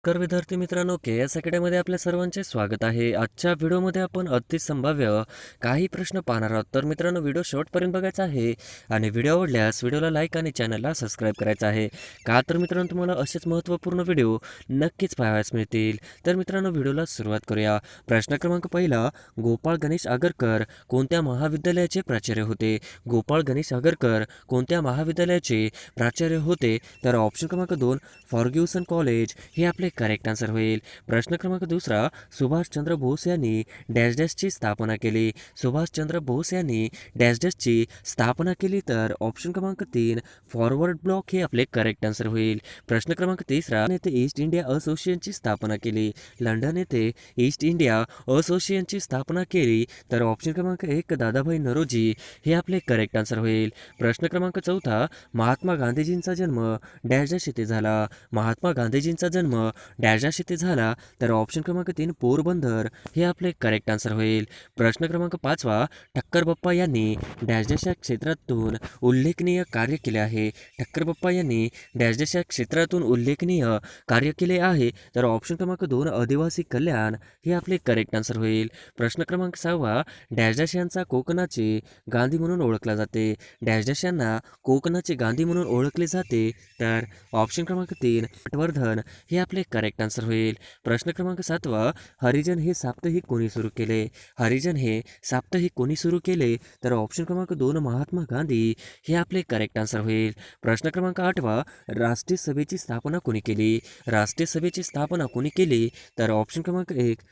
नमस्कार विद्यार्थी मित्रांनो, के एस अकॅडमीमध्ये आपल्या सर्वांचे स्वागत आहे. आजच्या व्हिडिओमध्ये आपण अति संभाव्य काही प्रश्न पाहणार आहोत. तर मित्रांनो, व्हिडिओ शेवटपर्यंत बघायचा आहे आणि व्हिडिओ आवडल्यास व्हिडिओला लाईक आणि चॅनलला सबस्क्राईब करायचं आहे. का तर मित्रांनो, तुम्हाला असेच महत्त्वपूर्ण व्हिडिओ नक्कीच पाहावयास मिळतील. तर मित्रांनो, व्हिडिओला सुरुवात करूया. प्रश्न क्रमांक पहिला, गोपाळ गणेश आगरकर कोणत्या महाविद्यालयाचे प्राचार्य होते? गोपाळ गणेश आगरकर कोणत्या महाविद्यालयाचे प्राचार्य होते? तर ऑप्शन क्रमांक 2 फर्ग्युसन कॉलेज हे आपले करेक्ट आन्सर होईल. प्रश्न क्रमांक दुसरा, सुभाषचंद्र बोस यांनी डॅश डॅशची स्थापना केली. सुभाषचंद्र बोस यांनी डॅश डॅशची स्थापना केली. तर ऑप्शन क्रमांक 3 फॉरवर्ड ब्लॉक हे आपले करेक्ट आन्सर होईल. प्रश्न क्रमांक तिसरा, येथे ईस्ट इंडिया असोसिएशनची स्थापना केली. लंडन येथे ईस्ट इंडिया असोसिएशनची स्थापना केली. तर ऑप्शन क्रमांक 1 दादाभाई नौरोजी हे आपले करेक्ट आन्सर होईल. प्रश्न क्रमांक चौथा, महात्मा गांधीजींचा जन्म डॅश डॅश येथे झाला. महात्मा गांधीजींचा जन्म डॅश डॅश येथे झाला. तर ऑप्शन क्रमांक 3 पोरबंदर हे आपले करेक्ट आन्सर होईल. प्रश्न क्रमांक पाचवा, ठक्कर बाप्पा यांनी डॅश डॅश या क्षेत्रातून उल्लेखनीय कार्य केले आहे. ठक्कर बाप्पा यांनी डॅश डॅश या क्षेत्रातून उल्लेखनीय कार्य केले आहे. तर ऑप्शन क्रमांक 2 आदिवासी कल्याण हे आपले करेक्ट आन्सर होईल. प्रश्न क्रमांक 6, डॅश डॅश यांचा कोकणाचे गांधी म्हणून ओळखला जाते. डॅश डॅश यांना कोकणाचे गांधी म्हणून ओळखले जाते. तर ऑप्शन क्रमांक 3 पटवर्धन हे आपले करेक्ट आन्सर होईल. प्रश्न क्रमांक 7, हरिजन हे साप्ताहिक कोणी सुरू केले? हरिजन हे साप्ताहिक कोणी सुरू केले? तर ऑप्शन क्रमांक 2 महात्मा गांधी हे आपले करेक्ट आन्सर होईल. प्रश्न क्रमांक 8, राष्ट्रीय सभेची स्थापना कोणी केली? राष्ट्रीय सभेची स्थापना कोणी केली? तर ऑप्शन क्रमांक 1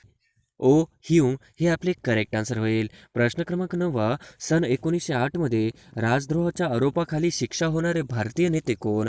ओ ह्यूम हे आपले करेक्ट आन्सर होईल. प्रश्न क्रमांक 9, सन 1908 मध्ये राजद्रोहाच्या आरोपाखाली शिक्षा होणारे भारतीय नेते कोण?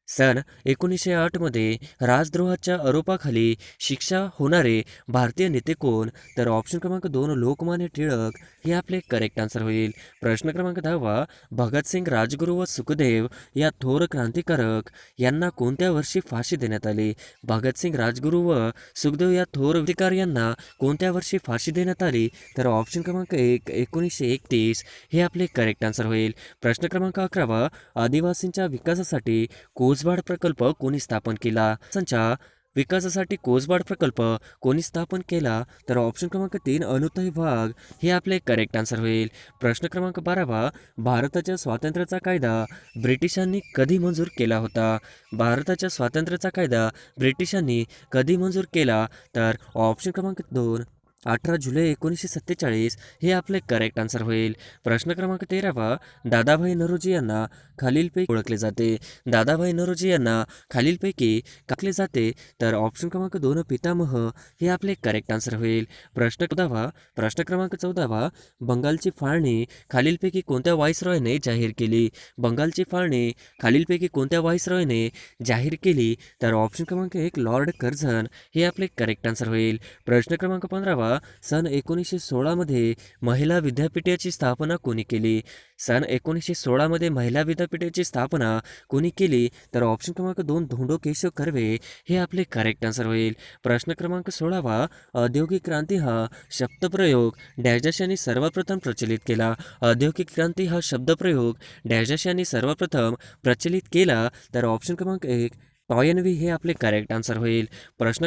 सन 1908 मध्ये राजद्रोहाच्या आरोपाखाली शिक्षा होणारे भारतीय नेते कोण? तर ऑप्शन क्रमांक 2 लोकमान्य टिळक हे आपले करेक्ट आन्सर होईल. प्रश्न क्रमांक 10, भगतसिंग, राजगुरू व सुखदेव या थोर क्रांतिकारक यांना कोणत्या वर्षी फाशी देण्यात आली? भगतसिंग, राजगुरू व सुखदेव या थोर क्रांतिकारक यांना कोणत्या वर्षी फाशी देण्यात आली? तर ऑप्शन क्रमांक 1 1931 हे आपले करेक्ट आन्सर होईल. प्रश्न क्रमांक 11, आदिवासींच्या विकासासाठी कोसबाड प्रकल्प कोणी स्थापन केला? संच्या विकासासाठी कोसबाड प्रकल्प कोणी स्थापन केला? तर ऑप्शन क्रमांक 3 अनुताई वाघ हे आपले करेक्ट आन्सर होईल. प्रश्न क्रमांक 12, भारताच्या स्वातंत्र्याचा कायदा ब्रिटिशांनी कधी मंजूर केला होता? भारताच्या स्वातंत्र्याचा कायदा ब्रिटिशांनी कधी मंजूर केला? तर ऑप्शन क्रमांक 2 18 जुलै 1947 हे आपले करेक्ट आन्सर होईल. प्रश्न क्रमांक 13, दादाभाई नौरोजी यांना खालीलपैकी ओळखले जाते. दादाभाई नौरोजी यांना खालीलपैकी ओळखले जाते. तर ऑप्शन क्रमांक 2 पितामह हे आपले करेक्ट आन्सर होईल. प्रश्न क्रमांक 14, बंगालची फाळणी खालीलपैकी कोणत्या व्हाईसरॉयने जाहीर केली? बंगालची फाळणी खालीलपैकी कोणत्या व्हाईसरॉयने जाहीर केली? तर ऑप्शन क्रमांक 1 लॉर्ड कर्झन हे आपले करेक्ट आन्सर होईल. प्रश्न क्रमांक 15, सन 1916 मध्ये महिला विद्यापीठाची स्थापना कोणी केली? सन 1916 मध्ये महिला विद्यापीठाची स्थापना कोणी केली? तर ऑप्शन क्रमांक 2 धोंडो केशव कर्वे हे आपले करेक्ट आन्सर होईल. प्रश्न क्रमांक 16, औद्योगिक क्रांती हा शब्दप्रयोग डॅश डॅश यांनी सर्वप्रथम प्रचलित केला. औद्योगिक क्रांती हा शब्दप्रयोग डॅश डॅश यांनी सर्वप्रथम प्रचलित केला. तर ऑप्शन क्रमांक 1 टॉयनवी हे आपले करेक्ट आन्सर होईल. प्रश्न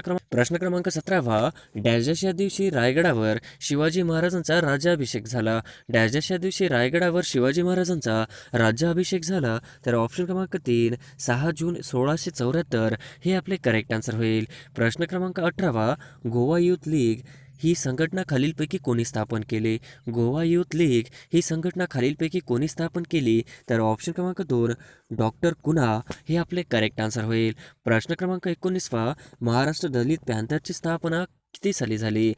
क्रमांक 17, डॅश डॅश या दिवशी रायगडावर शिवाजी महाराजांचा राज्याभिषेक झाला. डॅश डॅश या दिवशी रायगडावर शिवाजी महाराजांचा राज्याभिषेक झाला. तर ऑप्शन क्रमांक 3 6 जून 1674 हे आपले करेक्ट आन्सर होईल. प्रश्न क्रमांक 18, गोवा युथ लीग ही संघटना खालीलपैकी कोणी स्थापन केली? गोवा युथ लीग ही संघटना खालीलपैकी कोणी स्थापन केली? तर ऑप्शन क्रमांक 2 डॉक्टर कुना हे आपले करेक्ट आन्सर होईल. प्रश्न क्रमांक 19, महाराष्ट्र दलित पॅन्थरची स्थापना किती साली झाली?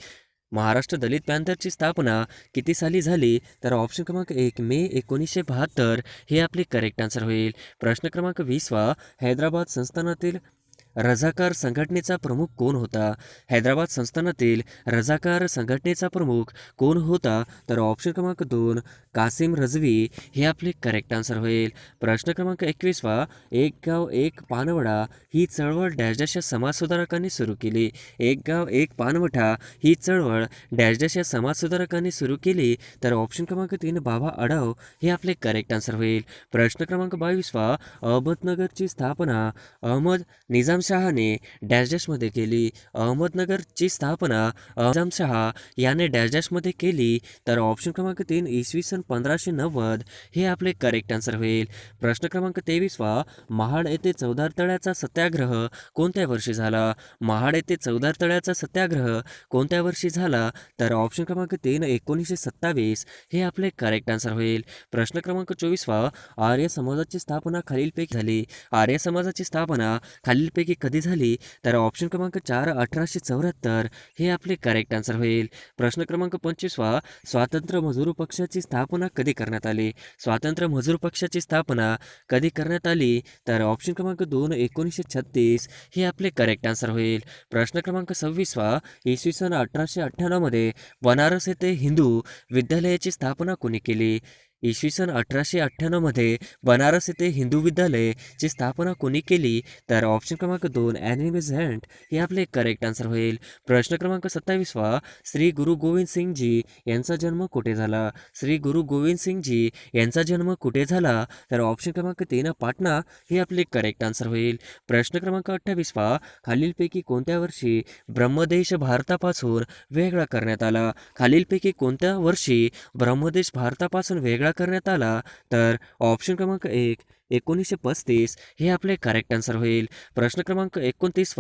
महाराष्ट्र दलित पॅन्थरची स्थापना किती साली झाली? तर ऑप्शन क्रमांक 1 मे 1972 हे आपले करेक्ट आन्सर होईल. प्रश्न क्रमांक 20, हैदराबाद संस्थानातील रझाकार संघटनेचा प्रमुख कोण होता? हैदराबाद संस्थानातील रझाकार संघटनेचा प्रमुख कोण होता? तर ऑप्शन क्रमांक 2 कासिम रझवी हे आपले करेक्ट आन्सर होईल. प्रश्न क्रमांक 21, एक गाव एक पानवडा ही चळवळ डॅश डॅश या समाजसुधारकांनी सुरू केली. एक गाव एक पानवठा ही चळवळ डॅश डॅश या समाजसुधारकांनी सुरू केली. तर ऑप्शन क्रमांक 3 बाबा आढाव हे आपले करेक्ट आन्सर होईल. प्रश्न क्रमांक 22, अहमदनगरची स्थापना अहमद निजाम निजामशहाने डॅश डॅशमध्ये केली. अहमदनगरची स्थापना निजामशहा याने डॅश डॅशमध्ये केली. तर ऑप्शन क्रमांक 3 इसवी सन 1590 हे आपले करेक्ट आन्सर होईल. प्रश्न क्रमांक 23 महाड येथे चौदार तळ्याचा सत्याग्रह कोणत्या वर्षी झाला? महाड येथे चौदार तळ्याचा सत्याग्रह कोणत्या वर्षी झाला? तर ऑप्शन क्रमांक 3 1927 हे आपले करेक्ट आन्सर होईल. प्रश्न क्रमांक 24 आर्य समाजाची स्थापना खालीलपैकी झाली. आर्य समाजाची स्थापना खालीलपैकी कधी झाली? तर ऑप्शन क्रमांक 4 1874 हे आपले करेक्ट आन्सर होईल. प्रश्न क्रमांक 25 स्वातंत्र्य मजूर पक्षाची स्थापना कधी करण्यात आली? स्वातंत्र्य मजूर पक्षाची स्थापना कधी करण्यात आली? तर ऑप्शन क्रमांक 2 1936 हे आपले करेक्ट आन्सर होईल. प्रश्न क्रमांक 26 इसवी सन 1898 मध्ये बनारस येथे हिंदू विद्यालयाची स्थापना कोणी केली? इसवी सन 1898 मध्ये बनारस येथे हिंदू विद्यालयाची स्थापना कोणी केली? तर ऑप्शन क्रमांक 2 ॲनी बेझंट हे आपले करेक्ट आन्सर होईल. प्रश्न क्रमांक 27 श्री गुरु गोविंद सिंगजी यांचा जन्म कुठे झाला? श्री गुरु गोविंद सिंगजी यांचा जन्म कुठे झाला? तर ऑप्शन क्रमांक 3 पाटणा हे आपले करेक्ट आन्सर होईल. प्रश्न क्रमांक 28 खालीलपैकी कोणत्या वर्षी ब्रह्मदेश भारतापासून वेगळा करण्यात आला? खालीलपैकी कोणत्या वर्षी ब्रह्मदेश भारतापासून वेगळा करण्यात आला? तर ऑप्शन क्रमांक 1 1935 हे आपले करेक्ट आन्सर होईल. प्रश्न क्रमांक 29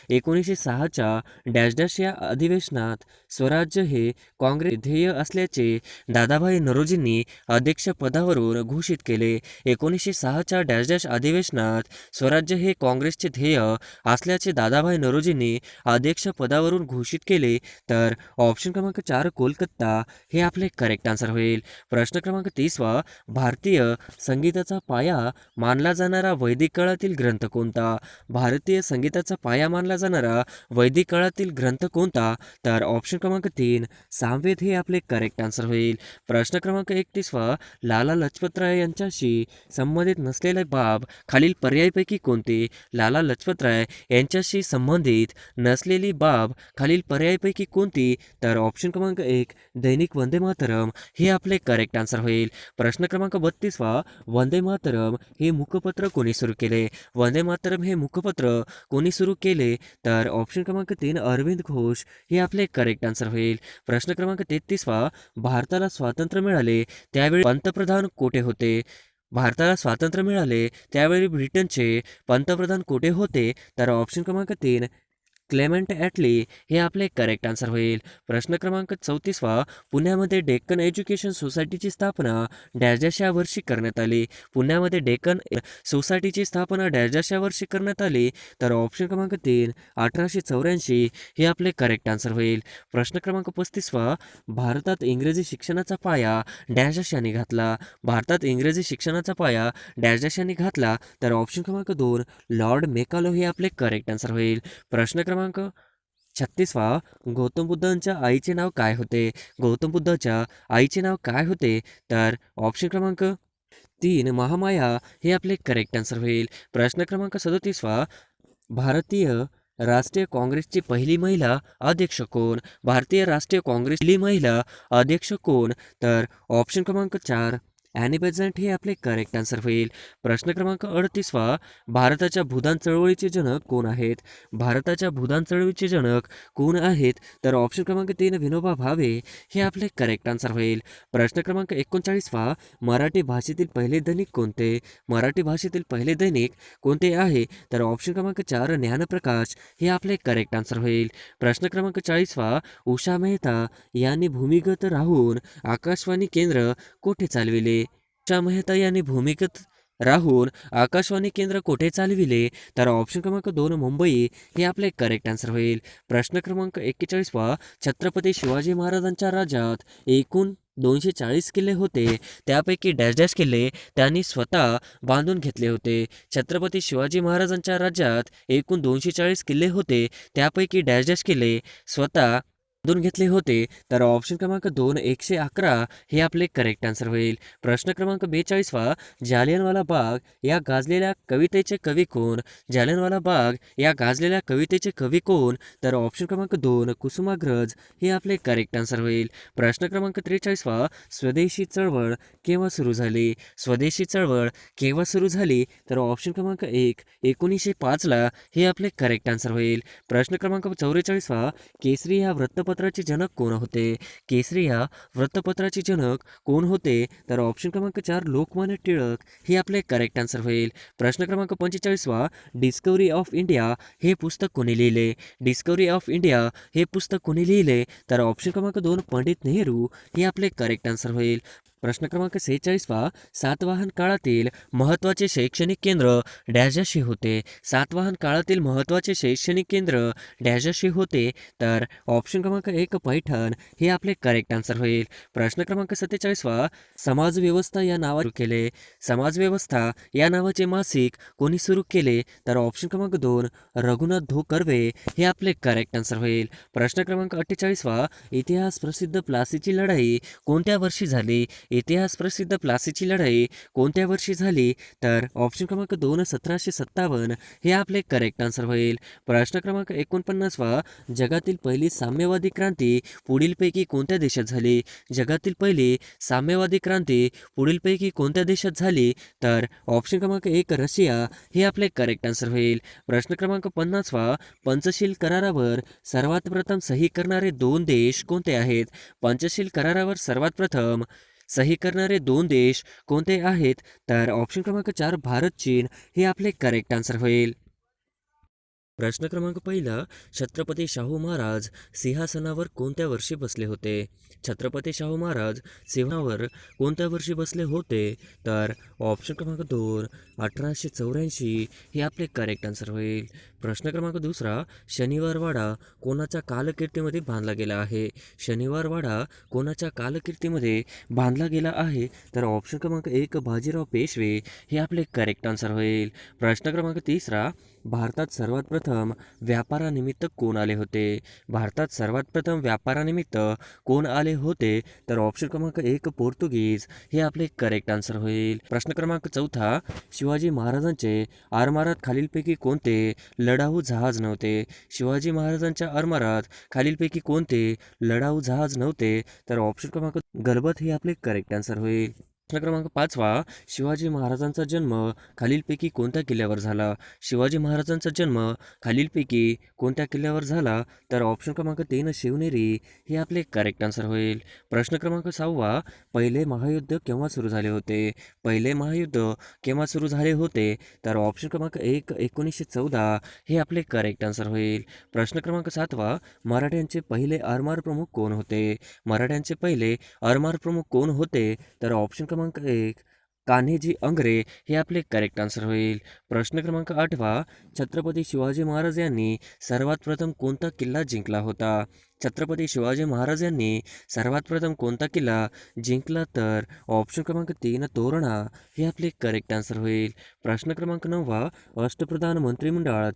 1906च्या डॅश डॅश या अधिवेशनात स्वराज्य हे काँग्रेस ध्येय असल्याचे दादाभाई नौरोजींनी अध्यक्षपदावरून घोषित केले. 1906च्या डॅश डॅश अधिवेशनात स्वराज्य हे काँग्रेसचे ध्येय असल्याचे दादाभाई नौरोजींनी अध्यक्षपदावरून घोषित केले. तर ऑप्शन क्रमांक 4 कोलकाता हे आपले करेक्ट आन्सर होईल. प्रश्न क्रमांक 30 भारतीय संगीताचा पाया मानला जाणारा वैदिक काळातील ग्रंथ कोणता? भारतीय संगीताचा पाया मानला जाणारा वैदिक काळातील ग्रंथ कोणता? तर ऑप्शन क्रमांक 3 सामवेद हे आपले करेक्ट आन्सर होईल. प्रश्न क्रमांक 31 लाला लजपतराय यांच्याशी संबंधित नसलेली बाब खालील पर्यायपैकी कोणती? लाला लजपतराय यांच्याशी संबंधित नसलेली बाब खालील पर्यायपैकी कोणती? तर ऑप्शन क्रमांक 1 दैनिक वंदे मातरम हे आपले करेक्ट आन्सर होईल. प्रश्न क्रमांक 32 वंदे मातरम हे मुखपत्र कोणी सुरू केले? वंदे मातरम हे मुखपत्र कोणी सुरू केले? तर ऑप्शन क्रमांक 3 अरविंद घोष हे आपले करेक्ट आन्सर होईल. प्रश्न क्रमांक 33 भारताला स्वातंत्र्य मिळाले त्यावेळी पंतप्रधान कोठे होते? भारताला स्वातंत्र्य मिळाले त्यावेळी ब्रिटनचे पंतप्रधान कोठे होते? तर ऑप्शन क्रमांक 3 क्लेमेंट ॲटली हे आपले करेक्ट आन्सर होईल. प्रश्न क्रमांक 34 पुण्यामध्ये डेक्कन एज्युकेशन सोसायटीची स्थापना डॅश डॅश या वर्षी करण्यात आली. पुण्यामध्ये डेक्कन सोसायटीची स्थापना डॅश डॅश या वर्षी करण्यात आली. तर ऑप्शन क्रमांक 3 1884 हे आपले करेक्ट आन्सर होईल. प्रश्न क्रमांक 35 भारतात इंग्रजी शिक्षणाचा पाया डॅश डॅश यांनी घातला. भारतात इंग्रजी शिक्षणाचा पाया डॅश डॅश यांनी घातला. तर ऑप्शन क्रमांक 2 लॉर्ड मेकालो हे आपले करेक्ट आन्सर होईल. प्रश्न क्रमांक 36 गौतम बुद्धांच्या आईचे नाव काय होते? गौतम बुद्धाच्या आईचे नाव काय होते? तर ऑप्शन क्रमांक 3 महामाया हे आपले करेक्ट आन्सर होईल. प्रश्न क्रमांक 37 भारतीय राष्ट्रीय काँग्रेसची पहिली महिला अध्यक्ष कोण? भारतीय राष्ट्रीय काँग्रेस पहिली महिला अध्यक्ष कोण? तर ऑप्शन क्रमांक 4 ॲनी बेझंट हे आपले करेक्ट आन्सर होईल. प्रश्न क्रमांक 38 भारताच्या भूदान चळवळीचे जनक कोण आहेत? भारताच्या भूदान चळवळीचे जनक कोण आहेत? तर ऑप्शन क्रमांक 3 विनोबा भावे हे आपले करेक्ट आन्सर होईल. प्रश्न क्रमांक 39 मराठी भाषेतील पहिले दैनिक कोणते? मराठी भाषेतील पहिले दैनिक कोणते आहे? तर ऑप्शन क्रमांक 4 ज्ञानप्रकाश हे आपले करेक्ट आन्सर होईल. प्रश्न क्रमांक 40 उषा मेहता यांनी भूमिगत राहून आकाशवाणी केंद्र कोठे चालविले? उषा मेहता यांनी भूमिगत राहून आकाशवाणी केंद्र कोठे चालविले? तर ऑप्शन क्रमांक 2 मुंबई हे आपले करेक्ट आन्सर होईल. प्रश्न क्रमांक 41 छत्रपती शिवाजी महाराजांच्या राज्यात एकूण 240 किल्ले होते त्यापैकी डॅश डॅश किल्ले त्यांनी स्वतः बांधून घेतले होते. छत्रपती शिवाजी महाराजांच्या राज्यात एकूण 240 किल्ले होते त्यापैकी डॅश डॅश किल्ले स्वतः बांधून घेतले होते? तर ऑप्शन क्रमांक 2 111 हे आपले करेक्ट आन्सर होईल. प्रश्न क्रमांक 42वा जालियनवाला बाग या गाजलेल्या कवितेचे कवी कोण? जालियनवाला बाग या गाजलेल्या कवितेचे कवी कोण? तर ऑप्शन क्रमांक 2 कुसुमाग्रज हे आपले करेक्ट आन्सर होईल. प्रश्न क्रमांक 43वा स्वदेशी चळवळ केव्हा सुरू झाली? स्वदेशी चळवळ केव्हा सुरू झाली? तर ऑप्शन क्रमांक 1 1905ला हे आपले करेक्ट आन्सर होईल. प्रश्न क्रमांक 44वा केसरी या वृत्तपत्राचे जनक कोण होते? केसरी या वृत्तपत्राचे जनक कोण होते? तर ऑप्शन क्रमांक 4 लोकमान्य टिळक हे आपले करेक्ट आन्सर होईल. प्रश्न क्रमांक 45वा डिस्कवरी ऑफ इंडिया हे पुस्तक कोणी लिहिले? डिस्कवरी ऑफ इंडिया हे पुस्तक कोणी लिहिले? तर ऑप्शन क्रमांक 2 पंडित नेहरू हे आपले करेक्ट आन्सर होईल. प्रश्न क्रमांक 46वा सातवाहन काळातील महत्त्वाचे शैक्षणिक केंद्र डॅशशी होते? सातवाहन काळातील महत्त्वाचे शैक्षणिक केंद्र डॅशशी होते? तर ऑप्शन क्रमांक 1 पैठण हे आपले करेक्ट आन्सर होईल. प्रश्न क्रमांक 47वा समाजव्यवस्था या नावाचे केले? समाजव्यवस्था या नावाचे मासिक कोणी सुरू केले? तर ऑप्शन क्रमांक 2 रघुनाथ धो कर्वे हे आपले करेक्ट आन्सर होईल. प्रश्न क्रमांक 48वा इतिहास प्रसिद्ध प्लासीची लढाई कोणत्या वर्षी झाली? इतिहास प्रसिद्ध प्लासीची लढाई कोणत्या वर्षी झाली? तर ऑप्शन क्रमांक 2 1757 हे आपले करेक्ट आन्सर होईल. प्रश्न क्रमांक 49वा जगातील पहिली साम्यवादी क्रांती पुढीलपैकी कोणत्या देशात झाली? जगातील पहिली साम्यवादी क्रांती पुढीलपैकी कोणत्या देशात झाली? तर ऑप्शन क्रमांक 1 रशिया हे आपले करेक्ट आन्सर होईल. प्रश्न क्रमांक 50वा पंचशील करारावर सर्वात प्रथम सही करणारे 2 देश कोणते आहेत? पंचशील करारावर सर्वात प्रथम सही करणारे 2 देश कोणते आहेत? तर ऑप्शन क्रमांक 4 भारत चीन हे आपले करेक्ट आन्सर होईल. प्रश्न क्रमांक पहिला छत्रपती शाहू महाराज सिंहासनावर कोणत्या वर्षी बसले होते? छत्रपती शाहू महाराज सिंहावर कोणत्या वर्षी बसले होते? तर ऑप्शन क्रमांक 2 1884 हे आपले करेक्ट आन्सर होईल. प्रश्न क्रमांक दुसरा शनिवार वाडा कोणाच्या कालकीर्तीमध्ये बांधला गेला आहे? शनिवार वाडा कोणाच्या कालकीर्तीमध्ये बांधला गेला आहे? तर ऑप्शन क्रमांक 1 बाजीराव पेशवे हे आपले करेक्ट आन्सर होईल. प्रश्न क्रमांक तिसरा भारतात सर्वात प्रथम व्यापारानिमित्त कोण आले होते? भारतात सर्वात प्रथम व्यापारानिमित्त कोण आले होते? तर ऑप्शन क्रमांक 1 पोर्तुगीज हे आपले करेक्ट आन्सर होईल. प्रश्न क्रमांक चौथा शिवाजी महाराजांचे आरमारात खालीलपैकी कोणते लढाऊ जहाज नव्हते? शिवाजी महाराजांच्या आरमारात खालीलपैकी कोणते लढाऊ जहाज नव्हते? तर ऑप्शन क्रमांक गलबत हे आपले करेक्ट आन्सर होईल. प्रश्न क्रमांक 5वा शिवाजी महाराजांचा जन्म खालीलपैकी कोणत्या किल्ल्यावर झाला? शिवाजी महाराजांचा जन्म खालीलपैकी कोणत्या किल्ल्यावर झाला? तर ऑप्शन क्रमांक 3 शिवनेरी हे आपले करेक्ट आन्सर होईल. प्रश्न क्रमांक 6वा पहिले महायुद्ध केव्हा सुरू झाले होते? पहिले महायुद्ध केव्हा सुरू झाले होते? तर ऑप्शन क्रमांक 1 1914 हे आपले करेक्ट आन्सर होईल. प्रश्न क्रमांक 7वा मराठ्यांचे पहिले आरमार प्रमुख कोण होते? मराठ्यांचे पहिले आरमार प्रमुख कोण होते? तर ऑप्शन क्रमांक 1 कान्हेजी अंगरे हे आपले करेक्ट आन्सर होईल. प्रश्न क्रमांक 8वा छत्रपती शिवाजी महाराज यांनी सर्वात प्रथम कोणता किल्ला जिंकला होता? छत्रपती शिवाजी महाराज यांनी सर्वात प्रथम कोणता किल्ला जिंकला? तर ऑप्शन क्रमांक 3 तोरणा हे आपले करेक्ट आन्सर होईल. प्रश्न क्रमांक 9वा अष्टप्रधान मंत्रिमंडळात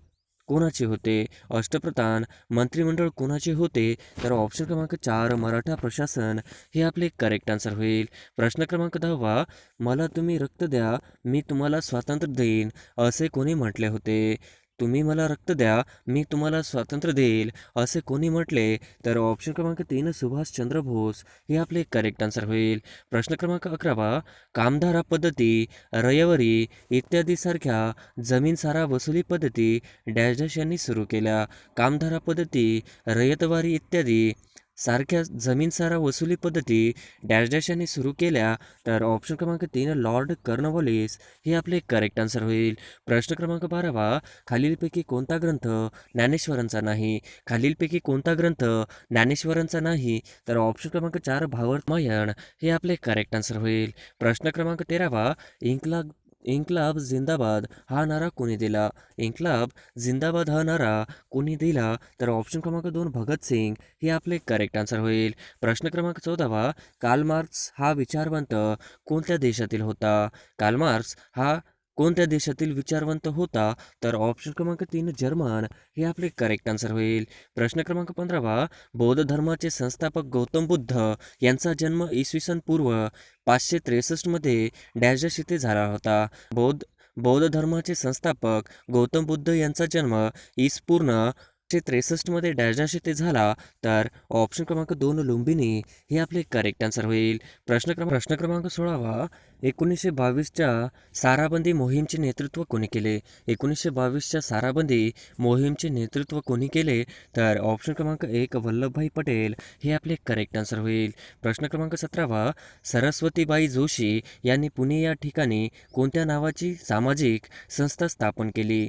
कोणाचे होते? अष्टप्रधान मंत्रिमंडळ कोणाचे होते? तर ऑप्शन क्रमांक 4 मराठा प्रशासन हे आपले करेक्ट आन्सर होईल. प्रश्न क्रमांक 10वा मला तुम्ही रक्त द्या मी तुम्हाला स्वातंत्र्य देईन असे कोणी म्हटले होते? तुम्ही मला रक्त द्या मी तुम्हाला स्वातंत्र्य देईल असे कोणी म्हटले? तर ऑप्शन क्रमांक 3 सुभाषचंद्र बोस हे आपले करेक्ट आन्सर होईल. प्रश्न क्रमांक 11वा कामधारा पद्धती रयवरी इत्यादी सारख्या जमीन सारा वसुली पद्धती डॅश डॅश यांनी सुरू केल्या? कामधारा पद्धती रयतवारी इत्यादी सारख्या जमीन सारा वसुली पद्धती डॅश डॅश यांनी सुरू केल्या? तर ऑप्शन क्रमांक 3 लॉर्ड कॉर्नवॉलिस हे आपले करेक्ट आन्सर होईल. प्रश्न क्रमांक 12वा खालीलपैकी कोणता ग्रंथ ज्ञानेश्वरांचा नाही? खालीलपैकी कोणता ग्रंथ ज्ञानेश्वरांचा नाही? तर ऑप्शन क्रमांक 4 भावार्थ रामायण हे आपले करेक्ट आन्सर होईल. प्रश्न क्रमांक 13वा इन्कलाब जिंदाबाद हा नारा कोणी दिला? इन्कलाब जिंदाबाद हा नारा कोणी दिला? तर ऑप्शन क्रमांक 2 भगतसिंग हे आपले करेक्ट आन्सर होईल. प्रश्न क्रमांक 14वा कार्ल मार्क्स हा विचारवंत कोणत्या देशातील होता? कार्ल मार्क्स हा कोणत्या देशातील विचारवंत होता? तर ऑप्शन क्रमांक 3 जर्मन हे आपले करेक्ट आन्सर होईल. प्रश्न क्रमांक 15 बौद्ध धर्माचे संस्थापक गौतम बुद्ध यांचा जन्म इसवी सन पूर्व 563 मध्ये डॅश डॅश येथे झाला होता. बौद्ध धर्माचे संस्थापक गौतम बुद्ध यांचा जन्म पूर्ण 563 मध्ये डॅश डॅश येथे झाला. तर ऑप्शन क्रमांक 2 लुंबिनी हे आपले करेक्ट आन्सर होईल. प्रश्न क्रमांक 16 1922च्या साराबंदी मोहीमचे नेतृत्व कोणी केले? 1922च्या साराबंदी मोहीमचे नेतृत्व कोणी केले? तर ऑप्शन क्रमांक 1 वल्लभभाई पटेल हे आपले करेक्ट आन्सर होईल. प्रश्न क्रमांक 17 सरस्वतीबाई जोशी यांनी पुणे या ठिकाणी कोणत्या नावाची सामाजिक संस्था स्थापन केली?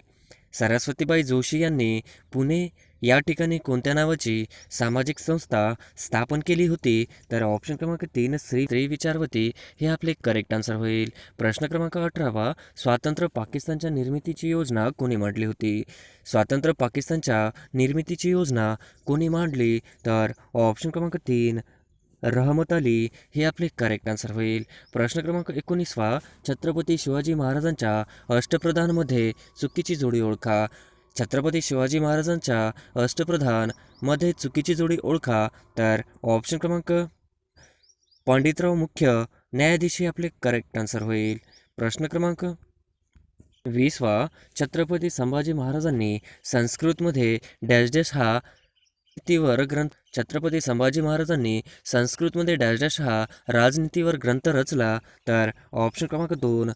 सरस्वतीबाई जोशी यांनी पुणे या ठिकाणी कोणत्या नावाची सामाजिक संस्था स्थापन केली होती? तर ऑप्शन क्रमांक 3 स्त्री विचारवती हे आपले करेक्ट आन्सर होईल. प्रश्न क्रमांक 18 स्वातंत्र्य पाकिस्तानच्या निर्मितीची योजना कोणी मांडली होती? स्वातंत्र्य पाकिस्तानच्या निर्मितीची योजना कोणी मांडली? तर ऑप्शन क्रमांक 3 रहमत अली हे आपले करेक्ट आन्सर होईल. प्रश्न क्रमांक 19 छत्रपती शिवाजी महाराजांच्या अष्टप्रधानमध्ये चुकीची जोडी ओळखा. छत्रपती शिवाजी महाराजांच्या अष्टप्रधानमध्ये चुकीची जोडी ओळखा. तर ऑप्शन क्रमांक पंडितराव मुख्य न्यायाधीश हे आपले करेक्ट आन्सर होईल. प्रश्न क्रमांक 20 छत्रपती संभाजी महाराजांनी संस्कृतमध्ये डॅश डॅश हा नीतीवर ग्रंथ छत्रपती संभाजी महाराजांनी संस्कृतमध्ये डॅश डॅश हा राजनीतीवर ग्रंथ रचला. तर ऑप्शन क्रमांक 2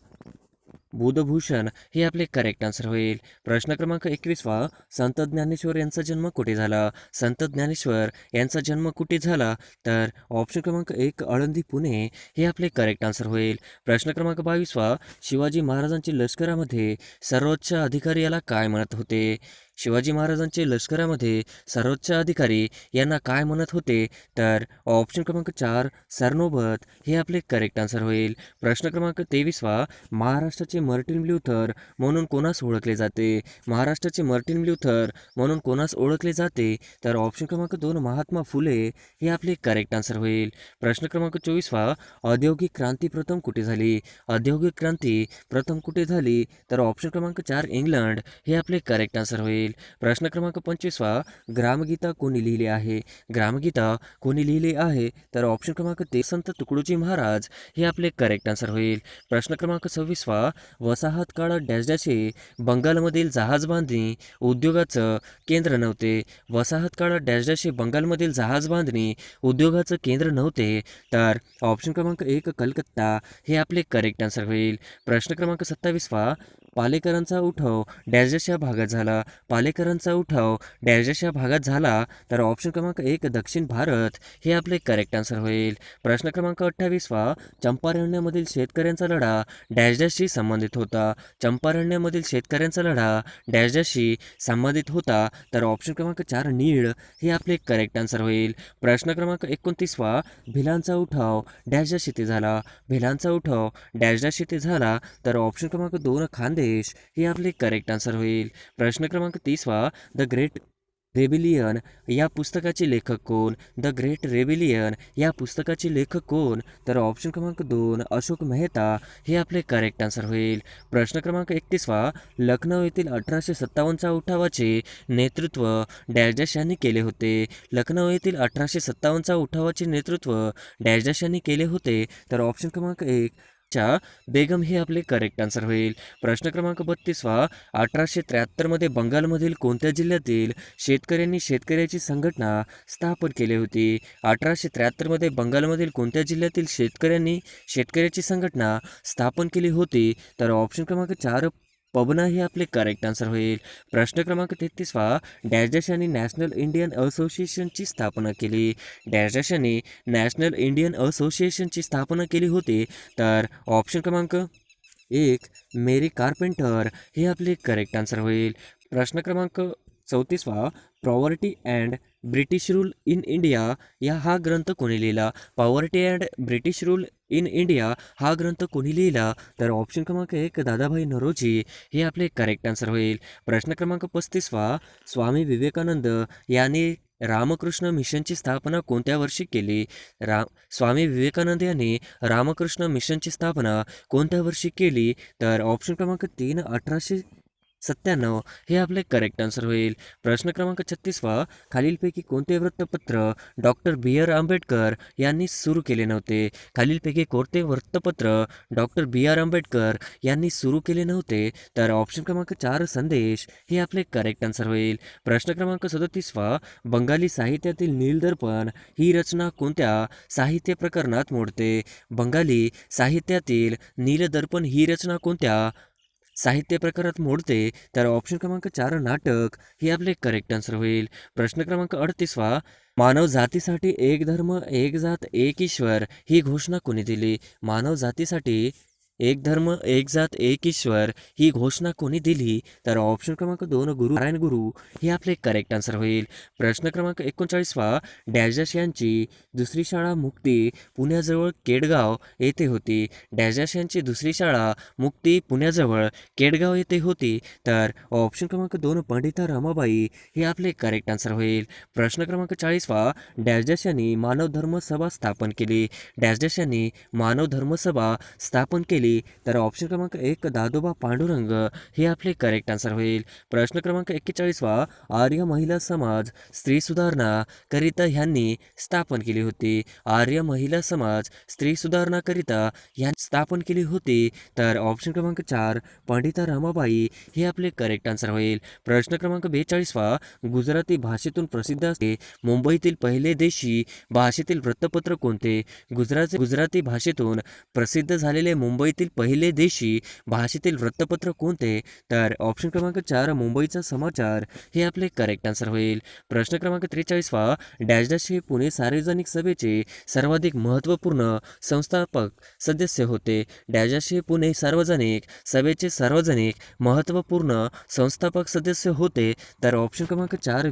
बुधभूषण हे आपले करेक्ट आन्सर होईल. प्रश्न क्रमांक 21 संत ज्ञानेश्वर यांचा जन्म कुठे झाला? संत ज्ञानेश्वर यांचा जन्म कुठे झाला? तर ऑप्शन क्रमांक 1 आळंदी पुणे हे आपले करेक्ट आन्सर होईल. प्रश्न क्रमांक 22 शिवाजी महाराजांचे लष्करामध्ये सर्वोच्च अधिकारी याला काय म्हणत होते? शिवाजी महाराजांचे लष्करामध्ये सर्वोच्च अधिकारी यांना काय म्हणत होते? तर ऑप्शन क्रमांक 4 सरनोबत हे आपले करेक्ट आन्सर होईल. प्रश्न क्रमांक 23 महाराष्ट्राचे मार्टिन ल्यूथर म्हणून कोणास ओळखले जाते? महाराष्ट्राचे मार्टिन ल्यूथर म्हणून कोणास ओळखले जाते? तर ऑप्शन क्रमांक 2 महात्मा फुले हे आपले करेक्ट आन्सर होईल. प्रश्न क्रमांक 24 औद्योगिक क्रांती प्रथम कुठे झाली? औद्योगिक क्रांती प्रथम कुठे झाली? तर ऑप्शन क्रमांक 4 इंग्लंड हे आपले करेक्ट आन्सर होईल. प्रश्न क्रमांक 25 ग्रामगीता कोणी लिहिली आहे? ग्रामगीता कोणी लिहिली आहे? तर ऑप्शन क्रमांक 3 संत तुकडोजी महाराज हे आपले करेक्ट आन्सर होईल. प्रश्न क्रमांक 26 वसाहत काळात डॅश डॅश हे बंगालमधील जहाजबांधणी उद्योगाचं केंद्र नव्हते. वसाहत काळात डॅश डॅश हे बंगालमधील जहाजबांधणी उद्योगाचं केंद्र नव्हते. तर ऑप्शन क्रमांक 1 कलकत्ता हे आपले करेक्ट आन्सर होईल. प्रश्न क्रमांक 27 पालेकरांचा उठाव डॅश डॅश या भागात झाला. पालेकरांचा उठाव डॅश डॅश या भागात झाला. तर ऑप्शन क्रमांक 1 दक्षिण भारत हे आपले करेक्ट आन्सर होईल. प्रश्न क्रमांक 28 चंपारण्यामधील शेतकऱ्यांचा लढा डॅश डॅशशी संबंधित होता. चंपारण्यामधील शेतकऱ्यांचा लढा डॅश डॅशशी संबंधित होता. तर ऑप्शन क्रमांक 4 नीळ हे आपले करेक्ट आन्सर होईल. प्रश्न क्रमांक 29 भिलांचा उठाव डॅश डॅश येथे झाला. भिलांचा उठाव डॅश डॅश येथे झाला. तर ऑप्शन क्रमांक 2 खानदेश हे आपले करेक्ट आन्सर होईल. प्रश्न क्रमांक 30 द ग्रेट रेबिलियन या पुस्तकाचे लेखक कोण? द ग्रेट रेबिलियन या पुस्तकाचे लेखक कोण? तर ऑप्शन क्रमांक 2 अशोक मेहता हे आपले करेक्ट आन्सर होईल. प्रश्न क्रमांक 31 लखनौ येथील 1857च्या उठावाचे नेतृत्व डॅश डॅश यांनी केले होते. लखनौ येथील 1857च्या उठावाचे नेतृत्व डॅश डॅश यांनी केले होते. तर ऑप्शन क्रमांक 1 बेगम हे आपले करेक्ट आन्सर होईल. प्रश्न क्रमांक 32 1873 बंगालमधील कोणत्या जिल्ह्यातील शेतकऱ्यांनी शेतकऱ्याची संघटना स्थापन केली होती? 1873 बंगालमधील कोणत्या जिल्ह्यातील शेतकऱ्यांनी शेतकऱ्याची संघटना स्थापन केली होती? तर ऑप्शन क्रमांक 4 पबना हे आपले करेक्ट आन्सर होईल. प्रश्न क्रमांक 33 डॅश डॅश यांनी नॅशनल इंडियन असोसिएशनची स्थापना केली. डॅश डॅश यांनी नॅशनल इंडियन असोसिएशनची स्थापना केली होती. तर ऑप्शन क्रमांक 1 मेरी कार्पेंटर हे आपले करेक्ट आन्सर होईल. प्रश्न क्रमांक 34 poverty and British rule in India हा ग्रंथ कोणी लिहिला? Poverty and British rule in India हा ग्रंथ कोणी लिहिला? तर ऑप्शन क्रमांक 1 दादाभाई नौरोजी हे आपले करेक्ट आन्सर होईल. प्रश्न क्रमांक 35 स्वामी विवेकानंद यांनी रामकृष्ण मिशनची स्थापना कोणत्या वर्षी केली? स्वामी विवेकानंद यांनी रामकृष्ण मिशनची स्थापना कोणत्या वर्षी केली? तर ऑप्शन क्रमांक 3 1897 हे आपले करेक्ट आन्सर होईल. प्रश्न क्रमांक 36वा, खालीलपैकी कोणते वृत्तपत्र डॉक्टर बी आर आंबेडकर यांनी सुरू केले नव्हते? खालीलपैकी कोणते वृत्तपत्र डॉक्टर बी आर आंबेडकर यांनी सुरू केले नव्हते? तर ऑप्शन क्रमांक 4 संदेश हे आपले करेक्ट आन्सर होईल. प्रश्न क्रमांक 37वा, बंगाली साहित्यातील नीलदर्पण ही रचना कोणत्या साहित्य प्रकरणात मोडते? बंगाली साहित्यातील नीलदर्पण ही रचना कोणत्या साहित्य प्रकारात मोडते? तर ऑप्शन क्रमांक 4 नाटक हे आपले करेक्ट आन्सर होईल. प्रश्न क्रमांक 38वा, मानव जातीसाठी एक धर्म एक जात एक ईश्वर ही घोषणा कोणी दिली? मानव जातीसाठी एक धर्म एक जात एक ईश्वर ही घोषणा कोणी दिली? तर ऑप्शन क्रमांक 2 गुरु नारायण गुरु हे आपले करेक्ट आन्सर होईल. प्रश्न क्रमांक 39वा, डॅश यांची दुसरी शाळा मुक्ती पुण्याजवळ केडगाव येथे होती. डॅश यांची दुसरी शाळा मुक्ती पुण्याजवळ केडगाव येथे होती. तर ऑप्शन क्रमांक 2 पंडिता रमाबाई हे आपले करेक्ट आन्सर होईल. प्रश्न क्रमांक 40वा, डॅश यांनी मानव धर्म सभा स्थापन केली. डॅश यांनी मानव धर्म सभा स्थापन केली. तर ऑप्शन क्रमांक 1 दादोबा पांडुरंग हे आपले करेक्ट आन्सर होईल. प्रश्न क्रमांक 41वा, आर्य महिला समाज स्त्री सुधारणा करिता ह्यांनी स्थापन केली होती. आर्य महिला समाज स्त्री सुधारणा करिता ह्यांनी स्थापन केली होती. तर ऑप्शन क्रमांक 4 पंडिता रमाबाई हे आपले करेक्ट आन्सर होईल. प्रश्न क्रमांक 42वा, गुजराती भाषेतून प्रसिद्ध असते मुंबईतील पहिले देशी भाषेतील वृत्तपत्र कोणते? गुजराती भाषेतून प्रसिद्ध झालेले मुंबईतील पहिले देशी भाषेतील वृत्तपत्र कोणते? तर ऑप्शन क्रमांक 4 मुंबईचा समाचार हे आपले करेक्ट आन्सर होईल. प्रश्न क्रमांक 43वा, डॅश हे पुणे सार्वजनिक सभेचे सर्वाधिक महत्त्वपूर्ण संस्थापक सदस्य होते. डॅश हे पुणे सार्वजनिक सभेचे सार्वजनिक महत्त्वपूर्ण संस्थापक सदस्य होते. तर ऑप्शन क्रमांक 4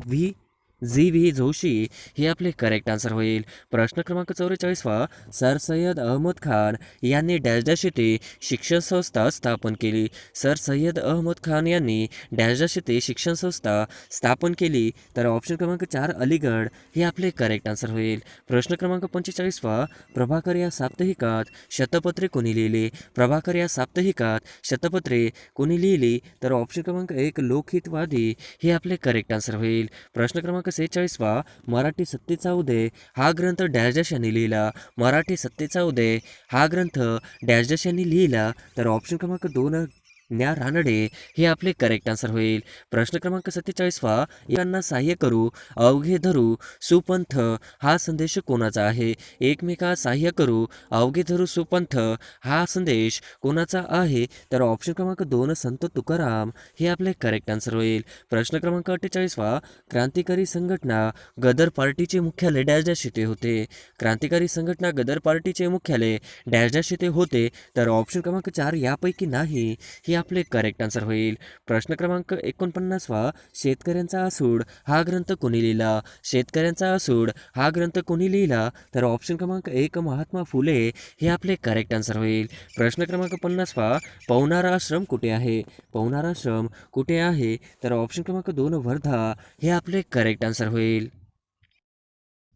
व्ही जोशी हे आपले करेक्ट आन्सर होईल. प्रश्न क्रमांक 44वा, सर सय्यद अहमद खान यांनी डॅश येथे शिक्षण संस्था स्थापन केली. सर सय्यद अहमद खान यांनी डॅश येथे शिक्षण संस्था स्थापन केली. तर ऑप्शन क्रमांक 4 अलीगड हे आपले करेक्ट आन्सर होईल. प्रश्न क्रमांक 45वा, प्रभाकर या साप्ताहिकात शतपत्रे कोणी लिहिली? प्रभाकर या साप्ताहिकात शतपत्रे कोणी लिहिली? तर ऑप्शन क्रमांक 1 लोकहितवादी हे आपले करेक्ट आन्सर होईल. प्रश्न क्रमांक 46वा, मराठी सत्तेचा उदय हा ग्रंथ डॅश यांनी लिहिला. मराठी सत्तेचा उदय हा ग्रंथ डॅश यांनी लिहिला. तर ऑप्शन क्रमांक 2 ज्ञा रानडे हे आपले करेक्ट आन्सर होईल. प्रश्न क्रमांक 47वा, यांना सहाय्य करू अवघे धरू सुपंथ हा संदेश कोणाचा आहे? एकमेका सहाय्य करू अवघे धरू सुपंथ हा संदेश कोणाचा आहे? तर ऑप्शन क्रमांक 2 संत तुकाराम हे आपले करेक्ट आन्सर होईल. प्रश्न क्रमांक 48वा, क्रांतिकारी संघटना गदर पार्टीचे मुख्यालय डॅश येथे होते. क्रांतिकारी संघटना गदर पार्टीचे मुख्यालय डॅश येथे होते. तर ऑप्शन क्रमांक 4 यापैकी नाही हे आपले करेक्ट आन्सर होईल. प्रश्न क्रमांक 49वा, शेतकऱ्यांचा आसूड हा ग्रंथ कोणी लिहिला? शेतकऱ्यांचा आसूड हा ग्रंथ कोणी लिहिला? तर ऑप्शन क्रमांक 1 महात्मा फुले हे आपले करेक्ट आन्सर होईल. प्रश्न क्रमांक 50वा, पवनार आश्रम कुठे आहे? पवनार आश्रम कुठे आहे? तर ऑप्शन क्रमांक 2 वर्धा हे आपले करेक्ट आन्सर होईल.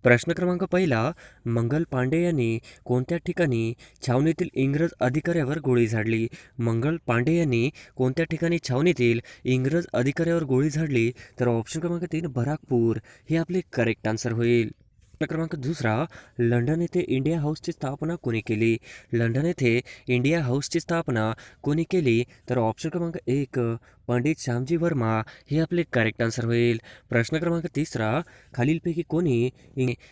प्रश्न क्रमांक 1 मंगल पांडे यांनी कोणत्या ठिकाणी छावणीतील इंग्रज अधिकाऱ्यावर गोळी झाडली? मंगल पांडे यांनी कोणत्या ठिकाणी छावणीतील इंग्रज अधिकाऱ्यावर गोळी झाडली? तर ऑप्शन क्रमांक 3 बराकपूर हे आपले करेक्ट आन्सर होईल. प्रश्न क्रमांक 2 लंडन येथे इंडिया हाऊसची स्थापना कोणी केली? लंडन येथे इंडिया हाऊसची स्थापना कोणी केली? तर ऑप्शन क्रमांक 1 पंडित श्यामजी वर्मा हे आपले करेक्ट आन्सर होईल. प्रश्न क्रमांक 3 खालीलपैकी कोणी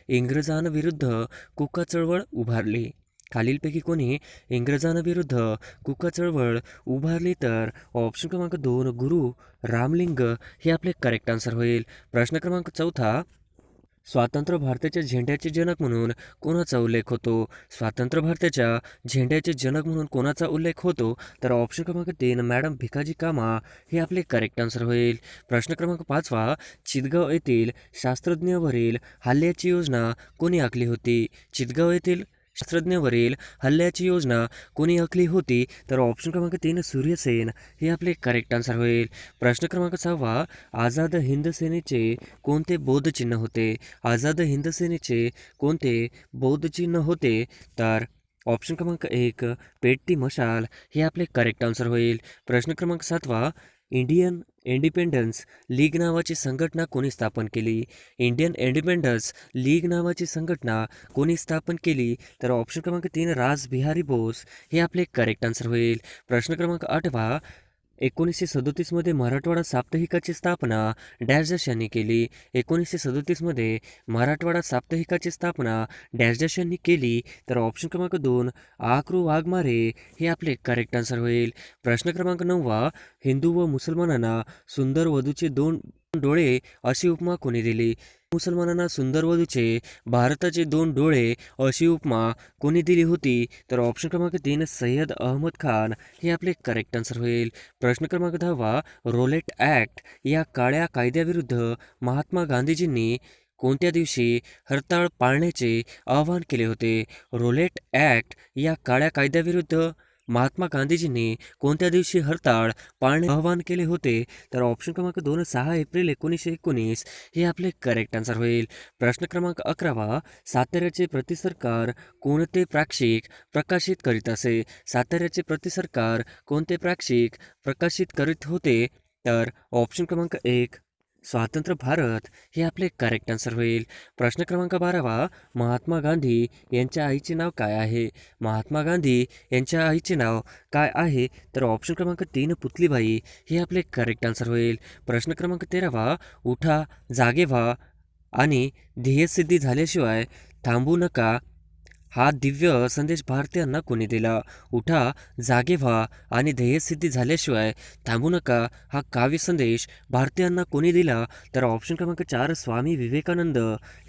इंग्रजांविरुद्ध कुका चळवळ उभारली? खालीलपैकी कोणी इंग्रजांविरुद्ध कुका चळवळ उभारली? तर ऑप्शन क्रमांक 2 गुरु रामलिंग हे आपले करेक्ट आन्सर होईल. प्रश्न क्रमांक 4 स्वातंत्र्य भारताच्या झेंड्याचे जनक म्हणून कोणाचा उल्लेख होतो? स्वातंत्र्य भारताच्या झेंड्याचे जनक म्हणून कोणाचा उल्लेख होतो? तर ऑप्शन क्रमांक 3 मॅडम भिकाजी कामा हे आपले करेक्ट आन्सर होईल. प्रश्न क्रमांक 5 चितगाव येथील शास्त्रज्ञावरील हल्ल्याची योजना कोणी आखली होती? चितगाव येथील शास्त्रज्ञावरील हल्ल्याची योजना कोणी आखली होती? तर ऑप्शन क्रमांक 3 सूर्यसेन हे आपले करेक्ट आन्सर होईल. प्रश्न क्रमांक 6 आझाद हिंद सेनेचे कोणते बौद्ध चिन्ह होते? आझाद हिंद सेनेचे कोणते बौद्ध चिन्ह होते? तर ऑप्शन क्रमांक 1 पेटती मशाल हे आपले करेक्ट आन्सर होईल. प्रश्न क्रमांक 7 इंडियन इंडिपेंडन्स लीग नावाची संघटना कोणी स्थापन केली? इंडियन इंडिपेंडन्स लीग नावाची संघटना कोणी स्थापन केली? तर ऑप्शन क्रमांक 3 रास बिहारी बोस हे आपले करेक्ट आन्सर होईल. प्रश्न क्रमांक 8 1937मध्ये मराठवाडा साप्ताहिकाची स्थापना डॅश डॅश यांनी केली. 1937मध्ये मराठवाडा साप्ताहिकाची स्थापना डॅश डॅश यांनी केली. तर ऑप्शन क्रमांक 2 आकरू वाघमारे हे आपले करेक्ट आन्सर होईल. प्रश्न क्रमांक 9 हिंदू व मुसलमानांना सुंदर वधूचे 2 डोळे अशी उपमा कोणी दिली? मुसलमानांना सुंदर वधूचे भारताचे 2 डोळे अशी उपमा कोणी दिली होती? तर ऑप्शन क्रमांक 3 सय्यद अहमद खान हे आपले करेक्ट आन्सर होईल. प्रश्न क्रमांक 10 रोलेट ॲक्ट या काळ्या कायद्याविरुद्ध महात्मा गांधीजींनी कोणत्या दिवशी हरताळ पाळण्याचे आवाहन केले होते? रोलेट ॲक्ट या काळ्या कायद्याविरुद्ध महात्मा गांधीजींनी कोणत्या दिवशी हरताळ पाळणे आवाहन केले होते? तर ऑप्शन क्रमांक 2 6 एप्रिल 1919 हे आपले करेक्ट आन्सर होईल. प्रश्न क्रमांक 11 साताऱ्याचे प्रतिसरकार कोणते प्राक्षिक प्रकाशित करीत असे? साताऱ्याचे प्रतिसरकार कोणते प्राक्षिक प्रकाशित करीत होते? तर ऑप्शन क्रमांक 1 स्वातंत्र्य भारत हे आपले करेक्ट आन्सर होईल. प्रश्न क्रमांक 12 महात्मा गांधी यांच्या आईचे नाव काय आहे? महात्मा गांधी यांच्या आईचे नाव काय आहे? तर ऑप्शन क्रमांक 3 पुतलीबाई हे आपले करेक्ट आन्सर होईल. प्रश्न क्रमांक 13 उठा, जागे व्हा आणि ध्येयसिद्धी झाल्याशिवाय थांबू नका हा दिव्य संदेश भारतीयांना कोणी दिला? उठा, जागे व्हा आणि ध्येयसिद्धी झाल्याशिवाय थांबू नका हा काव्य संदेश भारतीयांना कोणी दिला? तर ऑप्शन क्रमांक 4 स्वामी विवेकानंद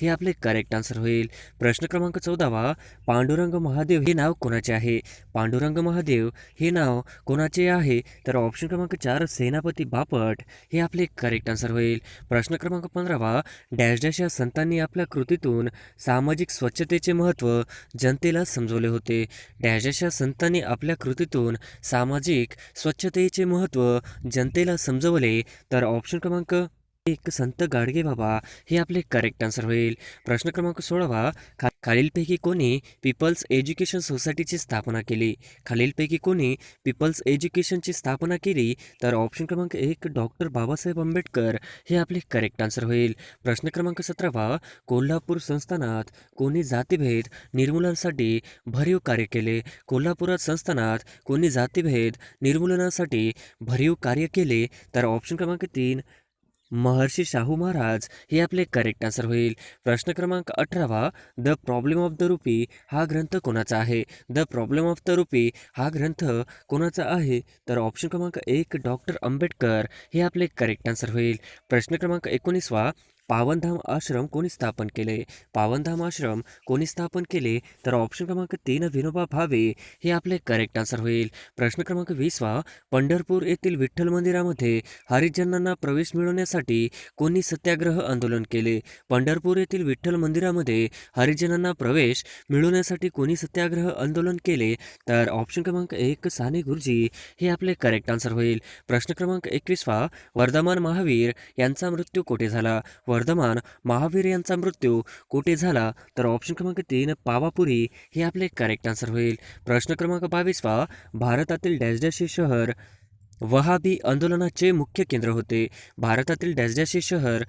हे आपले करेक्ट आन्सर होईल. प्रश्न क्रमांक 14 पांडुरंग महादेव हे नाव कोणाचे आहे? पांडुरंग महादेव हे नाव कोणाचे आहे? तर ऑप्शन क्रमांक 4 सेनापती बापट हे आपले करेक्ट आन्सर होईल. प्रश्न क्रमांक 15 डॅश डॅश या संतांनी आपल्या कृतीतून सामाजिक स्वच्छतेचे महत्त्व जनतेला समजवले होते. डॅश डॅश या संतांनी आपल्या कृतीतून सामाजिक स्वच्छतेचे महत्त्व जनतेला समजवले. तर ऑप्शन क्रमांक 1 संत गाडगेबाबा हे आपले करेक्ट आन्सर होईल. प्रश्न क्रमांक 16 खालीलपैकी कोणी पीपल्स एज्युकेशन सोसायटीची स्थापना केली? खालीलपैकी कोणी पीपल्स एज्युकेशनची स्थापना केली? तर ऑप्शन क्रमांक 1 डॉक्टर बाबासाहेब आंबेडकर हे आपले करेक्ट आन्सर होईल. प्रश्न क्रमांक 17 कोल्हापूर संस्थानात कोणी जातीभेद निर्मूलनासाठी भरीव कार्य केले? कोल्हापुरात संस्थानात कोणी जातीभेद निर्मूलनासाठी भरीव कार्य केले? तर ऑप्शन क्रमांक 3 महर्षी शाहू महाराज हे आपले करेक्ट आन्सर होईल. प्रश्न क्रमांक 18 the problem of the rupee हा ग्रंथ कोणाचा आहे? The problem of the rupee हा ग्रंथ कोणाचा आहे? तर ऑप्शन क्रमांक 1 डॉक्टर आंबेडकर हे आपले करेक्ट आन्सर होईल. प्रश्न क्रमांक 19 पावनधाम आश्रम कोणी स्थापन केले? पावनधाम आश्रम कोणी स्थापन केले? तर ऑप्शन क्रमांक 3 विनोबा भावे हे आपले करेक्ट आन्सर होईल. प्रश्न क्रमांक 20 पंढरपूर येथील विठ्ठल मंदिरामध्ये हरिजनांना प्रवेश मिळवण्यासाठी कोणी सत्याग्रह आंदोलन केले? पंढरपूर येथील विठ्ठल मंदिरामध्ये हरिजनांना प्रवेश मिळवण्यासाठी कोणी सत्याग्रह आंदोलन केले? तर ऑप्शन क्रमांक 1 साने गुरुजी हे आपले करेक्ट आन्सर होईल. प्रश्न क्रमांक 21 वर्धमान महावीर यांचा मृत्यू कोठे झाला? वर्धमान महावीर यांचा मृत्यू कोठे झाला? तर ऑप्शन क्रमांक 3 पावापुरी हे आपले करेक्ट आन्सर होईल. प्रश्न क्रमांक 22 भारतातील डॅश डॅश हे शहर वहाबी आंदोलनाचे मुख्य केंद्र होते? भारतातील डॅश डॅश हे शहर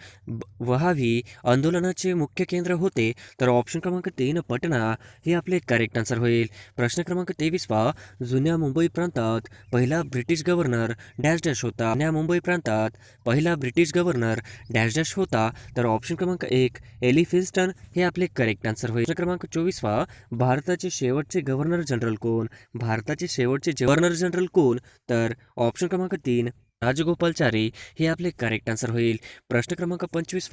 वहाबी आंदोलनाचे मुख्य केंद्र होते? तर ऑप्शन क्रमांक 3 पटना हे आपले करेक्ट आन्सर होईल. प्रश्न क्रमांक 23 जुन्या मुंबई प्रांतात पहिला ब्रिटिश गव्हर्नर डॅश डॅश होता? जुन्या मुंबई प्रांतात पहिला ब्रिटिश गव्हर्नर डॅश डॅश होता? तर ऑप्शन क्रमांक 1 एलिफिन्स्टन हे आपले करेक्ट आन्सर होईल. प्रश्न क्रमांक 24 भारताचे शेवटचे गव्हर्नर जनरल कोण? भारताचे शेवटचे गव्हर्नर जनरल कोण? तर ऑप्शन क्रमांक 3 राजगोपालचारी हे आपले करेक्ट आन्सर होईल. प्रश्न क्रमांक 25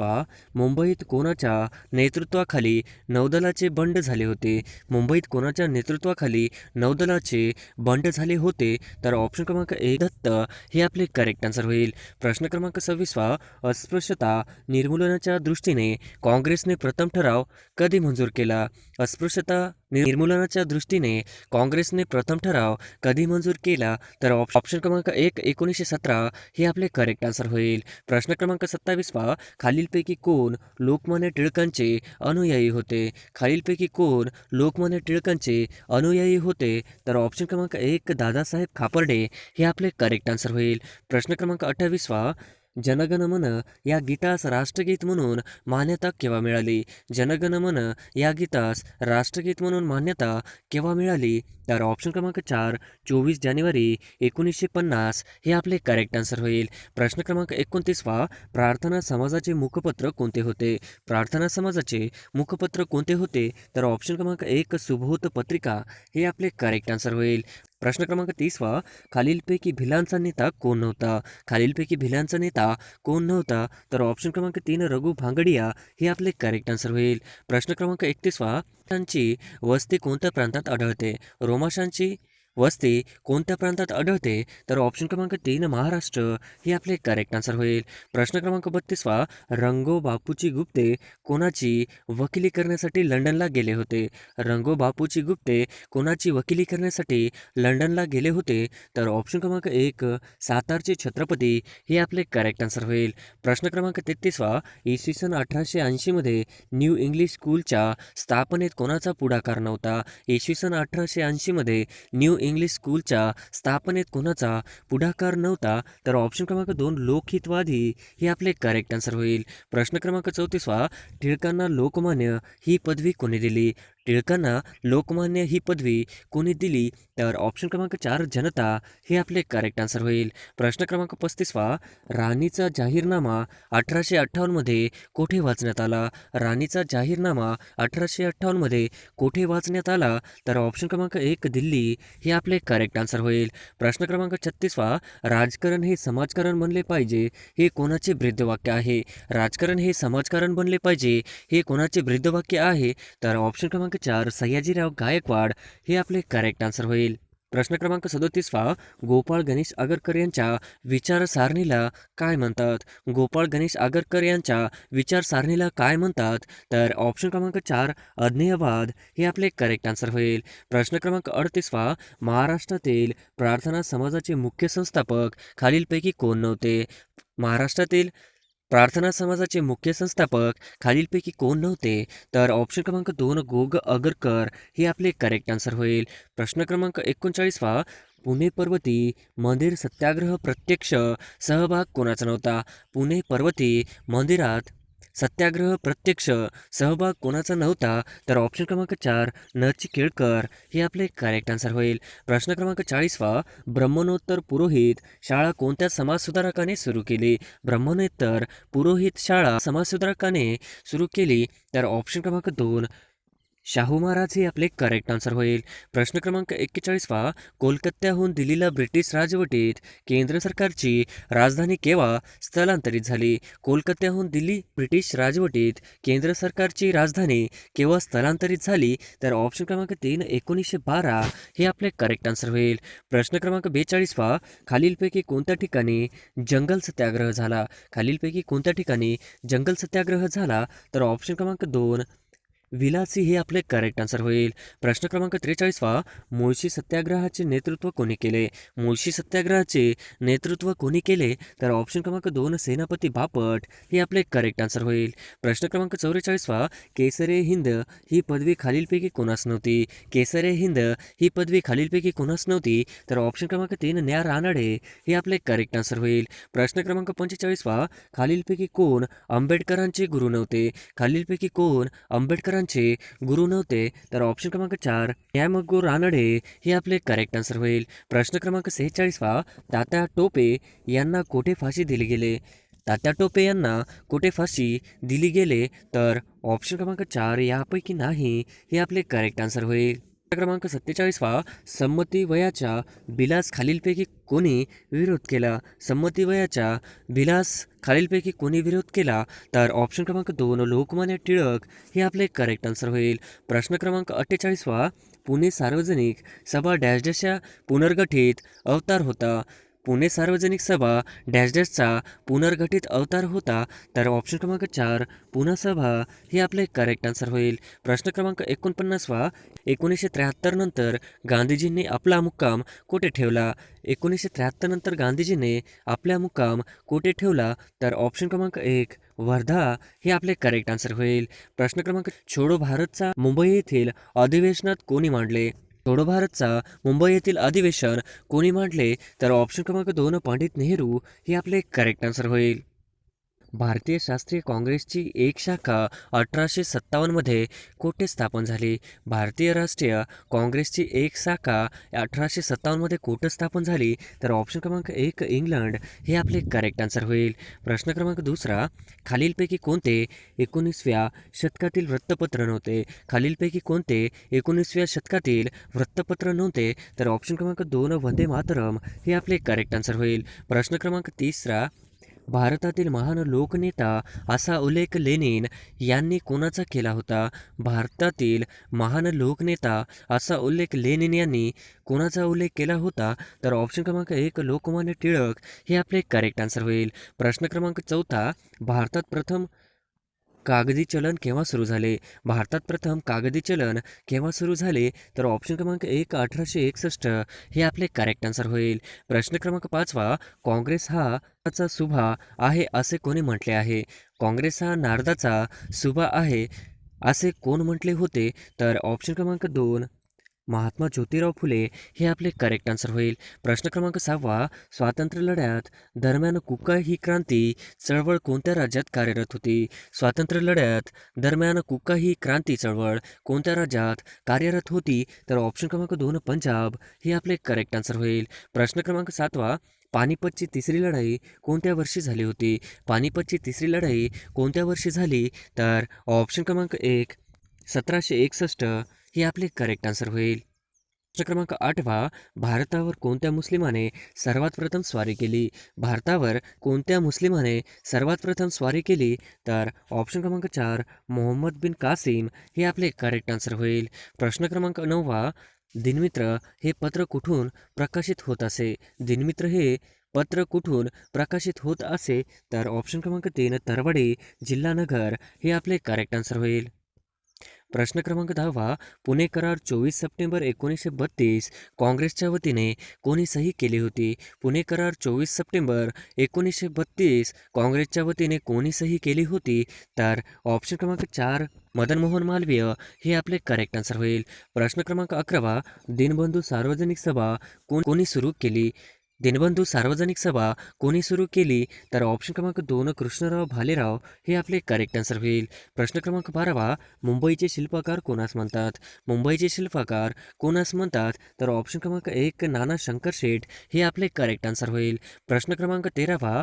मुंबईत कोणाच्या नेतृत्वाखाली नौदलाचे बंड झाले होते? मुंबईत कोणाच्या नेतृत्वाखाली नौदलाचे बंड झाले होते? तर ऑप्शन क्रमांक 1 दत्त हे आपले करेक्ट आन्सर होईल. प्रश्न क्रमांक 26 अस्पृश्यता निर्मूलनाच्या दृष्टीने काँग्रेसने प्रथम ठराव कधी मंजूर केला? अस्पृश्यता निर्मूलनाच्या दृष्टीने काँग्रेसने प्रथम ठराव कधी मंजूर केला? तर ऑप्शन क्रमांक 1 1917 हे आपले करेक्ट आन्सर होईल. प्रश्न क्रमांक 27 खालीलपैकी कोण लोकमान्य टिळकांचे अनुयायी होते? खालीलपैकी कोण लोकमान्य टिळकांचे अनुयायी होते? तर ऑप्शन क्रमांक 1 दादासाहेब खापर्डे हे आपले करेक्ट आन्सर होईल. प्रश्न क्रमांक 28 जनगण मन या गीतास राष्ट्रगीत म्हणून मान्यता केव्हा मिळाली? जनगण मन या गीतास राष्ट्रगीत म्हणून मान्यता केव्हा मिळाली? तर ऑप्शन क्रमांक 4 24 जानेवारी 1950 हे आपले करेक्ट आन्सर होईल. प्रश्न क्रमांक 29 प्रार्थना समाजाचे मुखपत्र कोणते होते? प्रार्थना समाजाचे मुखपत्र कोणते होते? तर ऑप्शन क्रमांक 1 सुबोध पत्रिका हे आपले करेक्ट आन्सर होईल. प्रश्न क्रमांक 30 खालीलपैकी भिलांचा नेता कोण नव्हता? खालीलपैकी भिलांचा नेता कोण नव्हता? तर ऑप्शन क्रमांक 3 रघु भांगडिया हे आपले करेक्ट आन्सर होईल. प्रश्न क्रमांक 31 रोमाशांची वस्ती कोणत्या प्रांतात आढळते? रोमाशांची वस्ती कोणत्या प्रांतात आढळते? तर ऑप्शन क्रमांक 3 महाराष्ट्र हे आपले करेक्ट आन्सर होईल. प्रश्न क्रमांक 32 रंगो बापूजी गुप्ते कोणाची वकिली करण्यासाठी लंडनला गेले होते? रंगो बापूजी गुप्ते कोणाची वकिली करण्यासाठी लंडनला गेले होते? तर ऑप्शन क्रमांक 1 सातारचे छत्रपती हे आपले करेक्ट आन्सर होईल. प्रश्न क्रमांक 33 इसवी सन 1880 मध्ये न्यू इंग्लिश स्कूलच्या स्थापनेत कोणाचा पुढाकार नव्हता? इसवी सन 1880 मध्ये न्यू इंग्लिश स्कूलच्या स्थापनेत कोणाचा पुढाकार नव्हता? तर ऑप्शन क्रमांक 2 लोकहितवादी हे आपले करेक्ट आन्सर होईल. प्रश्न क्रमांक 34 टिळकांना लोकमान्य ही पदवी कोणी दिली? टिळकांना लोकमान्य ही पदवी कोणी दिली? तर ऑप्शन क्रमांक 4 जनता हे आपले करेक्ट आन्सर होईल. प्रश्न क्रमांक 35 राणीचा जाहीरनामा 1858 मध्ये कोठे वाचण्यात आला? राणीचा जाहीरनामा 1858 मध्ये कोठे वाचण्यात आला? तर ऑप्शन क्रमांक 1 दिल्ली हे आपले करेक्ट आन्सर होईल. प्रश्न क्रमांक 36 राजकारण हे समाजकारण बनले पाहिजे हे कोणाचे ब्रीदवाक्य आहे? राजकारण हे समाजकारण बनले पाहिजे हे कोणाचे ब्रीदवाक्य आहे? तर ऑप्शन क्रमांक 4 सयाजीराव गायकवाड हे आपले करेक्ट आन्सर होईल. प्रश्न क्रमांक 37 गोपाळ गणेश आगरकर यांच्या विचारसारणीला काय म्हणतात? गोपाळ गणेश आगरकर यांच्या विचारसारणीला काय म्हणतात? तर ऑप्शन क्रमांक 4 अज्ञेयवाद हे आपले करेक्ट आन्सर होईल. प्रश्न क्रमांक 38 महाराष्ट्रातील प्रार्थना समाजाचे मुख्य संस्थापक खालीलपैकी कोण नव्हते? महाराष्ट्रातील प्रार्थना समाजाचे मुख्य संस्थापक खालीलपैकी कोण नव्हते? तर ऑप्शन क्रमांक 2 गोग आगरकर हे आपले करेक्ट आन्सर होईल. प्रश्न क्रमांक 39 पुणे पर्वती मंदिर सत्याग्रह प्रत्यक्ष सहभाग कोणाचा नव्हता? पुणे पर्वती मंदिरात सत्याग्रह प्रत्यक्ष सहभाग कोणाचा नव्हता? तर ऑप्शन क्रमांक 4 नचिकेळकर हे आपले करेक्ट आन्सर होईल. प्रश्न क्रमांक 40 ब्रह्मणोत्तर पुरोहित शाळा कोणत्या समाजसुधारकाने सुरू केली? ब्रह्मणोत्तर पुरोहित शाळा समाजसुधारकाने सुरू केली. तर ऑप्शन क्रमांक 2 शाहू महाराज हे आपले करेक्ट आन्सर होईल. प्रश्न क्रमांक 41 कोलकात्याहून दिल्लीला ब्रिटिश राजवटीत केंद्र सरकारची राजधानी केव्हा स्थलांतरित झाली? कोलकात्याहून दिल्ली ब्रिटिश राजवटीत केंद्र सरकारची राजधानी केव्हा स्थलांतरित झाली? तर ऑप्शन क्रमांक 3 1912 हे आपले करेक्ट आन्सर होईल. प्रश्न क्रमांक 42 खालीलपैकी कोणत्या ठिकाणी जंगल सत्याग्रह झाला? खालीलपैकी कोणत्या ठिकाणी जंगल सत्याग्रह झाला? तर ऑप्शन क्रमांक 2 विलासी हे आपले करेक्ट आन्सर होईल. प्रश्न क्रमांक 43 मुळशी सत्याग्रहाचे नेतृत्व कोणी केले? मुळशी सत्याग्रहाचे नेतृत्व कोणी केले? तर ऑप्शन क्रमांक 2 सेनापती बापट हे आपले करेक्ट आन्सर होईल. प्रश्न क्रमांक 44 केसरे हिंद ही पदवी खालीलपैकी कोणास नव्हती? केसरे हिंद ही पदवी खालीलपैकी कोणास नव्हती? तर ऑप्शन क्रमांक 3 न्या रानडे हे आपले करेक्ट आन्सर होईल. प्रश्न क्रमांक 45 खालीलपैकी कोण आंबेडकरांचे गुरु नव्हते? खालीलपैकी कोण आंबेडकर गुरु नव्हते? तर ऑप्शन क्रमांक 4 न्यायमग्गू रानडे हे आपले करेक्ट आन्सर होईल. प्रश्न क्रमांक 46 तात्या टोपे यांना कोठे फाशी दिली गेले? तात्या टोपे यांना कोठे फाशी दिली गेले? तर ऑप्शन क्रमांक 4 यापैकी नाही हे आपले करेक्ट आन्सर होईल. क्रमांक 47 संमती वयाच्या बिलास खालीलपैकी कोणी विरोध केला? संमती वयाच्या बिलास खालीलपैकी कोणी विरोध केला? तर ऑप्शन क्रमांक 2 लोकमान्य टिळक हे आपले करेक्ट आन्सर होईल. प्रश्न क्रमांक 48 पुणे सार्वजनिक सभा डॅश डॅशच्या पुनर्गठित अवतार होता? पुणे सार्वजनिक सभा डॅश डॅशचा पुनर्गठित अवतार होता. तर ऑप्शन क्रमांक 4 पुणे सभा हे आपले करेक्ट आन्सर होईल. प्रश्न क्रमांक 49वा 1973 नंतर गांधीजींनी आपला मुक्काम कुठे ठेवला? 1973 नंतर गांधीजींनी आपला मुक्काम कुठे ठेवला? तर ऑप्शन क्रमांक 1 वर्धा हे आपले करेक्ट आन्सर होईल. प्रश्न क्रमांक छोडो भारतचा मुंबई येथील अधिवेशनात कोणी मांडले? छोडो भारतचा मुंबई येथील अधिवेशन कोणी मांडले? तर ऑप्शन क्रमांक 2 पंडित नेहरू हे आपले करेक्ट आन्सर होईल. भारतीय शास्त्रीय काँग्रेसची एक शाखा 1857मध्ये कोठे स्थापन झाली? भारतीय राष्ट्रीय काँग्रेसची एक शाखा 1857मध्ये कोठे स्थापन झाली? तर ऑप्शन क्रमांक 1 इंग्लंड हे आपले करेक्ट आन्सर होईल. प्रश्न क्रमांक 2 खालीलपैकी कोणते 19व्या शतकातील वृत्तपत्र नव्हते? खालीलपैकी कोणते 19व्या शतकातील वृत्तपत्र नव्हते? तर ऑप्शन क्रमांक 2 वंदे मातरम हे आपले करेक्ट आन्सर होईल. प्रश्न क्रमांक 3 भारतातील महान लोकनेता असा उल्लेख लेनिन यांनी कोणाचा केला होता? भारतातील महान लोकनेता असा उल्लेख लेनिन यांनी कोणाचा उल्लेख केला होता? तर ऑप्शन क्रमांक 1 लोकमान्य टिळक हे आपले करेक्ट आन्सर होईल. प्रश्न क्रमांक 4 भारतात प्रथम कागदी चलन केव्हा सुरू झाले? भारतात प्रथम कागदी चलन केव्हा सुरू झाले? तर ऑप्शन क्रमांक 1 1861 हे आपले करेक्ट आन्सर होईल. प्रश्न क्रमांक 5 काँग्रेस हा चा सुभा आहे असे कोणी म्हटले आहे? काँग्रेस हा नारदाचा सुभा आहे असे कोण म्हटले होते? तर ऑप्शन क्रमांक 2 महात्मा ज्योतिराव फुले हे आपले करेक्ट आन्सर होईल. प्रश्न क्रमांक 6 स्वातंत्र्य लढ्यात दरम्यान कुका ही क्रांती चळवळ कोणत्या राज्यात कार्यरत होती? स्वातंत्र्य लढ्यात दरम्यान कुका ही क्रांती चळवळ कोणत्या राज्यात कार्यरत होती? तर ऑप्शन क्रमांक 2 पंजाब हे आपले करेक्ट आन्सर होईल. प्रश्न क्रमांक 7 पानिपतची तिसरी लढाई कोणत्या वर्षी झाली होती? पानिपतची तिसरी लढाई कोणत्या वर्षी झाली? तर ऑप्शन क्रमांक 1 1761 हे आपले करेक्ट आन्सर होईल. प्रश्न क्रमांक 8 भारतावर कोणत्या मुस्लिमाने सर्वात प्रथम स्वारी केली? भारतावर कोणत्या मुस्लिमाने सर्वात प्रथम स्वारी केली? तर ऑप्शन क्रमांक 4 मोहम्मद बिन कासिम हे आपले करेक्ट आन्सर होईल. प्रश्न क्रमांक 9 दिनमित्र हे पत्र कुठून प्रकाशित होत असे? दिनमित्र हे पत्र कुठून प्रकाशित होत असे? तर ऑप्शन क्रमांक 3 तरवडे जिल्हा नगर हे आपले करेक्ट आन्सर होईल. प्रश्न क्रमांक 10 पुणे करार 24 सप्टेंबर 1932 काँग्रेसच्या वतीने कोणी सही केली होती? पुणे करार 24 सप्टेंबर 1932 काँग्रेसच्या वतीने कोणी सही केली होती? तर ऑप्शन क्रमांक 4 मदन मोहन मालवीय हे आपले करेक्ट आन्सर होईल. प्रश्न क्रमांक 11 दीनबंधू सार्वजनिक सभा कोणी सुरू केली? दीनबंधू सार्वजनिक सभा कोणी सुरू केली? तर ऑप्शन क्रमांक 2 कृष्णराव भालेराव हे आपले करेक्ट आन्सर होईल. प्रश्न क्रमांक 12 मुंबईचे शिल्पकार कोणास म्हणतात? मुंबईचे शिल्पकार कोणास म्हणतात? तर ऑप्शन क्रमांक 1 नाना शंकरशेठ हे आपले करेक्ट आन्सर होईल. प्रश्न क्रमांक 13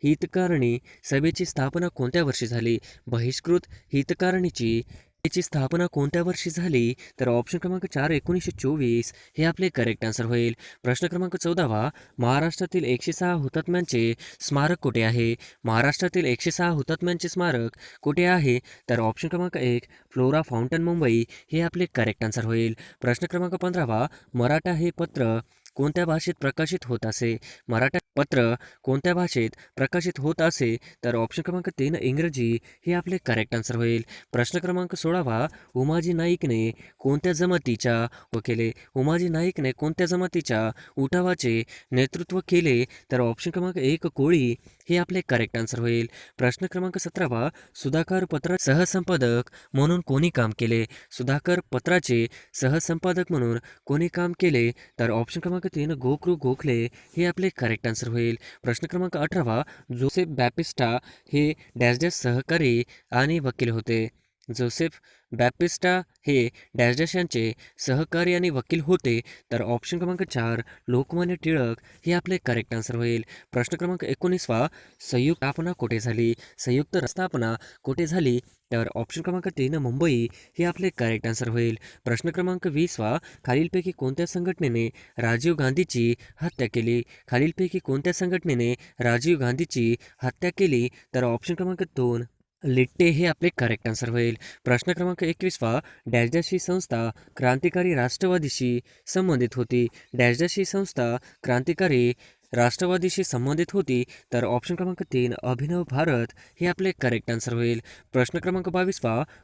हितकारणी सभेची स्थापना कोणत्या वर्षी झाली? बहिष्कृत हितकारणीची ची स्थापना कोणत्या वर्षी झाली? तर ऑप्शन क्रमांक 4 1924 हे आपले करेक्ट आन्सर होईल. प्रश्न क्रमांक 14 महाराष्ट्रातील 106 हुतात्म्यांचे स्मारक कुठे आहे? महाराष्ट्रातील 106 हुतात्म्यांचे स्मारक कुठे आहे? तर ऑप्शन क्रमांक 1 फ्लोरा फाउंटन मुंबई हे आपले करेक्ट आन्सर होईल. प्रश्न क्रमांक 15 मराठा हे पत्र कोणत्या भाषेत प्रकाशित होत असे? मराठा पत्र कोणत्या भाषेत प्रकाशित होत असे? तर ऑप्शन क्रमांक 3 इंग्रजी हे आपले करेक्ट आन्सर होईल. प्रश्न क्रमांक 16 उमाजी नाईकने कोणत्या जमातीच्या केले? उमाजी नाईकने कोणत्या जमातीच्या उठावाचे नेतृत्व केले? तर ऑप्शन क्रमांक 1 कोळी हे आपले करेक्ट आन्सर होईल. प्रश्न क्रमांक 17 सुधाकर पत्र सहसंपादक म्हणून कोणी काम केले? सुधाकर पत्राचे सहसंपादक म्हणून कोणी काम केले? तर ऑप्शन क्रमांक 3 गोखरू गोखले हे आपले करेक्ट आन्सर होईल. प्रश्न क्रमांक 18 जोसेफ बॅपिस्टा हे डॅश डॅश सहकारी आणि वकील होते. जोसेफ बॅपिस्टा हे डॅश डॅश यांचे सहकारी आणि वकील होते. तर ऑप्शन क्रमांक 4 लोकमान्य टिळक हे आपले करेक्ट आन्सर होईल. प्रश्न क्रमांक 19 संयुक्त स्थापना कुठे झाली? संयुक्त स्थापना कुठे झाली? तर ऑप्शन क्रमांक 3 मुंबई हे आपले करेक्ट आन्सर होईल. प्रश्न क्रमांक 20 खालीलपैकी कोणत्या संघटनेने राजीव गांधीची हत्या केली? खालीलपैकी कोणत्या संघटनेने राजीव गांधीची हत्या केली? तर ऑप्शन क्रमांक 2 लिट्टे हे आपले करेक्ट आन्सर होईल. प्रश्न क्रमांक 21 डॅश डॅश ही संस्था क्रांतिकारी राष्ट्रवादीशी संबंधित होती. डॅश डॅश ही संस्था क्रांतिकारी राष्ट्रवादीशी संबंधित होती, तर ऑप्शन क्रमांक 3 अभिनव भारत हे आपले करेक्ट आन्सर होईल. प्रश्न क्रमांक 22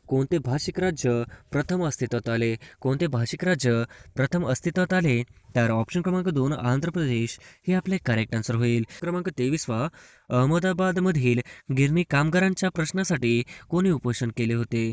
कोणते भाषिक राज्य प्रथम अस्तित्वात आले? कोणते भाषिक राज्य प्रथम अस्तित्वात आले? तर ऑप्शन क्रमांक 2 आंध्र प्रदेश हे आपले करेक्ट आन्सर होईल. क्रमांक 23 अहमदाबादमधील गिरणी कामगारांच्या प्रश्नासाठी कोणी उपोषण केले होते?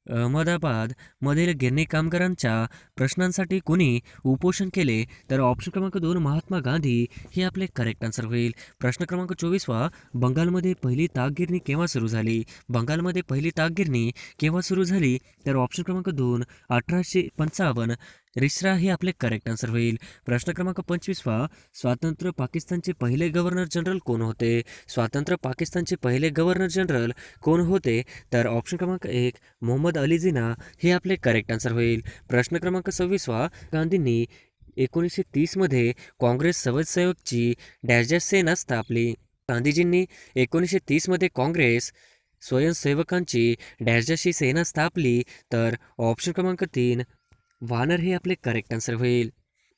अहमदाबादमधील गिरणी कामगारांच्या प्रश्नांसाठी कोणी उपोषण केले? तर ऑप्शन क्रमांक 2 महात्मा गांधी हे आपले करेक्ट आन्सर होईल. प्रश्न क्रमांक 24 बंगालमध्ये पहिली तागगिरणी केव्हा सुरू झाली? बंगालमध्ये पहिली तागगिरणी केव्हा सुरू झाली? तर ऑप्शन क्रमांक 2 1855 रिसरा हे आपले करेक्ट आन्सर होईल. प्रश्न क्रमांक 25 स्वातंत्र्य पाकिस्तानचे पहिले गव्हर्नर जनरल कोण होते? स्वातंत्र्य पाकिस्तानचे पहिले गव्हर्नर जनरल कोण होते? तर ऑप्शन क्रमांक 1 मोहम्मद अली जिना हे आपले करेक्ट आन्सर होईल. प्रश्न क्रमांक 26 गांधींनी 1930मध्ये काँग्रेस स्वयंसेवकची डॅश सेना स्थापली. गांधीजींनी 1930मध्ये काँग्रेस स्वयंसेवकांची डॅशची सेना स्थापली. तर ऑप्शन क्रमांक 3 वानर हे आपले करेक्ट आन्सर होईल.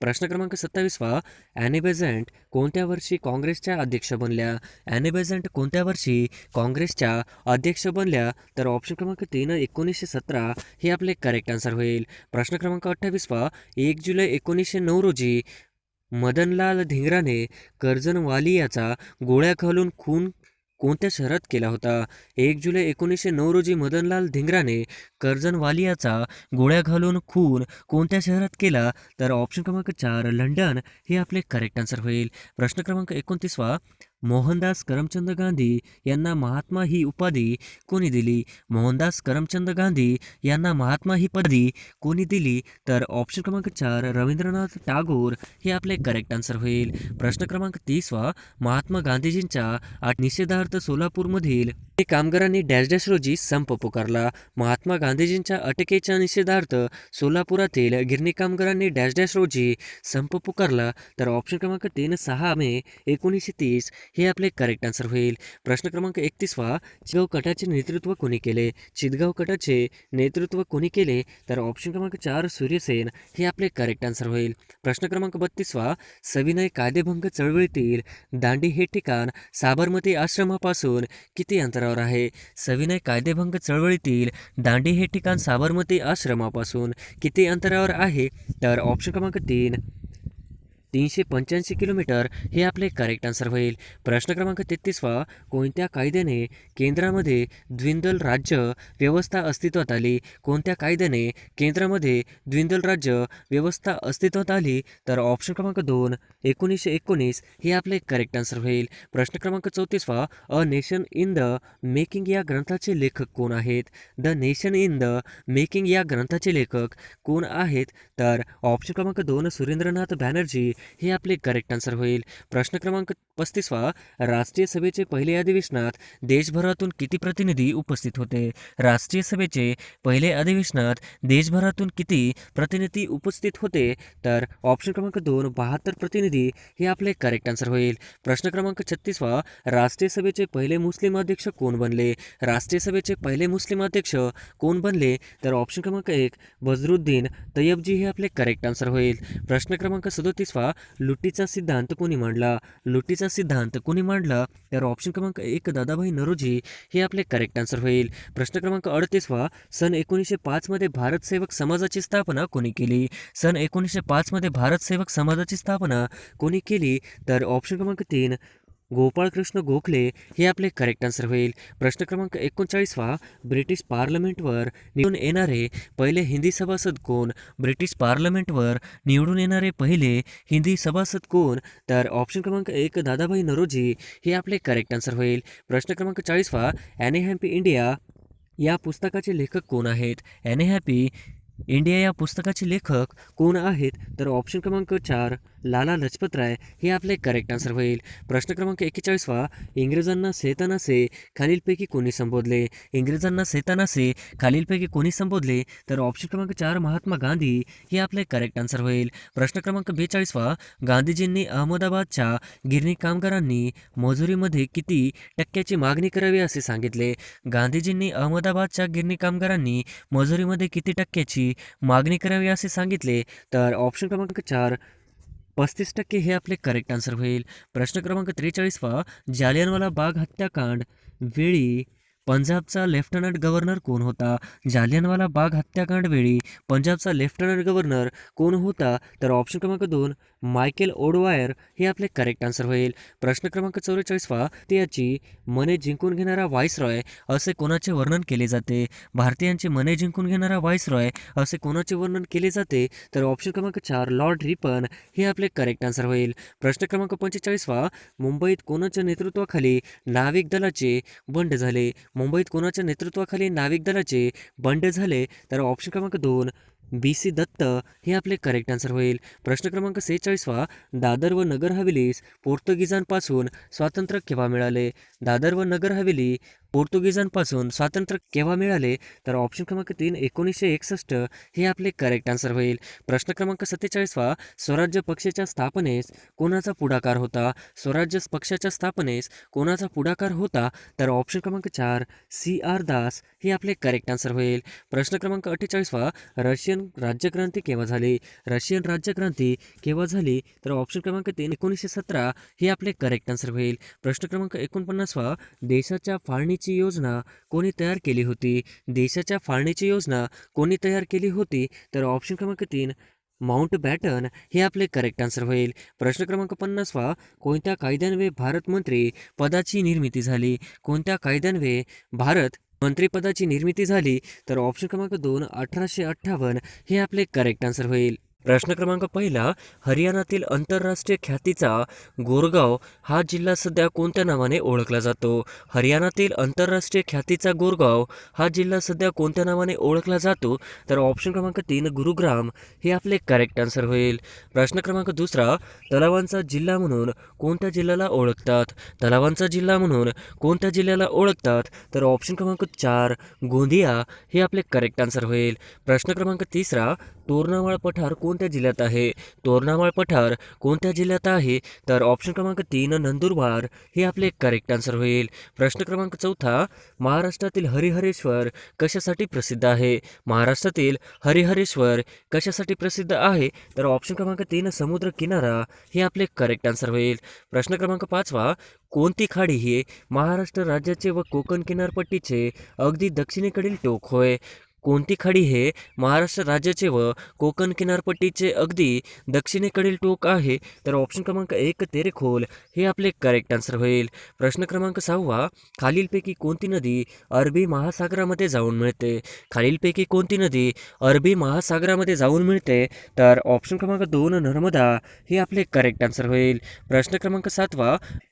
प्रश्न क्रमांक 27 ॲनी बेझंट कोणत्या वर्षी काँग्रेसच्या अध्यक्ष बनल्या? ॲनी बेझंट कोणत्या वर्षी काँग्रेसच्या अध्यक्ष बनल्या? तर ऑप्शन क्रमांक 3 1917 हे आपले करेक्ट आन्सर होईल. प्रश्न क्रमांक 28 1 जुलै 1909 रोजी मदनलाल धिंगराने कर्जनवालियाचा गोळ्या घालून खून कोणत्या शहरात केला होता? 1 जुलै 1909 रोजी मदनलाल धिंगराने कर्जनवालियाचा गोळ्या घालून खून कोणत्या शहरात केला? तर ऑप्शन क्रमांक 4 लंडन हे आपले करेक्ट आन्सर होईल. प्रश्न क्रमांक 29 मोहनदास करमचंद गांधी यांना महात्मा ही उपाधी कोणी दिली? मोहनदास करमचंद गांधी यांना महात्मा ही पदवी कोणी दिली? तर ऑप्शन क्रमांक 4 रवींद्रनाथ टागोर हे आपले करेक्ट आन्सर होईल. प्रश्न क्रमांक 30 महात्मा गांधीजींच्या निषेधार्थ सोलापूरमधील कामगारांनी डॅश रोजी संप पुकारला. महात्मा गांधीजींच्या अटकेच्या निषेधार्थ सोलापुरातील गिरणी कामगारांनी डॅश रोजी संप पुकारला. तर ऑप्शन क्रमांक 3 6 मे 1930 हे आपले करेक्ट आन्सर होईल. प्रश्न क्रमांक 31 चितगाव गटाचे नेतृत्व कोणी केले? चितगाव गटाचे नेतृत्व कोणी केले? तर ऑप्शन क्रमांक 4 सूर्यसेन हे आपले करेक्ट आन्सर होईल. प्रश्न क्रमांक 32 सविनय कायदेभंग चळवळीतील दांडी हे ठिकाण साबरमती आश्रमापासून किती अंतरावर आहे? सविनय कायदेभंग चळवळीतील दांडी हे ठिकाण साबरमती आश्रमापासून किती अंतरावर आहे? तर ऑप्शन क्रमांक 3 385 किलोमीटर हे आपले करेक्ट आन्सर होईल. प्रश्न क्रमांक 33 कोणत्या कायद्याने केंद्रामध्ये द्विदल राज्य व्यवस्था अस्तित्वात आली? कोणत्या कायद्याने केंद्रामध्ये द्विदल राज्य व्यवस्था अस्तित्वात आली? तर ऑप्शन क्रमांक 2 1919 हे आपले करेक्ट आन्सर होईल. प्रश्न क्रमांक 34 a nation in the making या ग्रंथाचे लेखक कोण आहेत? The nation in the making या ग्रंथाचे लेखक कोण आहेत? तर ऑप्शन क्रमांक 2 सुरेंद्रनाथ बॅनर्जी हे आपले करेक्ट आन्सर होईल. प्रश्न क्रमांक 35 राष्ट्रीय सभेचे पहिले अधिवेशनात देशभरातून किती प्रतिनिधी उपस्थित होते? राष्ट्रीय सभेचे पहिले अधिवेशनात देशभरातून किती प्रतिनिधी उपस्थित होते? तर ऑप्शन क्रमांक 2 72 प्रतिनिधी हे आपले करेक्ट आन्सर होईल. प्रश्न क्रमांक 36 राष्ट्रीय सभेचे पहिले मुस्लिम अध्यक्ष कोण बनले? राष्ट्रीय सभेचे पहिले मुस्लिम अध्यक्ष कोण बनले? तर ऑप्शन क्रमांक 1 बजरुद्दीन तय्यबजी हे आपले करेक्ट आन्सर होईल. प्रश्न क्रमांक 37 लुटीचा सिद्धांत कोणी मांडला? लुटीचा सिद्धांत कोणी मांडला? तर ऑप्शन क्रमांक 1 दादाभाई नौरोजी हे आपले करेक्ट आन्सर होईल. प्रश्न क्रमांक 38 सन 1905 मध्ये भारत सेवक समाजाची स्थापना कोणी केली? सन 1905 मध्ये भारत सेवक समाजाची स्थापना कोणी केली? तर ऑप्शन क्रमांक 3 गोपाळकृष्ण गोखले हे आपले करेक्ट आन्सर होईल. प्रश्न क्रमांक 39 ब्रिटिश पार्लमेंटवर निवडून येणारे पहिले हिंदी सभासद कोण? ब्रिटिश पार्लमेंटवर निवडून येणारे पहिले हिंदी सभासद कोण? तर ऑप्शन क्रमांक 1 दादाभाई नौरोजी हे आपले करेक्ट आन्सर होईल. प्रश्न क्रमांक 40 ॲनी हॅपी इंडिया या पुस्तकाचे लेखक कोण आहेत? ॲनी हॅपी इंडिया या पुस्तकाचे लेखक कोण आहेत? तर ऑप्शन क्रमांक 4 लाला लजपत राय हे आपले करेक्ट आन्सर होईल. प्रश्न क्रमांक 41 इंग्रजांना सैतानासे खालीलपैकी कोणी संबोधले? इंग्रजांना सैतानासे खालीलपैकी कोणी संबोधले? तर ऑप्शन क्रमांक 4 महात्मा गांधी हे आपले करेक्ट आन्सर होईल. प्रश्न क्रमांक 42 गांधीजींनी अहमदाबादच्या गिरणी कामगारांनी मजुरीमध्ये किती टक्क्याची मागणी करावी असे सांगितले? गांधीजींनी अहमदाबादच्या गिरणी कामगारांनी मजुरीमध्ये किती टक्क्याची मागणी करावी असे सांगितले? तर ऑप्शन क्रमांक 4 35% हे आपले करेक्ट आन्सर होईल. प्रश्न क्रमांक 43 जालियनवाला बाग हत्याकांड वेळी पंजाबचा लेफ्टनंट गव्हर्नर कोण होता? जालियनवाला बाग हत्याकांड वेळी पंजाबचा लेफ्टनंट गव्हर्नर कोण होता? तर ऑप्शन क्रमांक 2 मायकेल ओडवायर हे आपले करेक्ट आन्सर होईल. प्रश्न क्रमांक 44 भारतीयाची मने जिंकून घेणारा व्हाईसरॉय असे कोणाचे वर्णन केले जाते? भारतीयांची मने जिंकून घेणारा व्हाईसरॉय असे कोणाचे वर्णन केले जाते? तर ऑप्शन क्रमांक 4 लॉर्ड रिपन हे आपले करेक्ट आन्सर होईल. प्रश्न क्रमांक 45 मुंबईत कोणाच्या नेतृत्वाखाली नाविक दलाचे बंड झाले? मुंबईत कोणाच्या नेतृत्वाखाली नाविक दलाचे बंड झाले? तर ऑप्शन क्रमांक 2 BC दत्त हे आपले करेक्ट आन्सर होईल. प्रश्न क्रमांक 46 दादर व नगर हवेलीस पोर्तुगीजांपासून स्वातंत्र्य केव्हा मिळाले? दादर व नगर हवेली पोर्तुगीजांपासून स्वातंत्र्य केव्हा मिळाले? तर ऑप्शन क्रमांक 3 1961 हे आपले करेक्ट आन्सर होईल. प्रश्न क्रमांक 47 स्वराज्य पक्षाच्या स्थापनेस कोणाचा पुढाकार होता? स्वराज्य पक्षाच्या स्थापनेस कोणाचा पुढाकार होता? तर ऑप्शन क्रमांक 4 CR दास हे आपले करेक्ट आन्सर होईल. प्रश्न क्रमांक 48 रशियन राज्यक्रांती केव्हा झाली? रशियन राज्यक्रांती केव्हा झाली? तर ऑप्शन क्रमांक 3 1917 हे आपले करेक्ट आन्सर होईल. प्रश्न क्रमांक 49 देशाच्या फाळणीची योजना कोणी तयार केली होती? देशाच्या फाळणीची योजना कोणी तयार केली होती? तर ऑप्शन क्रमांक 3 माउंट बॅटन हे आपले करेक्ट आन्सर होईल. प्रश्न क्रमांक 50 कोणत्या कायद्यान्वये भारत मंत्री पदाची निर्मिती झाली? कोणत्या कायद्यान्वये भारत मंत्रिपदाची निर्मिती झाली? तर ऑप्शन क्रमांक 2 1858 हे आपले करेक्ट आन्सर होईल. प्रश्न क्रमांक 1 हरियाणातील आंतरराष्ट्रीय ख्यातीचा गोरगाव हा जिल्हा सध्या कोणत्या नावाने ओळखला जातो? हरियाणातील आंतरराष्ट्रीय ख्यातीचा गोरगाव हा जिल्हा सध्या कोणत्या नावाने ओळखला जातो? तर ऑप्शन क्रमांक 3 गुरुग्राम हे आपले करेक्ट आन्सर होईल. प्रश्न क्रमांक 2 तलावांचा जिल्हा म्हणून कोणत्या जिल्ह्याला ओळखतात? तलावांचा जिल्हा म्हणून कोणत्या जिल्ह्याला ओळखतात? तर ऑप्शन क्रमांक 4 गोंदिया हे आपले करेक्ट आन्सर होईल. प्रश्न क्रमांक 3 तोरणावाळ पठार कोणत्या जिल्ह्यात आहे? तोरणावाळ पठार कोणत्या जिल्ह्यात आहे? तर ऑप्शन क्रमांक 3 नंदुरबार हे आपले करेक्ट आन्सर होईल. प्रश्न क्रमांक 4 महाराष्ट्रातील हरिहरेश्वर कशासाठी प्रसिद्ध आहे? महाराष्ट्रातील हरिहरेश्वर कशासाठी प्रसिद्ध आहे? तर ऑप्शन क्रमांक 3 समुद्र किनारा हे आपले करेक्ट आन्सर होईल. प्रश्न क्रमांक 5 कोणती खाडी ही महाराष्ट्र राज्याचे व कोकण किनारपट्टीचे अगदी दक्षिणेकडील टोक होय? कोणती खाडी हे महाराष्ट्र राज्याचे व कोकण किनारपट्टीचे अगदी दक्षिणेकडील टोक आहे? तर ऑप्शन क्रमांक 1 तेरेखोल हे आपले करेक्ट आन्सर होईल. प्रश्न क्रमांक 6 खालीलपैकी कोणती नदी अरबी महासागरामध्ये जाऊन मिळते? खालीलपैकी कोणती नदी अरबी महासागरामध्ये जाऊन मिळते? तर ऑप्शन क्रमांक 2 नर्मदा हे आपले करेक्ट आन्सर होईल. प्रश्न क्रमांक 7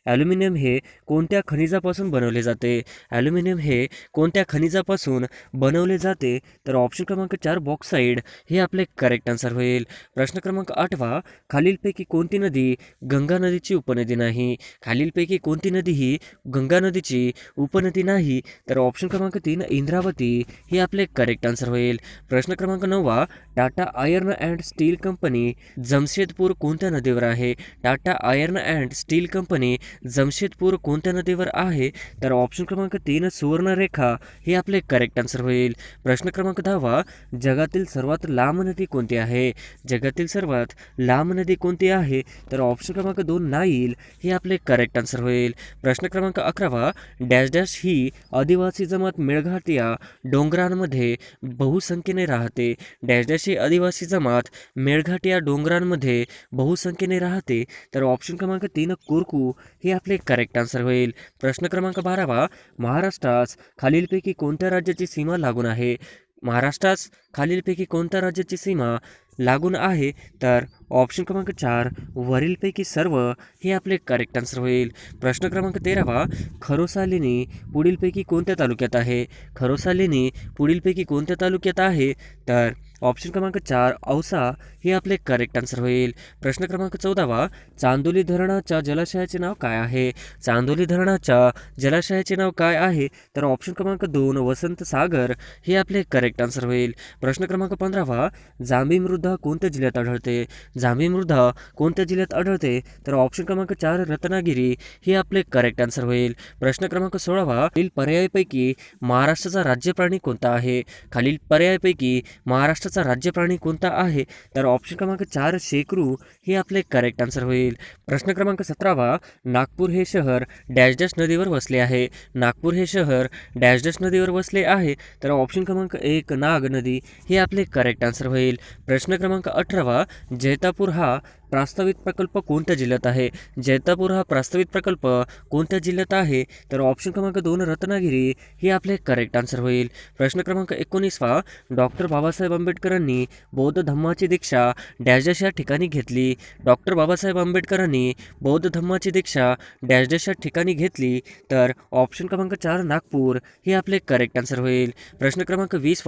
ॲल्युमिनियम हे कोणत्या खनिजापासून बनवले जाते? ॲल्युमिनियम हे कोणत्या खनिजापासून बनवले जाते? तर ऑप्शन क्रमांक 4 बॉक्साईड हे आपले करेक्ट आन्सर होईल. प्रश्न क्रमांक 8 खालीलपैकी कोणती नदी गंगा नदीची उपनदी नाही? खालीलपैकी कोणती नदी ही गंगा नदीची उपनदी नाही? तर ऑप्शन क्रमांक 3 इंद्रावती हे आपले करेक्ट आन्सर होईल. प्रश्न क्रमांक 9 Tata iron and still company Jamshedpur कोणत्या नदीवर आहे? Tata iron and still company Jamshedpur कोणत्या नदीवर आहे? तर ऑप्शन क्रमांक 3 सुवर्णरेखा हे आपले करेक्ट आन्सर होईल. प्रश्न क्रमांक 10 जगातील सर्वात लांब नदी कोणती आहे? जगातील सर्वात लांब नदी कोणती आहे? तर ऑप्शन क्रमांक 2 नाईल हे आपले करेक्ट आन्सर होईल. प्रश्न क्रमांक 11 डॅश डॅश ही आदिवासी जमात मेळघाट या डोंगरांमध्ये बहुसंख्येने राहते. डॅश डॅश ही आदिवासी जमात मेळघाट या डोंगरांमध्ये बहुसंख्येने राहते. तर ऑप्शन क्रमांक 3 कुरकू हे आपले करेक्ट आन्सर होईल. प्रश्न क्रमांक 12 महाराष्ट्रास खालीलपैकी कोणत्या राज्याची सीमा लागून आहे? महाराष्ट्रास खालीलपैकी कोणत्या राज्याची सीमा लागून आहे? तर ऑप्शन क्रमांक 4 वरीलपैकी सर्व हे आपले करेक्ट आन्सर होईल. प्रश्न क्रमांक 13 खरोसा लेणी पुढीलपैकी कोणत्या तालुक्यात आहे? खरोसा लेणी पुढीलपैकी कोणत्या तालुक्यात आहे? तर ऑप्शन क्रमांक 4 औसा हे आपले करेक्ट आन्सर होईल. प्रश्न क्रमांक 14 चांदोली धरणाच्या जलाशयाचे नाव काय आहे? चांदोली धरणाच्या जलाशयाचे नाव काय आहे? तर ऑप्शन क्रमांक 2 वसंत सागर हे आपले करेक्ट आन्सर होईल. प्रश्न क्रमांक 15 जांभी मृदा मृदा कोणत्या जिल्ह्यात आढळते? जांभी मृदा कोणत्या जिल्ह्यात आढळते? तर ऑप्शन क्रमांक 4 रत्नागिरी हे आपले करेक्ट आन्सर होईल. प्रश्न क्रमांक 16 खालील पर्यायापैकी महाराष्ट्राचा राज्य प्राणी कोणता आहे? खालील पर्यायापैकी महाराष्ट्राचा राज्य प्राणी कोणता आहे? तर ऑप्शन क्रमांक 4 शेकरू हे आपले करेक्ट आन्सर होईल. प्रश्न क्रमांक 17 नागपूर हे शहर डॅश डॅश नदीवर वसले आहे. नागपूर हे शहर डॅश डॅश नदीवर वसले आहे. तर ऑप्शन क्रमांक 1 नाग नदी हे आपले करेक्ट आन्सर होईल. प्रश्न क्रमांक 18 जैतापूर हा प्रस्तावित प्रकल्प कोणत्या जिल्ह्यात आहे? जैतापूर हा प्रस्तावित प्रकल्प कोणत्या जिल्ह्यात आहे? तर ऑप्शन क्रमांक 2 रत्नागिरी हे आपले करेक्ट आन्सर होईल. प्रश्न क्रमांक 19 डॉक्टर बाबासाहेब आंबेडकरांनी बौद्ध धम्माची दीक्षा डॅश डॅश या ठिकाणी घेतली. डॉक्टर बाबासाहेब आंबेडकरांनी बौद्ध धम्माची दीक्षा डॅश डॅश या ठिकाणी घेतली. तर ऑप्शन क्रमांक 4 नागपूर हे आपले करेक्ट आन्सर होईल. प्रश्न क्रमांक 20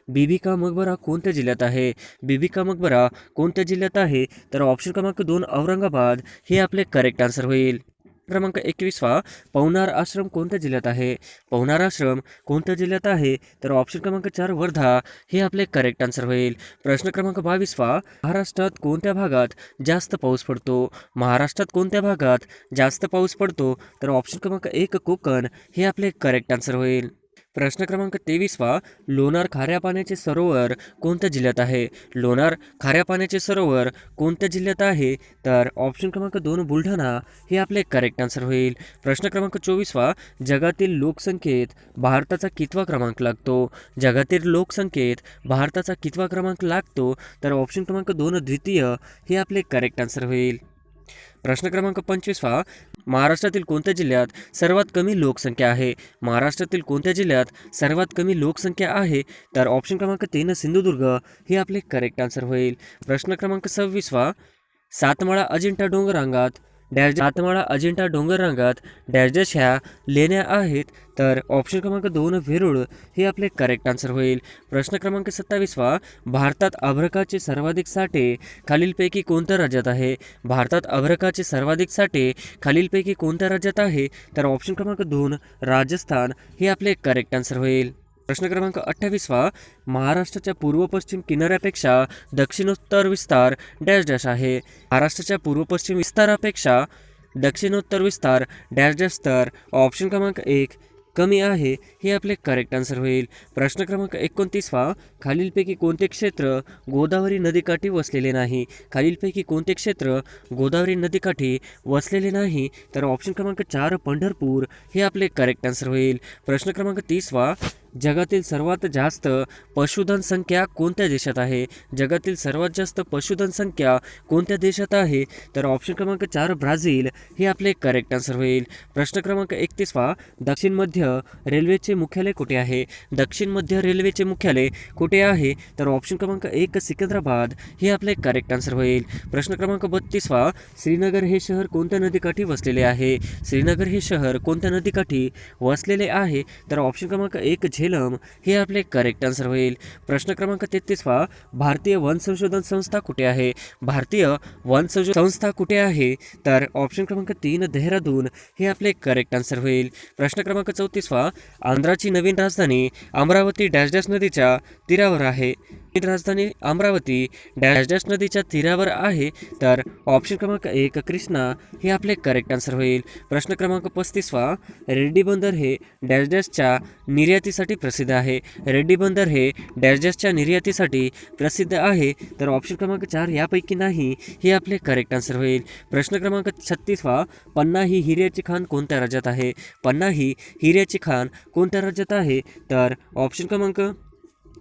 बीबी का मकबरा कोणत्या जिल्ह्यात आहे? बीबी का मकबरा कोणत्या जिल्ह्यात आहे? तर ऑप्शन क्रमांक 2 औरंगाबाद हे आपले करेक्ट आन्सर होईल. क्रमांक 21 पवनार आश्रम कोणत्या जिल्ह्यात आहे? पवनार आश्रम कोणत्या जिल्ह्यात आहे? तर ऑप्शन क्रमांक 4 वर्धा हे आपले करेक्ट आन्सर होईल. प्रश्न क्रमांक 22 महाराष्ट्रात कोणत्या भागात जास्त पाऊस पडतो? महाराष्ट्रात कोणत्या भागात जास्त पाऊस पडतो? तर ऑप्शन क्रमांक 1 कोकण हे आपले करेक्ट आन्सर होईल. प्रश्न क्रमांक 23 लोणार खाऱ्या पाण्याचे सरोवर कोणत्या जिल्ह्यात आहे? लोणार खाऱ्या पाण्याचे सरोवर कोणत्या जिल्ह्यात आहे? तर ऑप्शन क्रमांक 2 बुलढाणा हे आपले करेक्ट आन्सर होईल. प्रश्न क्रमांक 24 जगातील लोकसंख्येत भारताचा कितवा क्रमांक लागतो? जगातील लोकसंख्येत भारताचा कितवा क्रमांक लागतो? तर ऑप्शन क्रमांक 2 द्वितीय हे आपले करेक्ट आन्सर होईल. प्रश्न क्रमांक 25 महाराष्ट्रातील कोणत्या जिल्ह्यात सर्वात कमी लोकसंख्या आहे? महाराष्ट्रातील कोणत्या जिल्ह्यात सर्वात कमी लोकसंख्या आहे? तर ऑप्शन क्रमांक 3 सिंधुदुर्ग हे आपले करेक्ट आन्सर होईल. प्रश्न क्रमांक 26 सातमाळा अजिंठा डोंगररांगात डॅश सातमाळा अजिंठा डोंगररांगात डॅश डॅश ह्या लेण्या आहेत. तर ऑप्शन क्रमांक 2 वेरूळ हे आपले करेक्ट आन्सर होईल. प्रश्न क्रमांक 27 भारतात अभ्रकाचे सर्वाधिक साठे खालीलपैकी कोणत्या राज्यात आहे? भारतात अभ्रकाचे सर्वाधिक साठे खालीलपैकी कोणत्या राज्यात आहे? तर ऑप्शन क्रमांक 2 राजस्थान हे आपले करेक्ट आन्सर होईल. प्रश्न क्रमांक 28 महाराष्ट्राच्या पूर्व पश्चिम किनाऱ्यापेक्षा दक्षिणोत्तर विस्तार डॅश डॅश आहे. महाराष्ट्राच्या पूर्व पश्चिम विस्तारापेक्षा दक्षिणोत्तर विस्तार डॅश डॅश तर ऑप्शन क्रमांक 1 कमी आहे हे आपले करेक्ट आन्सर होईल. प्रश्न क्रमांक 29 खालीलपैकी कोणते क्षेत्र गोदावरी नदीकाठी वसलेले नाही? खालीलपैकी कोणते क्षेत्र गोदावरी नदीकाठी वसलेले नाही? तर ऑप्शन क्रमांक 4 पंढरपूर हे आपले करेक्ट आन्सर होईल. प्रश्न क्रमांक 30 जगातील सर्वात जास्त पशुधन संख्या कोणत्या देशात आहे? जगातील सर्वात जास्त पशुधन संख्या कोणत्या देशात आहे? तर ऑप्शन क्रमांक 4 ब्राझील हे आपले करेक्ट आन्सर होईल. प्रश्न क्रमांक 31 दक्षिण मध्य रेल्वेचे मुख्यालय कुठे आहे? दक्षिण मध्य रेल्वेचे मुख्यालय कुठे आहे? तर ऑप्शन क्रमांक 1 सिकंदराबाद हे आपले करेक्ट आन्सर होईल. प्रश्न क्रमांक 32 श्रीनगर हे शहर कोणत्या नदीकाठी वसलेले आहे? श्रीनगर हे शहर कोणत्या नदीकाठी वसलेले आहे? तर ऑप्शन क्रमांक 1 झेलम हे आपले करेक्ट आन्सर होईल. प्रश्न क्रमांक 33 भारतीय वन संशोधन संस्था कुठे आहे? भारतीय वन संशोधन संस्था कुठे आहे? तर ऑप्शन क्रमांक 3 देहरादून हे आपले करेक्ट आन्सर होईल. प्रश्न क्रमांक 34 आंध्राची नवीन राजधानी अमरावती डॅश डॅश नदीच्या तीरावर आहे. राजधानी अमरावती डॅश डॅश नदीच्या तीरावर आहे. तर ऑप्शन क्रमांक 1 कृष्णा हे आपले करेक्ट आन्सर होईल. प्रश्न क्रमांक 35 रेड्डी बंदर हे डॅश डॅशच्या निर्यातीसाठी प्रसिद्ध आहे. रेड्डी बंदर हे डॅश डॅशच्या निर्यातीसाठी प्रसिद्ध आहे. तर ऑप्शन क्रमांक 4 यापैकी नाही हे आपले करेक्ट आन्सर होईल. प्रश्न क्रमांक 36 पन्ना ही हिऱ्याची खाण कोणत्या राज्यात आहे? पन्ना ही हिऱ्याची खाण कोणत्या राज्यात आहे? तर ऑप्शन क्रमांक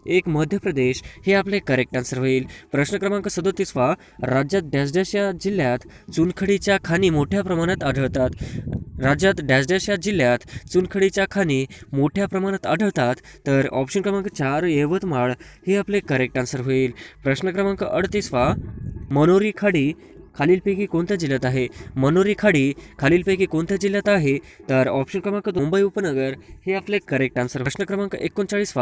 1 मध्य प्रदेश हे आपले करेक्ट आन्सर होईल. प्रश्न क्रमांक 37 राज्यात डॅश डॅश या जिल्ह्यात चुनखडीच्या खाणी मोठ्या प्रमाणात आढळतात. राज्यात डॅश डॅश या जिल्ह्यात चुनखडीच्या खाणी मोठ्या प्रमाणात आढळतात. तर ऑप्शन क्रमांक 4 यवतमाळ हे आपले करेक्ट आन्सर होईल. प्रश्न क्रमांक 38 मनोरी खाडी खालीलपैकी कोणत्या जिल्ह्यात आहे? मनोरी खाडी खालीलपैकी कोणत्या जिल्ह्यात आहे? तर ऑप्शन क्रमांक 2 मुंबई उपनगर हे आपले करेक्ट आन्सर. प्रश्न क्रमांक 39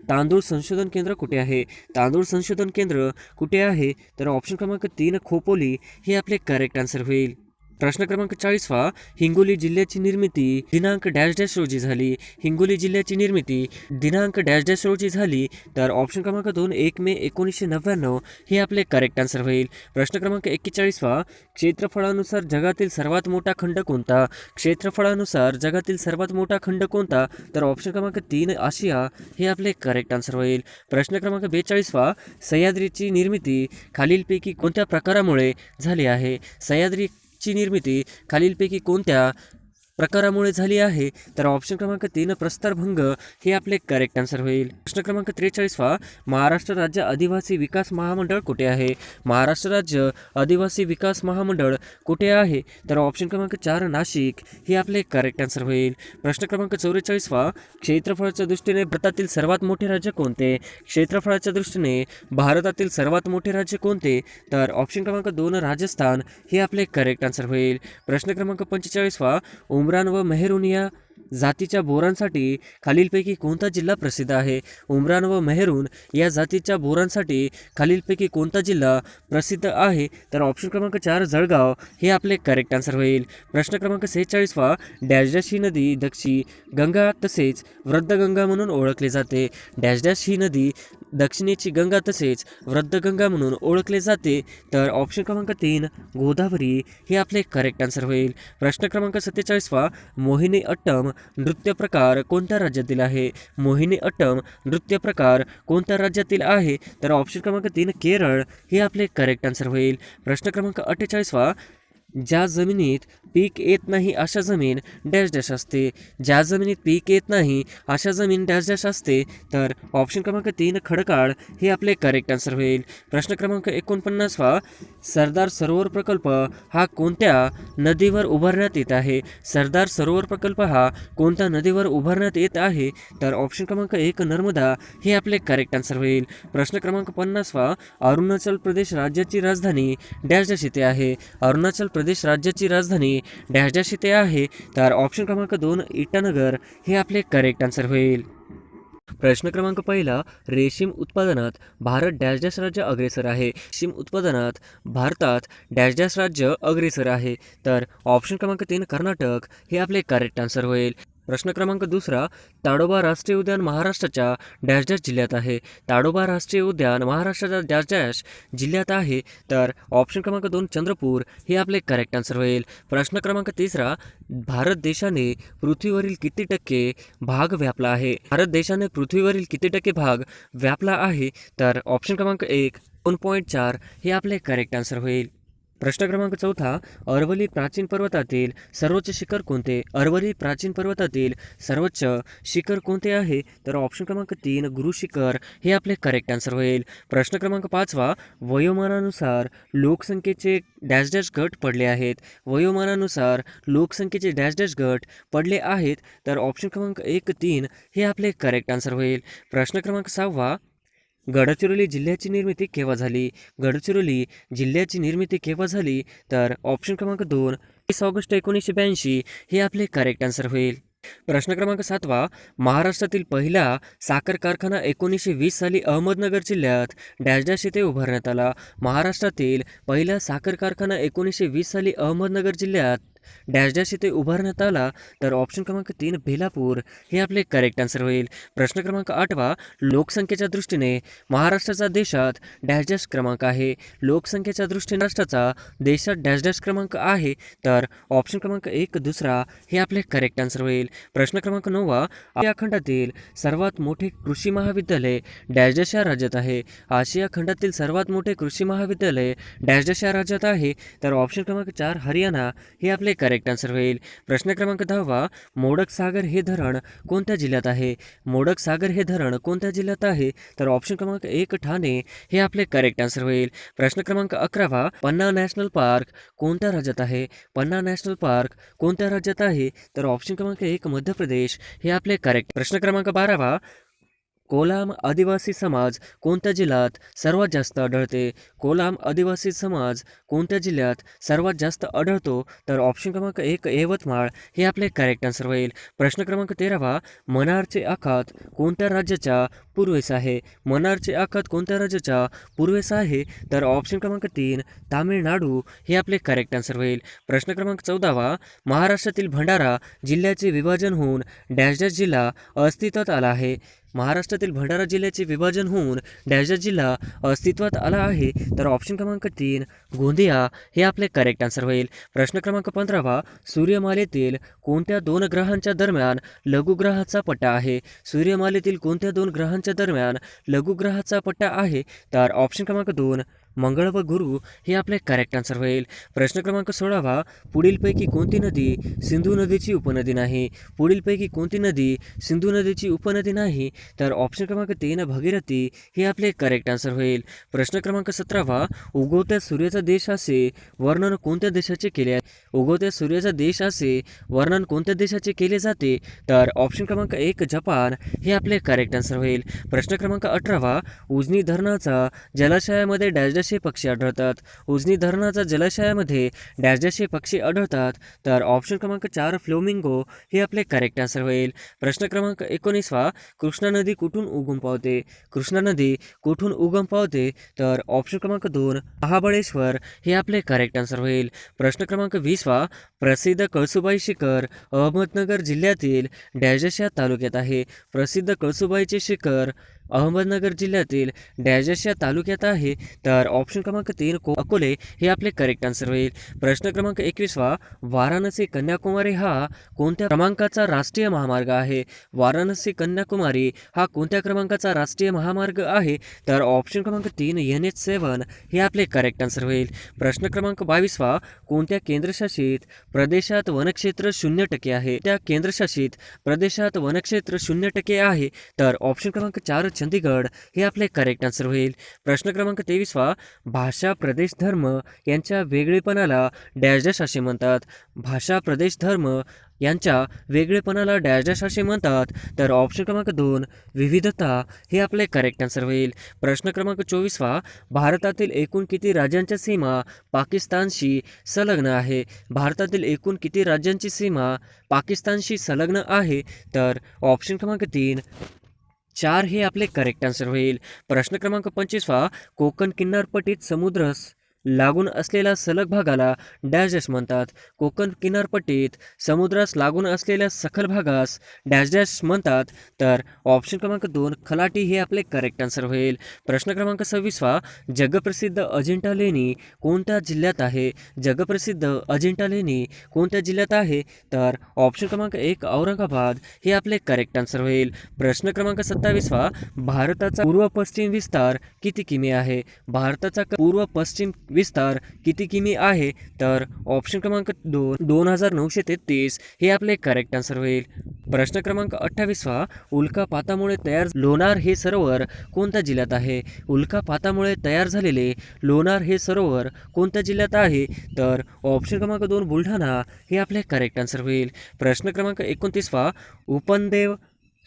तांदूळ संशोधन केंद्र कुठे आहे? तांदूळ संशोधन केंद्र कुठे आहे? तर ऑप्शन क्रमांक 3 खोपोली हे आपले करेक्ट आन्सर होईल. प्रश्न क्रमांक 40वा, हिंगोली जिल्ह्याची निर्मिती दिनांक डॅश डॅश रोजी झाली. हिंगोली जिल्ह्याची निर्मिती दिनांक डॅश डॅश रोजी झाली. तर ऑप्शन क्रमांक 2 1 मे 1999 हे आपले करेक्ट आन्सर होईल. प्रश्न क्रमांक 41वा, क्षेत्रफळानुसार जगातील सर्वात मोठा खंड कोणता? क्षेत्रफळानुसार जगातील सर्वात मोठा खंड कोणता? तर ऑप्शन क्रमांक 3 आशिया हे आपले करेक्ट आन्सर होईल. प्रश्न क्रमांक 42वा, सह्याद्रीची निर्मिती खालीलपैकी कोणत्या प्रकारामुळे झाली आहे? सह्याद्रीची निर्मिती खालीलपैकी कोणत्या प्रकारामुळे झाली आहे? तर ऑप्शन क्रमांक 3 प्रस्तरभंग हे आपले करेक्ट आन्सर होईल. प्रश्न क्रमांक 43वा, महाराष्ट्र राज्य आदिवासी विकास महामंडळ कुठे आहे? महाराष्ट्र राज्य आदिवासी विकास महामंडळ कुठे आहे? तर ऑप्शन क्रमांक 4 नाशिक हे आपले करेक्ट आन्सर होईल. प्रश्न क्रमांक 44वा, क्षेत्रफळाच्या दृष्टीने भारतातील सर्वात मोठे राज्य कोणते? क्षेत्रफळाच्या दृष्टीने भारतातील सर्वात मोठे राज्य कोणते? तर ऑप्शन क्रमांक 2 राजस्थान हे आपले करेक्ट आन्सर होईल. प्रश्न क्रमांक 45वा, उमरान व मेहरून या जातीच्या बोरांसाठी खालीलपैकी कोणता जिल्हा प्रसिद्ध आहे? उमरान व मेहरून या जातीच्या बोरांसाठी खालीलपैकी कोणता जिल्हा प्रसिद्ध आहे? तर ऑप्शन क्रमांक 4 जळगाव हे आपले करेक्ट आन्सर होईल. प्रश्न क्रमांक 46वा, डॅश डॅश ही नदी दक्षिण गंगा तसेच वृद्धगंगा म्हणून ओळखली जाते. डॅश डॅश ही नदी दक्षिणेची गंगा तसेच वृद्धगंगा म्हणून ओळखले जाते. तर ऑप्शन क्रमांक 3 गोदावरी हे आपले करेक्ट आन्सर होईल. प्रश्न क्रमांक 47वा, मोहिनी अट्टम नृत्य प्रकार कोणत्या राज्यातील आहे? मोहिनी अट्टम नृत्य प्रकार कोणत्या राज्यातील आहे? तर ऑप्शन क्रमांक 3 केरळ हे आपले करेक्ट आन्सर होईल. प्रश्न क्रमांक 48वा, ज्या जमिनीत पीक येत नाही अशा जमीन डॅश डॅश असते. ज्या जमिनीत पीक येत नाही अशा जमीन डॅश डॅश असते. तर ऑप्शन क्रमांक 3 खडकाळ हे आपले करेक्ट आन्सर होईल. प्रश्न क्रमांक 49वा, सरदार सरोवर प्रकल्प हा कोणत्या नदीवर उभारण्यात येत आहे? सरदार सरोवर प्रकल्प हा कोणत्या नदीवर उभारण्यात येत आहे? तर ऑप्शन क्रमांक 1 नर्मदा हे आपले करेक्ट आन्सर होईल. प्रश्न क्रमांक 50वा, अरुणाचल प्रदेश राज्याची राजधानी डॅश डॅश येथे आहे. अरुणाचल प्रदेश राज्याची राजधानी डॅश डॅश येथे आहे. तर ऑप्शन क्रमांक 2 इटानगर हे आपले करेक्ट आन्सर होईल. प्रश्न क्रमांक 1, रेशीम उत्पादनात भारत डॅश डॅश राज्य अग्रेसर आहे. रेशीम उत्पादनात भारतात डॅश डॅश राज्य अग्रेसर आहे. तर ऑप्शन क्रमांक 3 कर्नाटक हे आपले करेक्ट आन्सर होईल. प्रश्न क्रमांक 2, ताडोबा राष्ट्रीय उद्यान महाराष्ट्राच्या डॅश डॅश जिल्ह्यात आहे. ताडोबा राष्ट्रीय उद्यान महाराष्ट्राच्या डॅश डॅश जिल्ह्यात आहे. तर ऑप्शन क्रमांक 2 चंद्रपूर हे आपले करेक्ट आन्सर होईल. प्रश्न क्रमांक 3, भारत देशाने पृथ्वीवरील किती टक्के भाग व्यापला आहे? भारत देशाने पृथ्वीवरील किती टक्के भाग व्यापला आहे? तर ऑप्शन क्रमांक 1 2.4 हे आपले करेक्ट आन्सर होईल. प्रश्न क्रमांक 4, अरवली प्राचीन पर्वतातील सर्वोच्च शिखर कोणते? अरवली प्राचीन पर्वतातील सर्वोच्च शिखर कोणते आहे? तर ऑप्शन क्रमांक 3 गुरु शिखर हे आपले करेक्ट आन्सर होईल. प्रश्न क्रमांक 5, वयोमानानुसार लोकसंख्येचे डॅश डॅश गट पडले आहेत. वयोमानानुसार लोकसंख्येचे डॅश डॅश गट पडले आहेत. तर ऑप्शन क्रमांक 1 3 हे आपले करेक्ट आन्सर होईल. प्रश्न क्रमांक 6, गडचिरोली जिल्ह्याची निर्मिती केव्हा झाली? गडचिरोली जिल्ह्याची निर्मिती केव्हा झाली? तर ऑप्शन क्रमांक 2 20 ऑगस्ट 1982 हे आपले करेक्ट आन्सर होईल. प्रश्न क्रमांक 7, महाराष्ट्रातील पहिला साखर कारखाना 1920 साली अहमदनगर जिल्ह्यात डॅश डॅश येथे उभारण्यात आला. महाराष्ट्रातील पहिला साखर कारखाना 1920 साली अहमदनगर जिल्ह्यात डॅश डॅश येथे उभारण्यात आला. तर ऑप्शन क्रमांक 3 बेलापूर हे आपले करेक्ट आन्सर होईल. प्रश्न क्रमांक 8, लोकसंख्येच्या दृष्टीने महाराष्ट्राचा देशात डॅश डॅश क्रमांक आहे. लोकसंख्येच्या दृष्टीने महाराष्ट्राचा देशात डॅश डॅश क्रमांक आहे. तर ऑप्शन क्रमांक 1 दुसरा हे आपले करेक्ट आन्सर होईल. प्रश्न क्रमांक 9, आशिया खंडातील सर्वात मोठे कृषी महाविद्यालय डॅश डॅश या राज्यात आहे. आशिया खंडातील सर्वात मोठे कृषी महाविद्यालय डॅश डॅश या राज्यात आहे. तर ऑप्शन क्रमांक 4 हरियाणा हे आपले करेक्ट आन्सर होईल. प्रश्न क्रमांक 10, मोडक सागर हे धरण कोणत्या जिल्ह्यात आहे? मोडक सागर हे धरण कोणत्या जिल्ह्यात आहे? तर ऑप्शन क्रमांक 1 ठाणे हे आपले करेक्ट आन्सर होईल. प्रश्न क्रमांक 11, पन्ना नॅशनल पार्क कोणत्या राज्यात आहे? पन्ना नॅशनल पार्क कोणत्या राज्यात आहे? तर ऑप्शन क्रमांक 1 मध्य प्रदेश हे आपले करेक्ट. प्रश्न क्रमांक 12, कोलाम आदिवासी समाज कोणत्या जिल्ह्यात सर्वात जास्त आढळते? कोलाम आदिवासी समाज कोणत्या जिल्ह्यात सर्वात जास्त आढळतो? तर ऑप्शन क्रमांक 1 यवतमाळ हे आपले करेक्ट आन्सर होईल. प्रश्न क्रमांक 13 मनारचे आखात कोणत्या राज्याच्या पूर्वेस आहे? मनारचे आखात कोणत्या राज्याच्या पूर्वेस आहे? तर ऑप्शन क्रमांक 3 तामिळनाडू हे आपले करेक्ट आन्सर होईल. प्रश्न क्रमांक 14 महाराष्ट्रातील भंडारा जिल्ह्याचे विभाजन होऊन डॅश डॅश जिल्हा अस्तित्वात आला आहे. महाराष्ट्रातील भंडारा जिल्ह्याचे विभाजन होऊन डॅश डॅश जिल्हा अस्तित्वात आला आहे. तर ऑप्शन क्रमांक 3 गोंदिया हे आपले करेक्ट आन्सर होईल. प्रश्न क्रमांक 15 सूर्यमालेतील कोणत्या 2 ग्रहांच्या दरम्यान लघुग्रहाचा पट्टा आहे? सूर्यमालेतील कोणत्या 2 ग्रहांच्या दरम्यान लघुग्रहाचा पट्टा आहे? तर ऑप्शन क्रमांक 2 मंगळ व गुरु हे आपले करेक्ट आन्सर होईल. प्रश्न क्रमांक 16 पुढीलपैकी कोणती नदी सिंधू नदीची उपनदी नाही? पुढीलपैकी कोणती नदी सिंधू नदीची उपनदी नाही? तर ऑप्शन क्रमांक 3 भगीरथी हे आपले करेक्ट आन्सर होईल. प्रश्न क्रमांक 17 उगवत्या सूर्याचा देश असे वर्णन कोणत्या देशाचे केले आहे? उगवत्या सूर्याचा देश असे वर्णन कोणत्या देशाचे केले जाते? तर ऑप्शन क्रमांक 1 जपान हे आपले करेक्ट आन्सर होईल. प्रश्न क्रमांक 18 उजनी धरणाचा जलाशयामध्ये डॅश डॅश हे पक्षी आढळतात. उजनी धरणाचा जलाशयामध्ये डॅश डॅश हे पक्षी आढळतात. तर ऑप्शन क्रमांक 4 फ्लोमिंगो हे आपले करेक्ट आन्सर होईल. प्रश्न क्रमांक 19 कृष्णा नदी कुठून उगम पावते? कृष्णा नदी कुठून उगम पावते? तर ऑप्शन क्रमांक 2 महाबळेश्वर हे आपले करेक्ट आन्सर होईल. प्रश्न क्रमांक 20 प्रसिद्ध कळसुबाई शिखर अहमदनगर जिल्ह्यातील डॅश डॅश या तालुक्यात आहे. प्रसिद्ध कळसुबाईचे शिखर अहमदनगर जिल्ह्यातील डॅश डॅश या तालुक्यात आहे. तर ऑप्शन क्रमांक 3 अकोले हे आपले करेक्ट आन्सर होईल. प्रश्न क्रमांक 21 वाराणसी कन्याकुमारी हा कोणत्या क्रमांकाचा राष्ट्रीय महामार्ग आहे? वाराणसी कन्याकुमारी हा कोणत्या क्रमांकाचा राष्ट्रीय महामार्ग आहे? तर ऑप्शन क्रमांक 3 NH7 हे आपले करेक्ट आन्सर होईल. प्रश्न क्रमांक 22 कोणत्या केंद्रशासित प्रदेशात वनक्षेत्र 0% आहे? त्या केंद्रशासित प्रदेशात वनक्षेत्र 0% आहे? तर ऑप्शन क्रमांक 4 चंदीगड हे आपले करेक्ट आन्सर होईल. प्रश्न क्रमांक 23 भाषा प्रदेश धर्म यांच्या वेगळेपणाला डॅश डॅश असे म्हणतात. भाषा प्रदेश धर्म यांच्या वेगळेपणाला डॅश डॅश असे म्हणतात. तर ऑप्शन क्रमांक 2 विविधता हे आपले करेक्ट आन्सर होईल. प्रश्न क्रमांक 24 भारतातील एकूण किती राज्यांच्या सीमा पाकिस्तानशी संलग्न आहे? भारतातील एकूण किती राज्यांची सीमा पाकिस्तानशी संलग्न आहे? तर ऑप्शन क्रमांक 3 4 हे आपले करेक्ट आन्सर होईल. प्रश्न क्रमांक 25 कोकण किनारपट्टीत समुद्रास लागून असलेल्या सलग भागाला डॅश डॅश म्हणतात. कोकण किनारपट्टीत समुद्रास लागून असलेल्या सखल भागास डॅश डॅश म्हणतात. तर ऑप्शन क्रमांक 2 खलाटी हे आपले करेक्ट आन्सर होईल. प्रश्न क्रमांक 26 जगप्रसिद्ध अजिंठा लेणी कोणत्या जिल्ह्यात आहे? जगप्रसिद्ध अजिंठा लेणी कोणत्या जिल्ह्यात आहे? तर ऑप्शन क्रमांक 1 औरंगाबाद हे आपले करेक्ट आन्सर होईल. प्रश्न क्रमांक 27 भारताचा पूर्व पश्चिम विस्तार किती किमी आहे? भारताचा पूर्व पश्चिम विस्तार किती किमी आहे? तर ऑप्शन क्रमांक 2 2933 हे आपले करेक्ट आन्सर होईल. प्रश्न क्रमांक 28 उल्कापातामुळे तयार लोणार हे सरोवर कोणत्या जिल्ह्यात आहे? उल्कापातामुळे तयार झालेले लोणार हे सरोवर कोणत्या जिल्ह्यात आहे? तर ऑप्शन क्रमांक 2 बुलढाणा हे आपले करेक्ट आन्सर होईल. प्रश्न क्रमांक 29 उपनदेव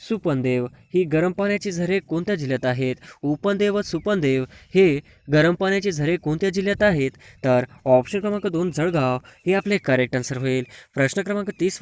सुपनदेव ही गरम पाण्याची झरे कोणत्या जिल्ह्यात आहेत? उपनदेव व सुपनदेव हे गरम पाण्याची झरे कोणत्या जिल्ह्यात आहेत? तर ऑप्शन क्रमांक 2 जळगाव हे आपले करेक्ट आन्सर होईल. प्रश्न क्रमांक 30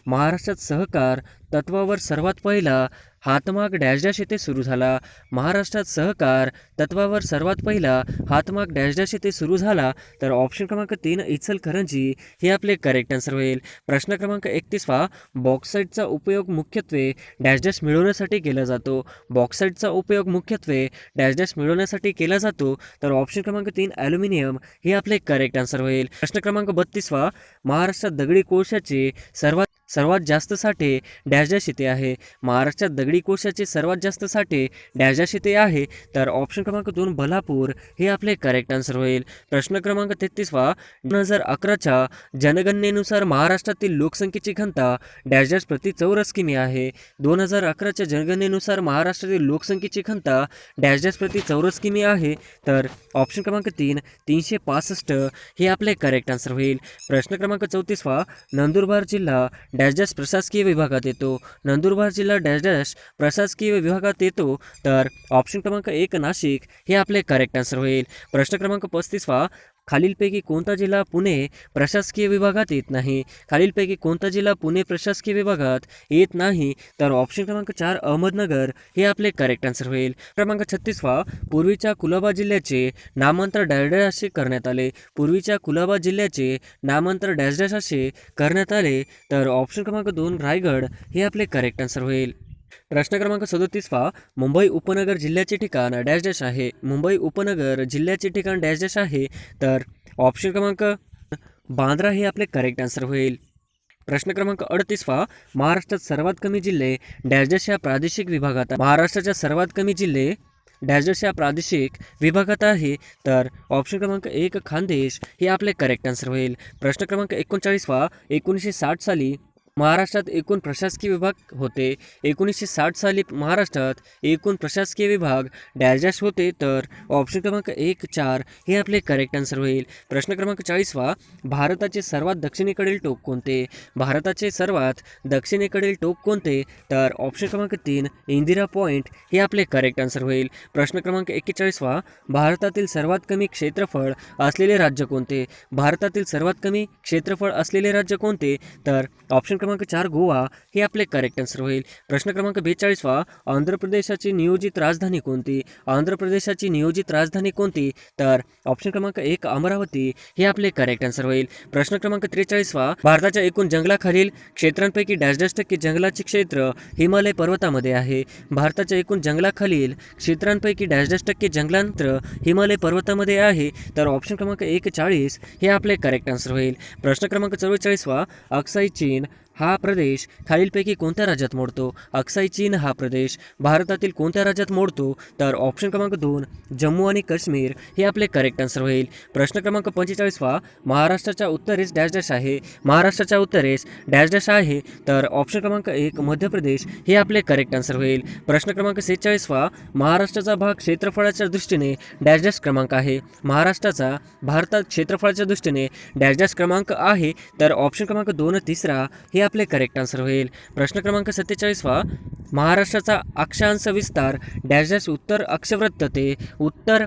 महाराष्ट्रात सहकार तत्वावर सर्वात पहिला हातमाग डॅश डॅश येथे सुरू झाला. महाराष्ट्रात सहकार तत्वावर सर्वात पहिला हातमाग डॅश डॅश येथे सुरू झाला. तर ऑप्शन क्रमांक 3 इचलकरंजी हे आपले करेक्ट आन्सर होईल. प्रश्न क्रमांक 31 बॉक्साईटचा उपयोग मुख्यत्वे डॅश डॅश मिळवण्यासाठी केला जातो. बॉक्साईटचा उपयोग मुख्यत्वे डॅश डॅश मिळवण्यासाठी केला जातो. तर ऑप्शन क्रमांक 3 ॲल्युमिनियम हे आपले करेक्ट आन्सर होईल. प्रश्न क्रमांक 32 महाराष्ट्रात दगडी कोळशाचे सर्वात जास्त साठे डॅश डॅश येथे आहे. महाराष्ट्रात दगडी कोळशाचे सर्वात जास्त साठे डॅश डॅश येथे आहे. तर ऑप्शन क्रमांक 2 बल्लापूर हे आपले करेक्ट आन्सर होईल. प्रश्न क्रमांक 33 2011च्या जनगणनेनुसार महाराष्ट्रातील लोकसंख्येची घनता डॅश डॅश प्रति चौरस किमी आहे. 2011च्या जनगणनेनुसार महाराष्ट्रातील लोकसंख्येची घनता डॅश डॅश प्रति चौरस किमी आहे. तर ऑप्शन क्रमांक 3 365 हे आपले करेक्ट आन्सर होईल. प्रश्न क्रमांक 34 नंदुरबार जिल्हा डॅश डॅश प्रशासकीय विभागात येतो. नंदुरबार जिल्हा डॅश डॅश प्रशासकीय विभागात येतो. तर ऑप्शन क्रमांक 1 नाशिक हे आपले करेक्ट आन्सर होईल. प्रश्न क्रमांक 35 खालीलपैकी कोणता जिल्हा पुणे प्रशासकीय विभागात येत नाही? खालीलपैकी कोणता जिल्हा पुणे प्रशासकीय विभागात येत नाही? तर ऑप्शन क्रमांक 4 अहमदनगर हे आपले करेक्ट आन्सर होईल. क्रमांक 36 पूर्वीच्या कुलाबा जिल्ह्याचे नामांतर डॅश डॅश असे करण्यात आले. पूर्वीच्या कुलाबा जिल्ह्याचे नामांतर डॅश डॅश असे करण्यात आले. तर ऑप्शन क्रमांक 2 रायगड हे आपले करेक्ट आन्सर होईल. प्रश्न क्रमांक 37 मुंबई उपनगर जिल्ह्याचे ठिकाण डॅश डॅश आहे. मुंबई उपनगर जिल्ह्याचे ठिकाण डॅश डॅश आहे. तर ऑप्शन क्रमांक बांद्रा हे आपले करेक्ट आन्सर होईल. प्रश्न क्रमांक 38 महाराष्ट्रात सर्वात कमी जिल्हे डॅश डॅश या प्रादेशिक विभागात. महाराष्ट्राच्या सर्वात कमी जिल्हे डॅश डॅश या प्रादेशिक विभागात आहे. तर ऑप्शन क्रमांक 1 खानदेश हे आपले करेक्ट आन्सर होईल. प्रश्न क्रमांक 39 1960 साली महाराष्ट्रात एकूण प्रशासकीय विभाग होते. 1960 साली महाराष्ट्रात एकूण प्रशासकीय विभाग डॅश डॅश होते. तर ऑप्शन क्रमांक 1 4 हे आपले करेक्ट आन्सर होईल. प्रश्न क्रमांक 40 भारताचे सर्वात दक्षिणेकडील टोक कोणते? भारताचे सर्वात दक्षिणेकडील टोक कोणते? तर ऑप्शन क्रमांक 3 इंदिरा पॉईंट हे आपले करेक्ट आन्सर होईल. प्रश्न क्रमांक 41 भारतातील सर्वात कमी क्षेत्रफळ असलेले राज्य कोणते? भारतातील सर्वात कमी क्षेत्रफळ असलेले राज्य कोणते? तर ऑप्शन क्रमांक 4 गोवा हे आपले करेक्ट आन्सर होईल. प्रश्न क्रमांक 42 आंध्र प्रदेशाची नियोजित राजधानी कोणती? आंध्र प्रदेशाची नियोजित राजधानी कोणती? तर ऑप्शन क्रमांक 1 अमरावती हे आपले करेक्ट आन्सर होईल. प्रश्न क्रमांक 43 भारताच्या एकूण जंगलाखालील क्षेत्रांपैकी डॅश डॅश टक्के जंगलाचे क्षेत्र हिमालय पर्वतामध्ये आहे. भारताच्या एकूण जंगलाखालील क्षेत्रांपैकी डॅश डॅश टक्के जंगलांतर हिमालय पर्वतामध्ये आहे. तर ऑप्शन क्रमांक 1 40 हे आपले करेक्ट आन्सर होईल. प्रश्न क्रमांक 44 अक्साई चीन हा प्रदेश खालीलपैकी कोणत्या राज्यात मोडतो? अक्साई चीन हा प्रदेश भारतातील कोणत्या राज्यात मोडतो? तर ऑप्शन क्रमांक 2 जम्मू आणि काश्मीर हे आपले करेक्ट आन्सर होईल. प्रश्न क्रमांक 45 महाराष्ट्राच्या उत्तरेस डॅश डॅश आहे. महाराष्ट्राच्या उत्तरेस डॅश डॅश आहे. तर ऑप्शन क्रमांक 1 मध्य प्रदेश हे आपले करेक्ट आन्सर होईल. प्रश्न क्रमांक 46 महाराष्ट्राचा भाग क्षेत्रफळाच्या दृष्टीने डॅश डॅश क्रमांक आहे. महाराष्ट्राचा भारतात क्षेत्रफळाच्या दृष्टीने डॅश डॅश क्रमांक आहे. तर ऑप्शन क्रमांक 2 तिसरा हे आपले करेक्ट आन्सर होईल. प्रश्न क्रमांक 47 महाराष्ट्राचा अक्षांश विस्तार डॅश डॅश उत्तर अक्षवृत्त ते उत्तर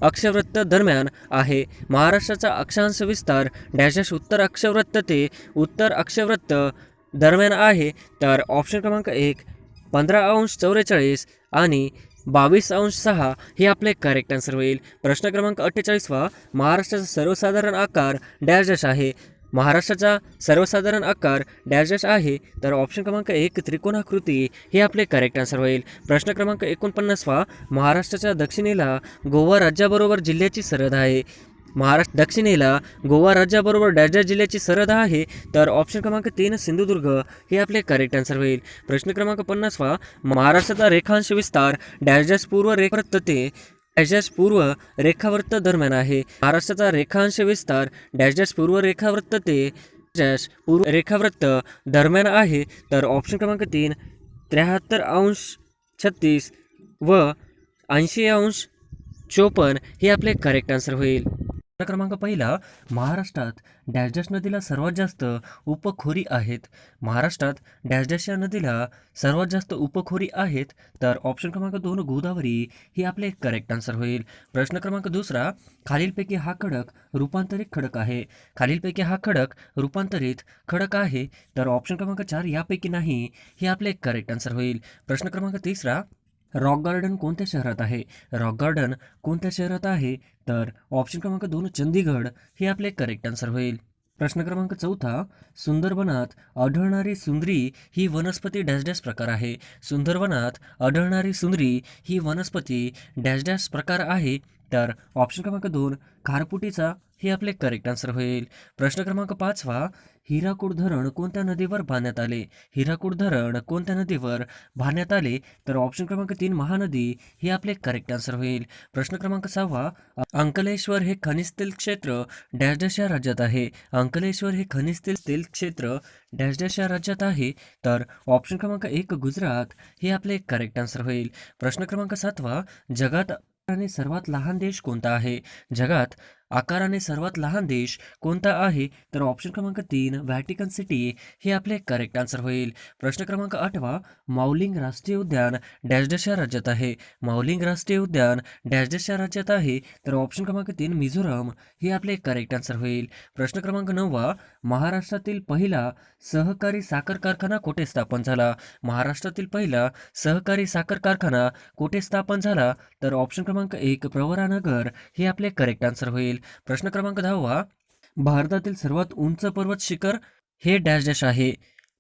अक्षवृत्त दरम्यान आहे. महाराष्ट्राचा अक्षांश विस्तार डॅश डॅश उत्तर अक्षवृत्त ते उत्तर अक्षवृत्त दरम्यान आहे. तर ऑप्शन क्रमांक 1 15°44 आणि 22°6 हे आपले करेक्ट आन्सर होईल. प्रश्न क्रमांक 48 महाराष्ट्राचा सर्वसाधारण आकार डॅश डॅश आहे. महाराष्ट्राचा सर्वसाधारण आकार डॅश डॅश आहे. तर ऑप्शन क्रमांक 1 त्रिकोणाकृती हे आपले करेक्ट आन्सर होईल. प्रश्न क्रमांक 49 महाराष्ट्राच्या दक्षिणेला गोवा राज्याबरोबर जिल्ह्याची सरहद आहे. महाराष्ट्र दक्षिणेला गोवा राज्याबरोबर डॅश डॅश जिल्ह्याची सरहद आहे. तर ऑप्शन क्रमांक 3 सिंधुदुर्ग हे आपले करेक्ट आन्सर होईल. प्रश्न क्रमांक 50 महाराष्ट्राचा रेखांश विस्तार डॅश डॅश पूर्व रेखावृत्त ते डॅश डॅश पूर्व रेखावृत्त दरम्यान आहे. महाराष्ट्राचा रेखांश विस्तार डॅश डॅश पूर्व रेखावृत्त ते डॅश पूर्व रेखावृत्त दरम्यान आहे. तर ऑप्शन क्रमांक 3 73°36 व 80°54 हे आपले करेक्ट आन्सर होईल. क्रमांक पहिला महाराष्ट्रात डॅश डॅश नदीला सर्वात जास्त उपखोरी आहेत. महाराष्ट्रात डॅश डॅश या नदीला सर्वात जास्त उपखोरी आहेत. तर ऑप्शन क्रमांक 2 गोदावरी हे आपले करेक्ट आन्सर होईल. प्रश्न क्रमांक 2 खालीलपैकी हा खडक रूपांतरित खडक आहे. खालीलपैकी हा खडक रूपांतरित खडक आहे. तर ऑप्शन क्रमांक 4 यापैकी नाही हे आपले करेक्ट आन्सर होईल. प्रश्न क्रमांक 3 रॉक गार्डन कोणत्या शहरात आहे? रॉक गार्डन कोणत्या शहरात आहे? तर ऑप्शन क्रमांक 2 चंदीगड हे आपले करेक्ट आन्सर होईल. प्रश्न क्रमांक 4 सुंदरबनात आढळणारी सुंदरी ही वनस्पती डॅश डॅश प्रकार आहे. सुंदरबनात आढळणारी सुंदरी ही वनस्पती डॅश डॅश प्रकार आहे. तर ऑप्शन क्रमांक 2 खारफुटीचा हे आपले करेक्ट आन्सर होईल. प्रश्न क्रमांक 5 हिराकूड धरण कोणत्या नदीवर बांधण्यात आले? हिराकूड धरण कोणत्या नदीवर बांधण्यात आले? तर ऑप्शन क्रमांक 3 महानदी हे आपले करेक्ट आन्सर होईल. प्रश्न क्रमांक 6 अंकलेश्वर हे खनिज तेल क्षेत्र डॅश डॅश या राज्यात आहे. अंकलेश्वर हे खनिज तेल क्षेत्र डॅश डॅश या राज्यात आहे. तर ऑप्शन क्रमांक 1 गुजरात हे आपले करेक्ट आन्सर होईल. प्रश्न क्रमांक 7 जगात आणि सर्वात लहान देश कोणता आहे? जगात आकाराने सर्वात लहान देश कोणता आहे? तर ऑप्शन क्रमांक 3 व्हॅटिकन सिटी हे आपले करेक्ट आन्सर होईल. प्रश्न क्रमांक 8 माउलिंग राष्ट्रीय उद्यान डॅश डॅश या राज्यात आहे. माउलिंग राष्ट्रीय उद्यान डॅश डॅश या राज्यात आहे. तर ऑप्शन क्रमांक 3 मिझोरम हे आपले करेक्ट आन्सर होईल. प्रश्न क्रमांक 9 महाराष्ट्रातील पहिला सहकारी साखर कारखाना कुठे स्थापन झाला? महाराष्ट्रातील पहिला सहकारी साखर कारखाना कुठे स्थापन झाला? तर ऑप्शन क्रमांक 1 प्रवरानगर हे आपले करेक्ट आन्सर होईल. प्रश्न क्रमांक 10 भारतातील सर्वात उंच पर्वत शिखर हे डॅश डॅश आहे.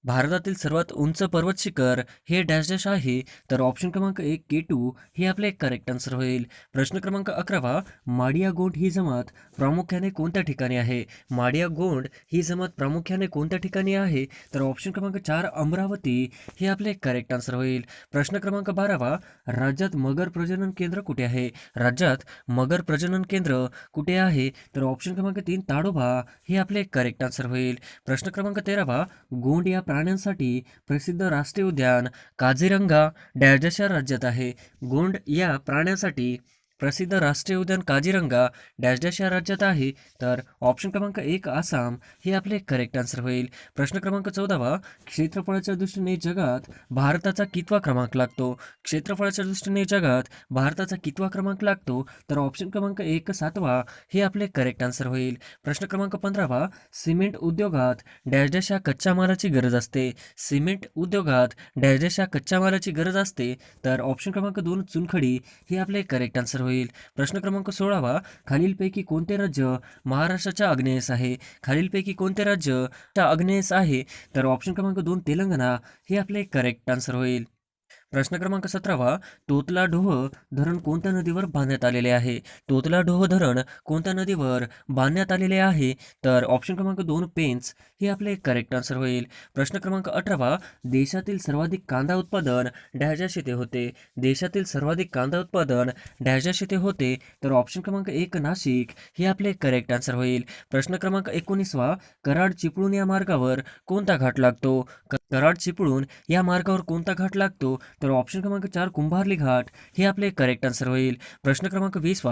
भारतातील सर्वात उंच पर्वत शिखर हे डॅश डॅश आहे. तर ऑप्शन क्रमांक 1 K2 हे आपले करेक्ट आन्सर होईल. प्रश्न क्रमांक 11 माडिया गोंड ही जमात प्रामुख्याने कोणत्या ठिकाणी आहे? माडिया गोंड ही जमात प्रामुख्याने कोणत्या ठिकाणी आहे? तर ऑप्शन क्रमांक 4 अमरावती हे आपले करेक्ट आन्सर होईल. प्रश्न क्रमांक 12 राज्यात मगर प्रजनन केंद्र कुठे आहे? राज्यात मगर प्रजनन केंद्र कुठे आहे? तर ऑप्शन क्रमांक 3 ताडोबा हे आपले करेक्ट आन्सर होईल. प्रश्न क्रमांक 13 गोंड या प्राण्यांसाठी प्रसिद्ध राष्ट्रीय उद्यान काझीरंगा डॅश डॅश या राज्यात आहे. गोंड या प्राण्यासाठी प्रसिद्ध राष्ट्रीय उद्यान काझीरंगा डॅश डॅश या राज्यात आहे. तर ऑप्शन क्रमांक 1 आसाम हे आपले करेक्ट आन्सर होईल. प्रश्न क्रमांक 14 क्षेत्रफळाच्या दृष्टीने जगात भारताचा कितवा क्रमांक लागतो? क्षेत्रफळाच्या दृष्टीने जगात भारताचा कितवा क्रमांक लागतो? तर ऑप्शन क्रमांक 1 7वा हे आपले करेक्ट आन्सर होईल. प्रश्न क्रमांक 15 सिमेंट उद्योगात डॅश डॅश या कच्च्या मालाची गरज असते. सिमेंट उद्योगात डॅश डॅश या कच्च्या मालाची गरज असते. तर ऑप्शन क्रमांक 2 चुनखडी हे आपले करेक्ट आन्सर होईल. प्रश्न क्रमांक 16 खालीलपैकी कोणते राज्य महाराष्ट्राच्या आग्नेयेस आहे? खालीलपैकी कोणते राज्य आग्नेयेस आहे? तर ऑप्शन क्रमांक 2 तेलंगणा हे आपले करेक्ट आन्सर होईल. प्रश्न क्रमांक 17 तोतला ढोह धरण कोणत्या नदीवर बांधण्यात आलेले आहे? तोतला ढोह धरण कोणत्या नदीवर बांधण्यात आलेले आहे? तर ऑप्शन क्रमांक 2 पेंच हे आपले करेक्ट आन्सर होईल. प्रश्न क्रमांक 18 देशातील सर्वाधिक कांदा उत्पादन डॅश डॅश येथे होते. देशातील सर्वाधिक कांदा उत्पादन डॅश डॅश येथे होते. तर ऑप्शन क्रमांक 1 नाशिक हे आपले करेक्ट आन्सर होईल. प्रश्न क्रमांक 19 कराड चिपळूण या मार्गावर कोणता घाट लागतो? कराड चिपळूण या मार्गावर कोणता घाट लागतो? तर ऑप्शन क्रमांक 4 कुंभारली घाट हे आपले करेक्ट आन्सर होईल. प्रश्न क्रमांक 20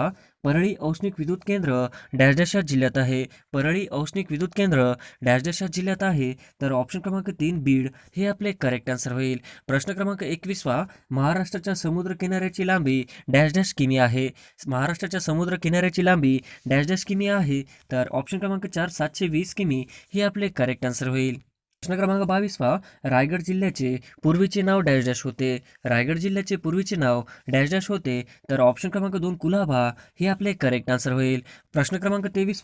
परळी औष्णिक विद्युत केंद्र डॅश डॅश या जिल्ह्यात आहे. परळी औष्णिक विद्युत केंद्र डॅश डॅश या जिल्ह्यात आहे. तर ऑप्शन क्रमांक 3 बीड हे आपले करेक्ट आन्सर होईल. प्रश्न क्रमांक 21 महाराष्ट्राच्या समुद्र किनाऱ्याची लांबी डॅश डॅश किमी आहे. महाराष्ट्राच्या समुद्र किनाऱ्याची लांबी डॅश डॅश किमी आहे. तर ऑप्शन क्रमांक 4 720 किमी हे आपले करेक्ट आन्सर होईल. प्रश्न क्रमांक 22 रायगड जिल्ह्याचे पूर्वीचे नाव डॅश डॅश होते. रायगड जिल्ह्याचे पूर्वीचे नाव डॅश डॅश होते. तर ऑप्शन क्रमांक 2 कुलाबा हे आपले करेक्ट आन्सर होईल. प्रश्न क्रमांक 23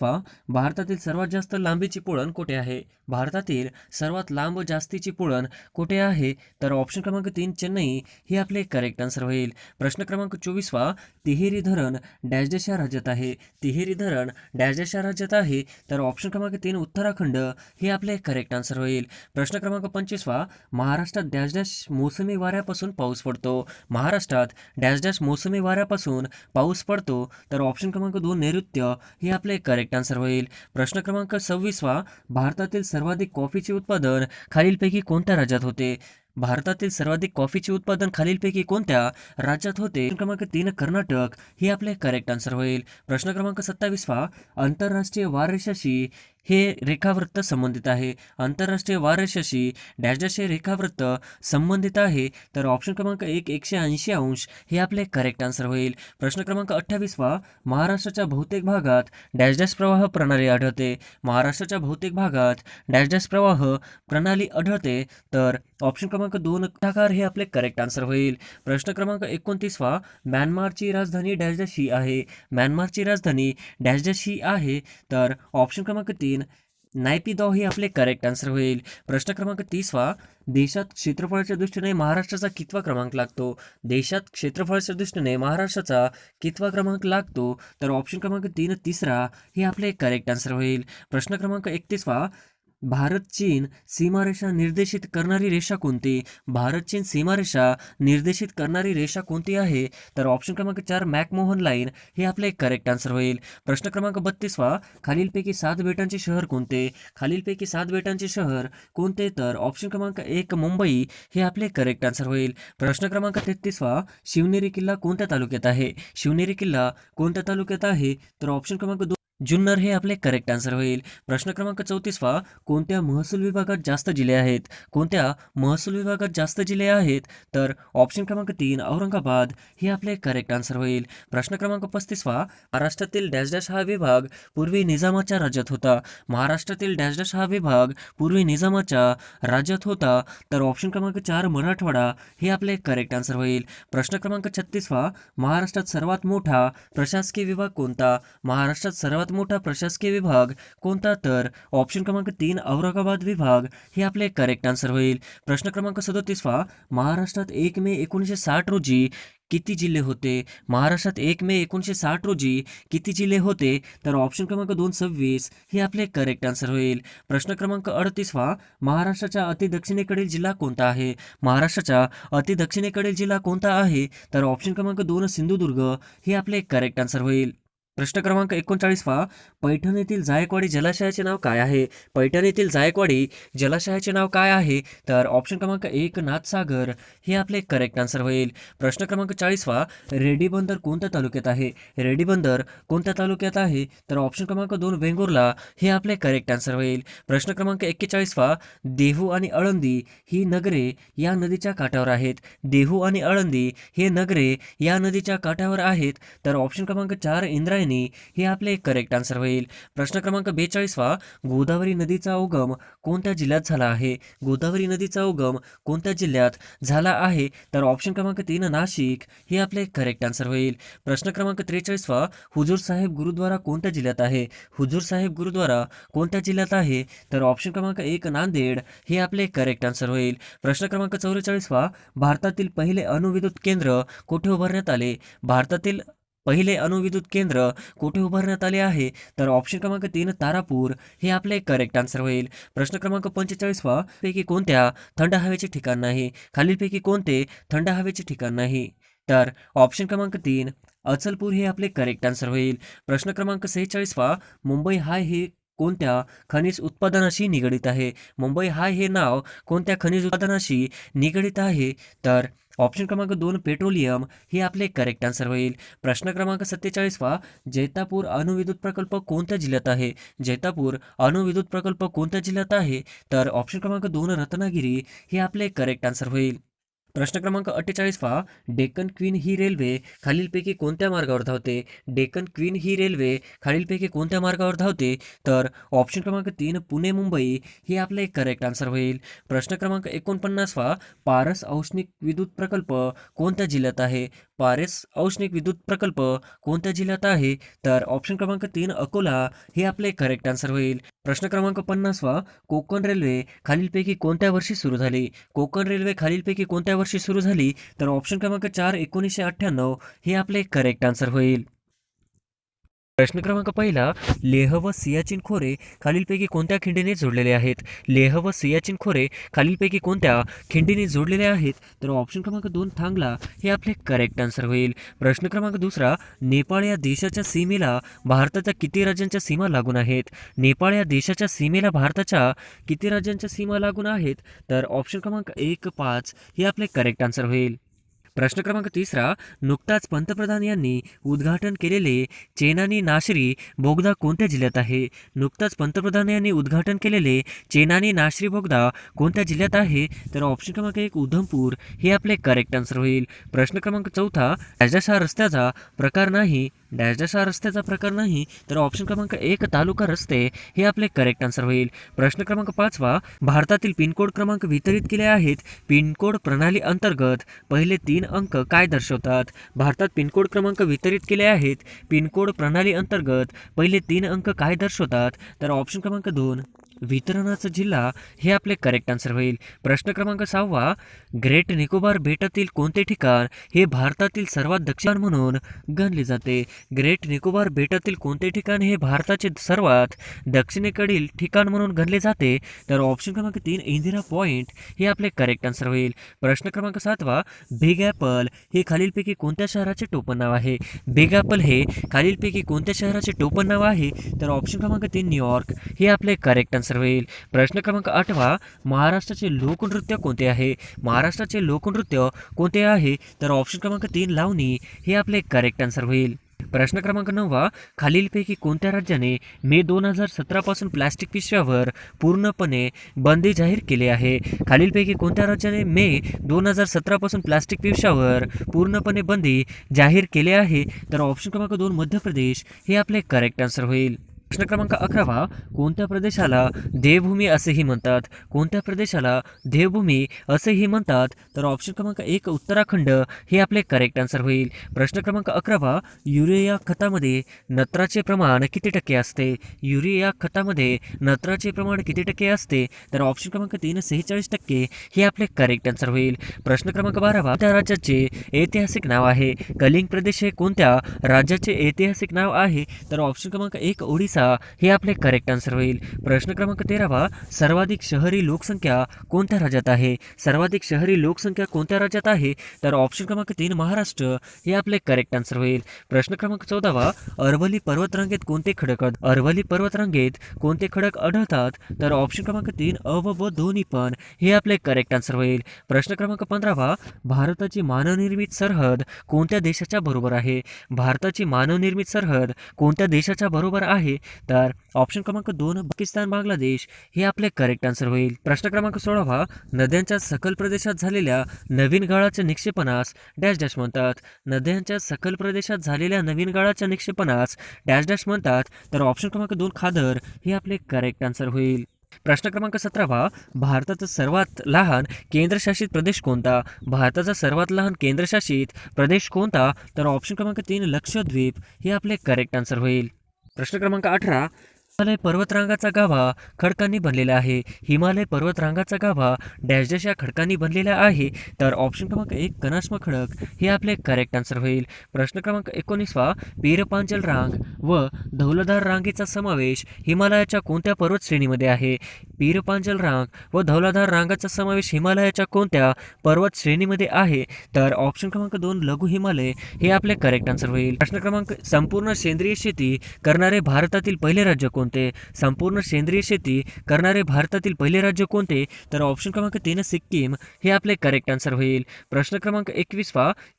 भारतातील सर्वात जास्त लांबीची पुळण कुठे आहे? भारतातील सर्वात लांब जास्तीची पुळण कुठे आहे? तर ऑप्शन क्रमांक 3 चेन्नई हे आपले करेक्ट आन्सर होईल. प्रश्न क्रमांक 24 तिहेरी धरण डॅश डॅश या राज्यात आहे. तिहेरी धरण डॅश डॅश या राज्यात आहे. तर ऑप्शन क्रमांक 3 उत्तराखंड हे आपले करेक्ट आन्सर होईल. प्रश्न क्रमांक 25 महाराष्ट्रात डॅश डॅश मोसमी वाऱ्यापासून पाऊस पडतो. महाराष्ट्रात डॅश डॅश मोसमी वाऱ्यापासून पाऊस पडतो. तर ऑप्शन क्रमांक 2 नैऋत्य हे आपले करेक्ट आन्सर होईल. प्रश्न क्रमांक 26 भारतातील सर्वाधिक कॉफीचे उत्पादन खालीलपैकी कोणत्या राज्यात होते? भारतातील सर्वाधिक कॉफीचे उत्पादन खालीलपैकी कोणत्या राज्यात होते? क्रमांक 3 कर्नाटक हे आपले करेक्ट आन्सर होईल. प्रश्न क्रमांक 27 आंतरराष्ट्रीय वारशाशी हे रेखावृत्त संबंधित आहे. आंतरराष्ट्रीय वारशाशी डॅश डॅश हे रेखावृत्त संबंधित आहे. तर ऑप्शन क्रमांक 1 180 अंश हे आपले करेक्ट आन्सर होईल. प्रश्न क्रमांक 28 महाराष्ट्राच्या बहुतेक भागात डॅश डॅश प्रवाह प्रणाली आढळते. महाराष्ट्राच्या बहुतेक भागात डॅश डॅश प्रवाह प्रणाली आढळते. तर ऑप्शन क्रमांक 2 ठाकार हे आपले करेक्ट आन्सर होईल. प्रश्न क्रमांक 29 म्यानमारची राजधानी डॅश डॅश ही आहे. म्यानमारची राजधानी डॅश डॅश ही आहे. तर ऑप्शन क्रमांक 3 नायपीदॉ हे आपले करेक्ट आन्सर होईल. प्रश्न क्रमांक 30 देशात क्षेत्रफळाच्या दृष्टीने महाराष्ट्राचा कितवा क्रमांक लागतो? देशात क्षेत्रफळाच्या दृष्टीने महाराष्ट्राचा कितवा क्रमांक लागतो? तर ऑप्शन क्रमांक 3 तिसरा हे आपले करेक्ट आन्सर होईल. प्रश्न क्रमांक 31 भारत चीन सीमारेषा निर्देशित करणारी रेषा कोणती? भारत चीन सीमारेषा निर्देशित करणारी रेषा कोणती आहे? तर ऑप्शन क्रमांक 4 मॅकमोहन लाईन हे आपले करेक्ट आन्सर होईल. प्रश्न क्रमांक 32 खालीलपैकी 7 बेटांचे शहर कोणते? खालीलपैकी 7 बेटांचे शहर कोणते? तर ऑप्शन क्रमांक 1 मुंबई हे आपले करेक्ट आन्सर होईल. प्रश्न क्रमांक 33 शिवनेरी किल्ला कोणत्या तालुक्यात आहे? शिवनेरी किल्ला कोणत्या तालुक्यात आहे? तर ऑप्शन क्रमांक 2 जुन्नर हे आपले करेक्ट आन्सर होईल. प्रश्न क्रमांक 34 कोणत्या महसूल विभागात जास्त जिल्हे आहेत? कोणत्या महसूल विभागात जास्त जिल्हे आहेत? तर ऑप्शन क्रमांक 3 औरंगाबाद हे आपले करेक्ट आन्सर होईल. प्रश्न क्रमांक 35 महाराष्ट्रातील डॅश डॅश हा विभाग पूर्वी निजामाच्या राज्यात होता. महाराष्ट्रातील डॅश डॅश हा विभाग पूर्वी निजामाच्या राज्यात होता. तर ऑप्शन क्रमांक 4 मराठवाडा हे आपले करेक्ट आन्सर होईल. प्रश्न क्रमांक 36 महाराष्ट्रात सर्वात मोठा प्रशासकीय विभाग कोणता? महाराष्ट्रात सर्वात मोठा प्रशासकीय विभाग कोणता? तर ऑप्शन क्रमांक 3 औरंगाबाद विभाग हे आपले करेक्ट आन्सर होईल. प्रश्न क्रमांक 37 महाराष्ट्रात 1 मे 1960 रोजी किती जिल्हे होते? महाराष्ट्रात 1 मे 1960 रोजी किती जिल्हे होते? तर ऑप्शन क्रमांक 2 26 हे आपले करेक्ट आन्सर होईल. प्रश्न क्रमांक 38 महाराष्ट्राच्या अति दक्षिणेकडील जिल्हा कोणता आहे? महाराष्ट्राच्या अति दक्षिणेकडील जिल्हा कोणता आहे? तर ऑप्शन क्रमांक 2 सिंधुदुर्ग हे आपले करेक्ट आन्सर होईल. प्रश्न क्रमांक 39 पैठण येथील जायकवाडी जलाशयाचे नाव काय आहे? पैठण येथील जायकवाडी जलाशयाचे नाव काय आहे? तर ऑप्शन क्रमांक 1 नाथसागर हे आपले करेक्ट आन्सर होईल. प्रश्न क्रमांक 40 रेडी बंदर कोणत्या तालुक्यात आहे? रेडी बंदर कोणत्या तालुक्यात आहे? तर ऑप्शन क्रमांक 2 वेंगुर्ला हे आपले करेक्ट आन्सर होईल. प्रश्न क्रमांक 41 देहू आणि आळंदी ही नगरे या नदीच्या काठावर आहेत. देहू आणि आळंदी हे नगरे या नदीच्या काठावर आहेत. तर ऑप्शन क्रमांक 4 इंद्रायणी हे आपले करेक्ट आन्सर होईल. प्रश्न क्रमांक 42 गोदावरी नदीचा उगम कोणत्या जिल्ह्यात झाला आहे? गोदावरी नदीचा उगम कोणत्या जिल्ह्यात झाला आहे? तर ऑप्शन क्रमांक 3 नाशिक हे आपले करेक्ट आन्सर होईल. प्रश्न क्रमांक 43 हुजूर साहेब गुरुद्वारा कोणत्या जिल्ह्यात आहे? हुजूर साहेब गुरुद्वारा कोणत्या जिल्ह्यात आहे? तर ऑप्शन क्रमांक 1 नांदेड हे आपले करेक्ट आन्सर होईल. प्रश्न क्रमांक 44 भारतातील पहिले अणुविद्युत केंद्र कुठे उभारण्यात आले? भारतातील पहिले अणुविद्युत केंद्र कुठे उभारण्यात आले आहे? तर ऑप्शन क्रमांक 3 तारापूर हे आपले करेक्ट आन्सर होईल. प्रश्न क्रमांक 45 पैकी कोणत्या थंड हवेचे ठिकाण नाही? खालीलपैकी कोणते थंड हवेचे ठिकाण नाही? तर ऑप्शन क्रमांक 3 अचलपूर हे आपले करेक्ट आन्सर होईल. प्रश्न क्रमांक 46 मुंबई हाय हे कोणत्या खनिज उत्पादनाशी निगडित आहे? मुंबई हाय हे नाव कोणत्या खनिज उत्पादनाशी निगडित आहे? तर ऑप्शन क्रमांक 2 पेट्रोलियम हे आपले करेक्ट आन्सर होईल. प्रश्न क्रमांक 47 जैतापूर अणुविद्युत प्रकल्प कोणत्या जिल्ह्यात आहे? जैतापूर अणुविद्युत प्रकल्प कोणत्या जिल्ह्यात आहे? तर ऑप्शन क्रमांक 2 रत्नागिरी हे आपले करेक्ट आन्सर होईल. प्रश्न क्रमांक 48 डेक्कन क्वीन ही रेल्वे खालीलपैकी कोणत्या मार्गावर धावते? डेक्कन क्वीन ही रेल्वे खालीलपैकी कोणत्या मार्गावर धावते? तर ऑप्शन क्रमांक 3 पुणे मुंबई हे आपले करेक्ट आन्सर होईल. प्रश्न क्रमांक 49 पारस औष्णिक विद्युत प्रकल्प कोणत्या जिल्ह्यात आहे? पारस औष्णिक विद्युत प्रकल्प कोणत्या जिल्ह्यात आहे? तर ऑप्शन क्रमांक 3 अकोला हे आपले करेक्ट आन्सर होईल. प्रश्न क्रमांक 50 कोकण रेल्वे खालीलपैकी कोणत्या वर्षी सुरू झाली? कोकण रेल्वे खालीलपैकी कोणत्या वर्षी सुरू झाली? तर ऑप्शन क्रमांक 4 1998 हे आपले करेक्ट आन्सर होईल. प्रश्न क्रमांक 1 लेह व सियाचीन खोरे खालीलपैकी कोणत्या खिंडीने जोडलेले आहेत? लेह व सियाचीन खोरे खालीलपैकी कोणत्या खिंडीने जोडलेले आहेत? तर ऑप्शन क्रमांक 2 थांगला हे आपले करेक्ट आन्सर होईल. प्रश्न क्रमांक 2 नेपाळ या देशाच्या सीमेला भारताच्या किती राज्यांच्या सीमा लागून आहेत? नेपाळ या देशाच्या सीमेला भारताच्या किती राज्यांच्या सीमा लागून आहेत? तर ऑप्शन क्रमांक 1 5 हे आपले करेक्ट आन्सर होईल. प्रश्न क्रमांक 3 नुकताच पंतप्रधान यांनी उद्घाटन केलेले चेनानी नाशरी बोगदा कोणत्या जिल्ह्यात आहे? नुकताच पंतप्रधान यांनी उद्घाटन केलेले चेनानी नाशरी बोगदा कोणत्या जिल्ह्यात आहे? तर ऑप्शन क्रमांक 1 उधमपूर हे आपले करेक्ट आन्सर होईल. प्रश्न क्रमांक 4 डॅश हा रस्त्याचा प्रकार नाही. डॅश हा रस्त्याचा प्रकार नाही. तर ऑप्शन क्रमांक 1 तालुका रस्ते हे आपले करेक्ट आन्सर होईल. प्रश्न क्रमांक 5 भारतातील पिनकोड क्रमांक वितरित केले आहेत. पिनकोड प्रणाली अंतर्गत पहिले 3 अंक काय दर्शवतात? भारतात पिनकोड क्रमांक वितरित केले आहेत. पिनकोड प्रणाली अंतर्गत पहिले 3 अंक काय दर्शवतात? तर ऑप्शन क्रमांक 2 वितरणाचा जिल्हा हे आपले करेक्ट आन्सर होईल. प्रश्न क्रमांक 6 ग्रेट निकोबार बेटातील कोणते ठिकाण हे भारतातील सर्वात दक्षिण म्हणून गणले जाते? ग्रेट निकोबार बेटातील कोणते ठिकाण हे भारताचे सर्वात दक्षिणेकडील ठिकाण म्हणून गणले जाते? तर ऑप्शन क्रमांक 3 इंदिरा पॉइंट हे आपले करेक्ट आन्सर होईल. प्रश्न क्रमांक 7 बिग ॲपल हे खालीलपैकी कोणत्या शहराचे टोपण नाव आहे? बिग ॲपल हे खालीलपैकी कोणत्या शहराचे टोपण नाव आहे? तर ऑप्शन क्रमांक 3 न्यूयॉर्क हे आपले करेक्ट आन्सर होईल. प्रश्न क्रमांक 8 महाराष्ट्राचे लोकनृत्य कोणते आहे? महाराष्ट्राचे लोकनृत्य कोणते आहे? तर ऑप्शन क्रमांक 3 लावणी हे आपले करेक्ट आन्सर होईल. प्रश्न क्रमांक 9 खालीलपैकी कोणत्या राज्याने मे 2017 पासून प्लास्टिक पिशव्यावर पूर्णपणे बंदी जाहीर केली आहे? खालीलपैकी कोणत्या राज्याने मे 2017 पासून प्लास्टिक पिशव्यावर पूर्णपणे बंदी जाहीर केले आहे? तर ऑप्शन क्रमांक 2 मध्य प्रदेश हे आपले करेक्ट आन्सर होईल. प्रश्न क्रमांक 11 कोणत्या प्रदेशाला देवभूमी असेही म्हणतात? कोणत्या प्रदेशाला देवभूमी असेही म्हणतात? तर ऑप्शन क्रमांक 1 उत्तराखंड हे आपले करेक्ट आन्सर होईल. प्रश्न क्रमांक 11 युरिया खतामध्ये नत्राचे प्रमाण किती टक्के असते? युरिया खतामध्ये नत्राचे प्रमाण किती टक्के असते? तर ऑप्शन क्रमांक 3 46% हे आपले करेक्ट आन्सर होईल. प्रश्न क्रमांक 12 कोणत्या राज्याचे ऐतिहासिक नाव आहे? कलिंग प्रदेश हे कोणत्या राज्याचे ऐतिहासिक नाव आहे? तर ऑप्शन क्रमांक 1 ओडिसा हे आपले करेक्ट आन्सर होईल. प्रश्न क्रमांक 13 सर्वाधिक शहरी लोकसंख्या कोणत्या राज्यात आहे? सर्वाधिक शहरी लोकसंख्या कोणत्या राज्यात आहे? तर ऑप्शन क्रमांक 3 महाराष्ट्र हे आपले करेक्ट आन्सर होईल. प्रश्न क्रमांक 14 अरवली पर्वतरांगेत कोणते खडक अरवली पर्वतरांगेत कोणते खडक आढळतात? तर ऑप्शन क्रमांक 3 अ व ब दोन्ही पण हे आपले करेक्ट आन्सर होईल. प्रश्न क्रमांक 15 भारताची मानवनिर्मित सरहद कोणत्या देशाच्या बरोबर आहे? भारताची मानवनिर्मित सरहद कोणत्या देशाच्या बरोबर आहे? तर ऑप्शन क्रमांक 2 पाकिस्तान बांगलादेश हे आपले करेक्ट आन्सर होईल. प्रश्न क्रमांक 16 नद्यांच्या सखल प्रदेशात झालेल्या नवीन गाळाच्या निक्षेपणास डॅश डॅश म्हणतात? नद्यांच्या सखल प्रदेशात झालेल्या नवीन गाळाच्या निक्षेपणास डॅश डॅश म्हणतात? तर ऑप्शन क्रमांक 2 खादर हे आपले करेक्ट आन्सर होईल. प्रश्न क्रमांक 17 भारताचा सर्वात लहान केंद्रशासित प्रदेश कोणता? भारताचा सर्वात लहान केंद्रशासित प्रदेश कोणता? तर ऑप्शन क्रमांक 3 लक्षद्वीप हे आपले करेक्ट आन्सर होईल. प्रश्न क्रमांक 18 हिमालय पर्वतरांगाचा गाभा खडकांनी बनलेला आहे. हिमालय पर्वतरांगाचा गाभा डॅश डॅश या खडकांनी बनलेला आहे. तर ऑप्शन क्रमांक 1 कनाष्म खडक हे आपले करेक्ट आन्सर होईल. प्रश्न क्रमांक 19 पीरपांचल रांग व धौलधार रांगेचा समावेश हिमालयाच्या कोणत्या पर्वत श्रेणीमध्ये आहे? पीरपांचल रांग व धौलाधार रांगाचा समावेश हिमालयाच्या कोणत्या पर्वत श्रेणीमध्ये आहे? तर ऑप्शन क्रमांक 2 लघु हिमालय हे आपले करेक्ट आन्सर होईल. प्रश्न क्रमांक संपूर्ण सेंद्रिय शेती करणारे भारतातील पहिले राज्य कोणते? संपूर्ण सेंद्रिय शेती करणारे भारतातील पहिले राज्य कोणते? तर ऑप्शन क्रमांक 3 सिक्कीम हे आपले करेक्ट आन्सर होईल. प्रश्न क्रमांक 21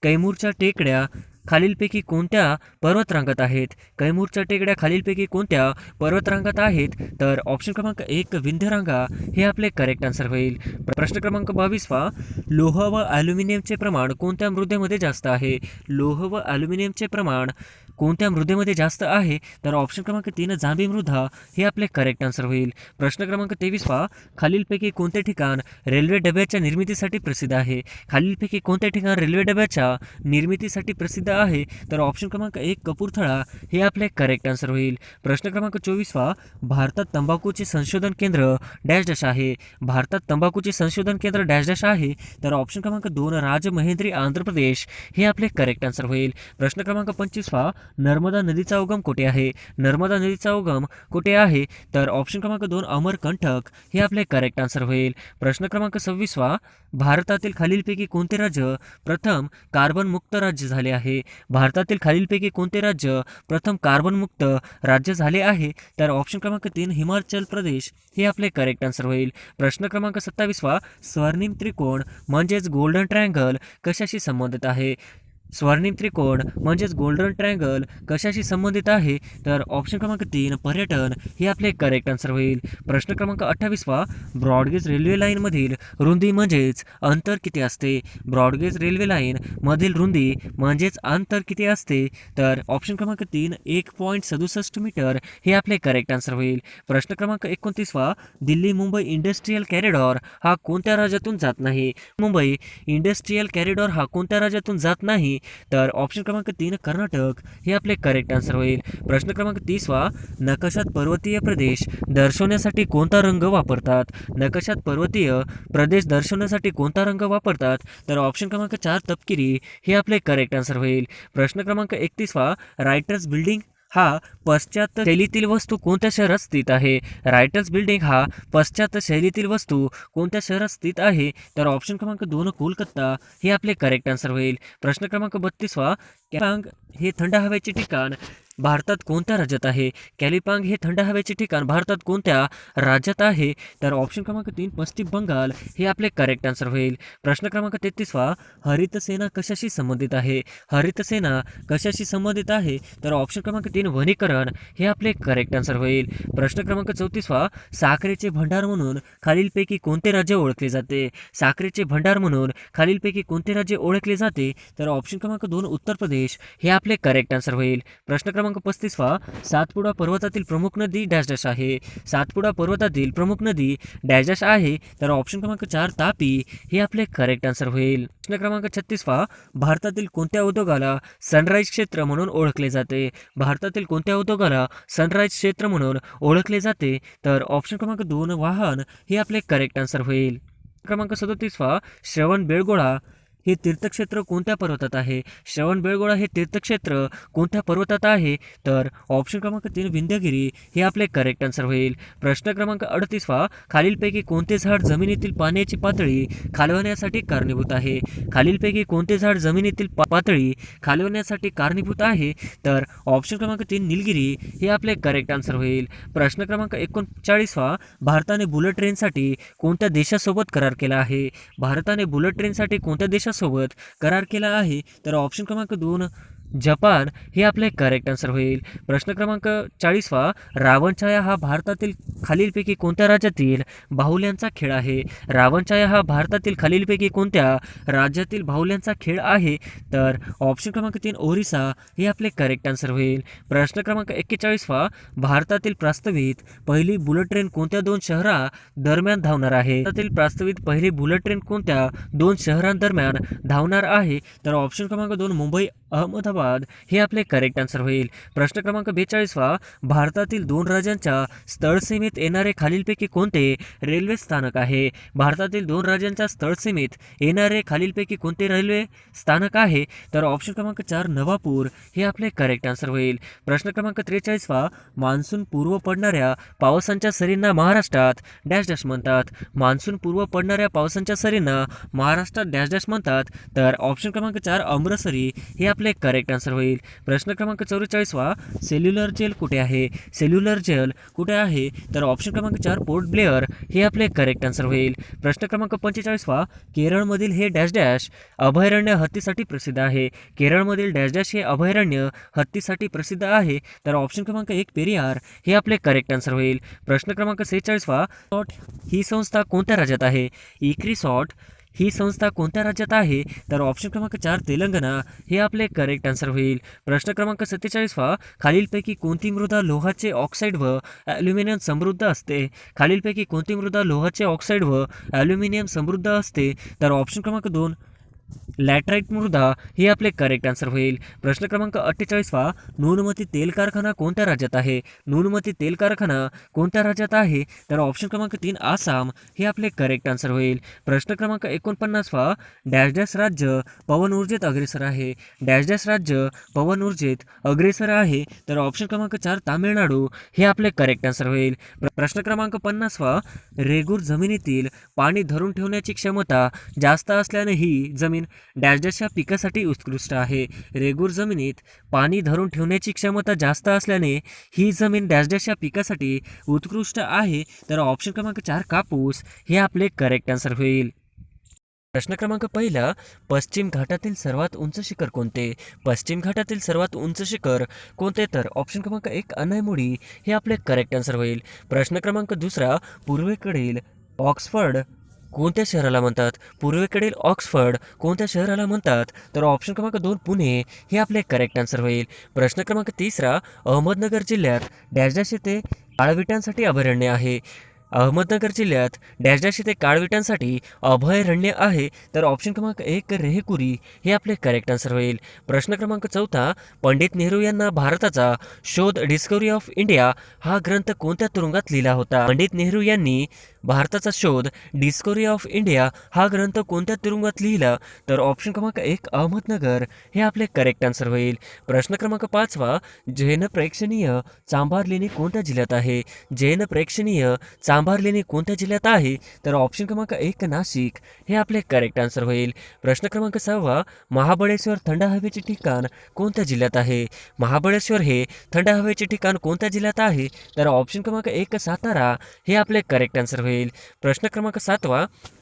कैमूरच्या टेकड्या खालीलपैकी कोणत्या पर्वतरांगात आहेत? कैमूरच्या टेकड्या खालीलपैकी कोणत्या पर्वतरांगात आहेत? तर ऑप्शन क्रमांक 1 विंध्यरांगा हे आपले करेक्ट आन्सर होईल. प्रश्न क्रमांक 22 लोह व ॲल्युमिनियमचे प्रमाण कोणत्या मृदेमध्ये जास्त आहे? लोह व ॲल्युमिनियमचे प्रमाण कोणत्या मृदेमध्ये जास्त आहे? तर ऑप्शन क्रमांक 3 जांभी मृदा हे आपले करेक्ट आन्सर होईल. प्रश्न क्रमांक 23 खालीलपैकी कोणते ठिकाण रेल्वे डब्याच्या निर्मितीसाठी प्रसिद्ध आहे? खालीलपैकी कोणते ठिकाण रेल्वे डब्याच्या निर्मितीसाठी प्रसिद्ध आहे? तर ऑप्शन क्रमांक 1 कपूरथळा हे आपले करेक्ट आन्सर होईल. प्रश्न क्रमांक 24 भारतात तंबाखूचे संशोधन केंद्र डॅश डॅश आहे? भारतात तंबाखूचे संशोधन केंद्र डॅश डॅश आहे? तर ऑप्शन क्रमांक 2 राजमहेंद्री आंध्र प्रदेश हे आपले करेक्ट आन्सर होईल. प्रश्न क्रमांक 25 नर्मदा नदीचा उगम कुठे आहे? नर्मदा नदीचा उगम कुठे आहे? तर ऑप्शन क्रमांक 2 अमरकंटक हे आपले करेक्ट आन्सर होईल. प्रश्न क्रमांक 26 भारतातील खालीलपैकी कोणते राज्य प्रथम कार्बन मुक्त राज्य झाले आहे? भारतातील खालीलपैकी कोणते राज्य प्रथम कार्बन मुक्त राज्य झाले आहे? तर ऑप्शन क्रमांक 3 हिमाचल प्रदेश हे आपले करेक्ट आन्सर होईल. प्रश्न क्रमांक 27 स्वर्णिम त्रिकोण म्हणजेच गोल्डन ट्रायंगल कशाशी संबंधित आहे? स्वर्णिम त्रिकोण म्हणजेच गोल्डन ट्रायंगल कशाशी संबंधित आहे? तर ऑप्शन क्रमांक 3 पर्यटन हे आपले करेक्ट आन्सर होईल. प्रश्न क्रमांक 28 ब्रॉडगेज रेल्वे लाईनमधील रुंदी म्हणजेच अंतर किती असते? ब्रॉडगेज रेल्वे लाईन मधील रुंदी म्हणजेच अंतर किती असते? तर ऑप्शन क्रमांक 3 1.67 मीटर हे आपले करेक्ट आन्सर होईल. प्रश्न क्रमांक 29 दिल्ली मुंबई इंडस्ट्रियल कॉरिडॉर हा कोणत्या राज्यातून जात नाही? मुंबई इंडस्ट्रियल कॉरिडॉर हा कोणत्या राज्यातून जात नाही? तर ऑप्शन क्रमांक 3 कर्नाटक हे आपले करेक्ट आन्सर होईल. प्रश्न क्रमांक 30 नकाशात पर्वतीय प्रदेश दर्शवण्यासाठी कोणता रंग वापरतात? नकाशात पर्वतीय प्रदेश दर्शवण्यासाठी कोणता रंग वापरतात? तर ऑप्शन क्रमांक 4 तपकिरी हे आपले करेक्ट आन्सर होईल. प्रश्न क्रमांक 31 रायटर्स बिल्डिंग हा पाश्चात्य शैलीतील वस्तू कोणत्या शहरात स्थित आहे? रायटर्स बिल्डिंग हा पाश्चात्य शैलीतील वस्तू कोणत्या शहरात स्थित आहे? तर ऑप्शन क्रमांक 2 कोलकाता हे आपले करेक्ट आन्सर होईल. प्रश्न क्रमांक 32 कॅपांग हे थंड हवेचे ठिकाण भारतात कोणत्या राज्यात आहे? कॅलिपांग हे थंड हवेचे ठिकाण भारतात कोणत्या राज्यात आहे? तर ऑप्शन क्रमांक 3 पश्चिम बंगाल हे आपले करेक्ट आन्सर होईल. प्रश्न क्रमांक 33 हरित सेना कशाशी संबंधित आहे? हरित सेना कशाशी संबंधित आहे? तर ऑप्शन क्रमांक 3 वनीकरण हे आपले करेक्ट आन्सर होईल. प्रश्न क्रमांक 34 साखरेचे भंडार म्हणून खालीलपैकी कोणते राज्य ओळखले जाते? साखरेचे भंडार म्हणून खालीलपैकी कोणते राज्य ओळखले जाते? तर ऑप्शन क्रमांक 2 उत्तर प्रदेश हे आपले करेक्ट आन्सर होईल. प्रश्न क्रमांक 35 सातपुडा पर्वतातील प्रमुख नदी डॅश डॅश आहे? सातपुडा पर्वतातील प्रमुख नदी डॅश डॅश आहे? तर ऑप्शन क्रमांक 4 तापी हे आपले करेक्ट आन्सर होईल. प्रश्न क्रमांक 36 भारतातील कोणत्या उद्योगाला सनराईज क्षेत्र म्हणून ओळखले जाते? भारतातील कोणत्या उद्योगाला सनराईज क्षेत्र म्हणून ओळखले जाते? तर ऑप्शन क्रमांक 2 वाहन हे आपले करेक्ट आन्सर होईल. क्रमांक 37 श्रवणबेळगोळा हे तीर्थक्षेत्र कोणत्या पर्वतात आहे? श्रवणबेळगोळा हे तीर्थक्षेत्र कोणत्या पर्वतात आहे? तर ऑप्शन क्रमांक 3 विंध्यगिरी हे आपले करेक्ट आन्सर होईल. प्रश्न क्रमांक 38 खालीलपैकी कोणते झाड जमिनीतील पाण्याची पातळी खालवण्यासाठी कारणीभूत आहे? खालीलपैकी कोणते झाड जमिनीतील पातळी खालवण्यासाठी कारणीभूत आहे? तर ऑप्शन क्रमांक 3 निलगिरी हे आपले करेक्ट आन्सर होईल. प्रश्न क्रमांक 39 भारताने बुलेट ट्रेनसाठी कोणत्या देशासोबत करार केला आहे? भारताने बुलेट ट्रेनसाठी कोणत्या देशासोबत करार केला आहे? तर ऑप्शन क्रमांक 2 जपान हे आपले करेक्ट आन्सर होईल. प्रश्न क्रमांक 40 रावणछाया हा भारतातील खालीलपैकी कोणत्या राज्यातील बाहुल्यांचा खेळ आहे? रावणछाया हा भारतातील खालीलपैकी कोणत्या राज्यातील बाहुल्यांचा खेळ आहे? तर ऑप्शन क्रमांक 3 ओरिसा हे आपले करेक्ट आन्सर होईल. प्रश्न क्रमांक 41 भारतातील प्रस्तावित पहिली बुलेट ट्रेन कोणत्या 2 शहरांदरम्यान धावणार आहे? भारतातील प्रस्तावित पहिली बुलेट ट्रेन कोणत्या 2 शहरांदरम्यान धावणार आहे? तर ऑप्शन क्रमांक 2 मुंबई अहमदाबाद हे आपले करेक्ट आन्सर होईल. प्रश्न क्रमांक 42 भारतातील 2 राज्यांच्या स्थळसीमेत येणारे खालीलपैकी कोणते रेल्वे स्थानक आहे? भारतातील 2 राज्यांच्या स्थळसीमेत येणारे खालीलपैकी कोणते रेल्वे स्थानक आहे? तर ऑप्शन क्रमांक 4 नवापूर हे आपले करेक्ट आन्सर होईल. प्रश्न क्रमांक 43 मान्सून पूर्व पडणाऱ्या पावसांच्या सरींना महाराष्ट्रात डॅश डॅश म्हणतात? मान्सून पूर्व पडणाऱ्या पावसांच्या सरींना महाराष्ट्रात डॅश डॅश म्हणतात? तर ऑप्शन क्रमांक 4 अमृतसरी हे आपले करेक्ट आन्सर होईल. प्रश्न क्रमांक 44 सेल्युलर जेल कुठे आहे? सेल्युलर जेल कुठे आहे? तर ऑप्शन क्रमांक 4 पोर्ट ब्लेअर हे आपले करेक्ट आन्सर होईल. प्रश्न क्रमांक 45 केरळमधील हे डॅश डॅश अभयारण्य हत्तीसाठी प्रसिद्ध आहे? केरळमधील डॅश डॅश हे अभयारण्य हत्तीसाठी प्रसिद्ध आहे? तर ऑप्शन क्रमांक 1 पेरियार हे आपले करेक्ट आन्सर होईल. प्रश्न क्रमांक 46 ही संस्था कोणत्या राज्यात आहे? इक्रिसॉट ही संस्था कोणत्या राज्यात आहे? तर ऑप्शन क्रमांक 4 तेलंगणा हे आपले करेक्ट आन्सर होईल. प्रश्न क्रमांक 47 खालीलपैकी कोणती मृदा लोहाचे ऑक्साईड व ॲल्युमिनियम समृद्ध असते? खालीलपैकी कोणती मृदा लोहाचे ऑक्साईड व ॲल्युमिनियम समृद्ध असते? तर ऑप्शन क्रमांक 2 लॅटराईट मृदा हे आपले करेक्ट आन्सर होईल. प्रश्न क्रमांक 48 नुनमती तेल कारखाना कोणत्या राज्यात आहे? नुनमती तेल कारखाना कोणत्या राज्यात आहे? तर ऑप्शन क्रमांक 3 आसाम हे आपले करेक्ट आन्सर होईल. प्रश्न क्रमांक 49 डॅश डॅश राज्य पवन ऊर्जेत अग्रेसर आहे? डॅश डॅश राज्य पवन ऊर्जेत अग्रेसर आहे? तर ऑप्शन क्रमांक 4 तामिळनाडू हे आपले करेक्ट आन्सर होईल. प्रश्न क्रमांक 50 रेगूर जमिनीतील पाणी धरून ठेवण्याची क्षमता जास्त असल्याने ही जमीन डॅश डॅश या पिकासाठी उत्कृष्ट आहे? रेगूर जमिनीत पाणी धरून ठेवण्याची क्षमता जास्त असल्याने ही जमीन डॅश डॅश या पिकासाठी उत्कृष्ट आहे? तर ऑप्शन क्रमांक 4 कापूस हे आपले करेक्ट आन्सर होईल. प्रश्न क्रमांक 1 पश्चिम घाटातील सर्वात उंच शिखर कोणते? पश्चिम घाटातील सर्वात उंच शिखर कोणते? तर ऑप्शन क्रमांक 1 अनैमुडी हे आपले करेक्ट आन्सर होईल. प्रश्न क्रमांक 2 पूर्वेकडील ऑक्सफर्ड कोणत्या शहराला म्हणतात? पूर्वेकडील ऑक्सफर्ड कोणत्या शहराला म्हणतात? तर ऑप्शन क्रमांक 2 पुणे हे आपले करेक्ट आन्सर होईल. प्रश्न क्रमांक 3 अहमदनगर जिल्ह्यात डॅश डॅश येथे काळविटांसाठी अभयारण्य आहे? अहमदनगर जिल्ह्यात डॅश डॅश येथे काळविटांसाठी अभयारण्य आहे? तर ऑप्शन क्रमांक 1 रेहकुरी हे आपले करेक्ट आन्सर होईल. प्रश्न क्रमांक 4 पंडित नेहरू यांना भारताचा शोध डिस्कवरी ऑफ इंडिया हा ग्रंथ कोणत्या तुरुंगात लिहिला होता? पंडित नेहरू यांनी भारताचा शोध डिस्कवरी ऑफ इंडिया हा ग्रंथ कोणत्या तुरुंगात लिहिला? तर ऑप्शन क्रमांक 1 अहमदनगर हे आपले करेक्ट आन्सर होईल. प्रश्न क्रमांक 5 जैन प्रेक्षणीय चांभार लेणी कोणत्या जिल्ह्यात आहे? जैन प्रेक्षणीय चांभार लेणी कोणत्या जिल्ह्यात आहे? तर ऑप्शन क्रमांक 1 नाशिक हे आपले करेक्ट आन्सर होईल. प्रश्न क्रमांक 6 महाबळेश्वर थंड हवेचे ठिकाण कोणत्या जिल्ह्यात आहे? महाबळेश्वर हे थंड हवेचे ठिकाण कोणत्या जिल्ह्यात आहे? तर ऑप्शन क्रमांक 1 सातारा हे आपले करेक्ट आन्सर होईल. प्रश्न क्रमांक 7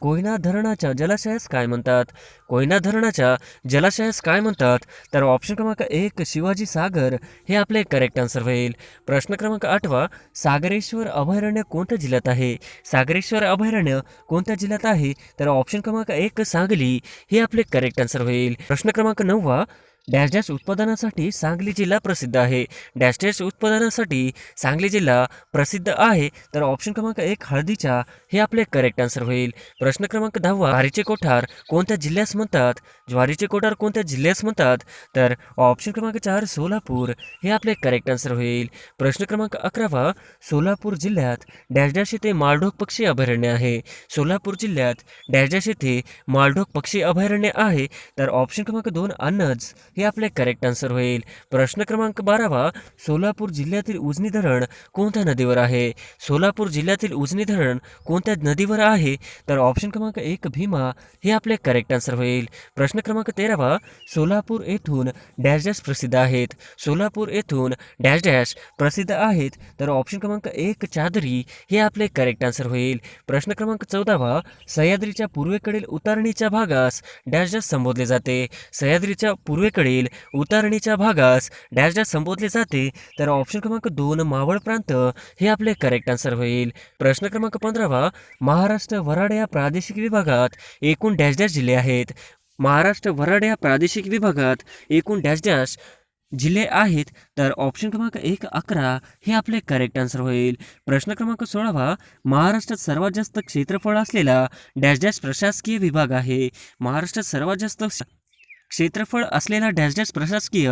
कोयना धरणाच्या जलाशयास काय म्हणतात? कोयना धरणाच्या जलाशयास काय म्हणतात? तर ऑप्शन क्रमांक 1 शिवाजी सागर हे आपले करेक्ट आन्सर होईल. प्रश्न क्रमांक 8 सागरेश्वर अभयारण्य कोणत्या जिल्ह्यात आहे? सागरेश्वर अभयारण्य कोणत्या जिल्ह्यात आहे? तर ऑप्शन क्रमांक 1 सांगली हे आपले करेक्ट आन्सर होईल. प्रश्न क्रमांक 9 डॅश डॅश उत्पादनासाठी सांगली जिल्हा प्रसिद्ध आहे. डॅश डॅश उत्पादनासाठी सांगली जिल्हा प्रसिद्ध आहे. तर ऑप्शन क्रमांक 1 हळदीच्या हे आपले करेक्ट आन्सर होईल. प्रश्न क्रमांक 10 ज्वारीचे कोठार कोणत्या जिल्ह्यास म्हणतात? ज्वारीचे कोठार कोणत्या जिल्ह्यास म्हणतात? तर ऑप्शन क्रमांक 4 सोलापूर हे आपले करेक्ट आन्सर होईल. प्रश्न क्रमांक 11 सोलापूर जिल्ह्यात डॅश डॅश येथे माळढोक पक्षी अभयारण्य आहे. सोलापूर जिल्ह्यात डॅश डॅश येथे माळढोक पक्षी अभयारण्य आहे. तर ऑप्शन क्रमांक 2 अन्नज हे आपले करेक्ट आन्सर होईल. प्रश्न क्रमांक 12 सोलापूर जिल्ह्यातील उजनी धरण कोणत्या नदीवर आहे? सोलापूर जिल्ह्यातील उजनी धरण कोणत्या नदीवर आहे? तर ऑप्शन क्रमांक 1 भीमा हे आपले करेक्ट आन्सर होईल. प्रश्न क्रमांक 13 सोलापूर येथून डॅश डॅश प्रसिद्ध आहेत. सोलापूर येथून डॅश डॅश प्रसिद्ध आहेत. तर ऑप्शन क्रमांक 1 चादरी हे आपले करेक्ट आन्सर होईल. प्रश्न क्रमांक 14 सह्याद्रीच्या पूर्वेकडील उतारणीच्या भागास डॅश डॅश संबोधले जाते. सह्याद्रीच्या पूर्वेकडील उतारणीच्या भागास डॅश डॅश संबोधले जाते. तर ऑप्शन क्रमांक 2 मावळ प्रांत हे आपले करेक्ट आन्सर होईल. प्रश्न क्रमांक 15 महाराष्ट्र वराड या प्रादेशिक विभागात एकूण डॅश डॅश जिल्हे आहेत. महाराष्ट्र वराड या प्रादेशिक विभागात एकूण डॅश डॅश जिल्हे आहेत. तर ऑप्शन क्रमांक 1 11 हे आपले करेक्ट आन्सर होईल. प्रश्न क्रमांक 16 महाराष्ट्रात सर्वात जास्त क्षेत्रफळ असलेला डॅश डॅश प्रशासकीय विभाग आहे. महाराष्ट्रात सर्वात जास्त क्षेत्रफळ असलेला डॅश डॅश प्रशासकीय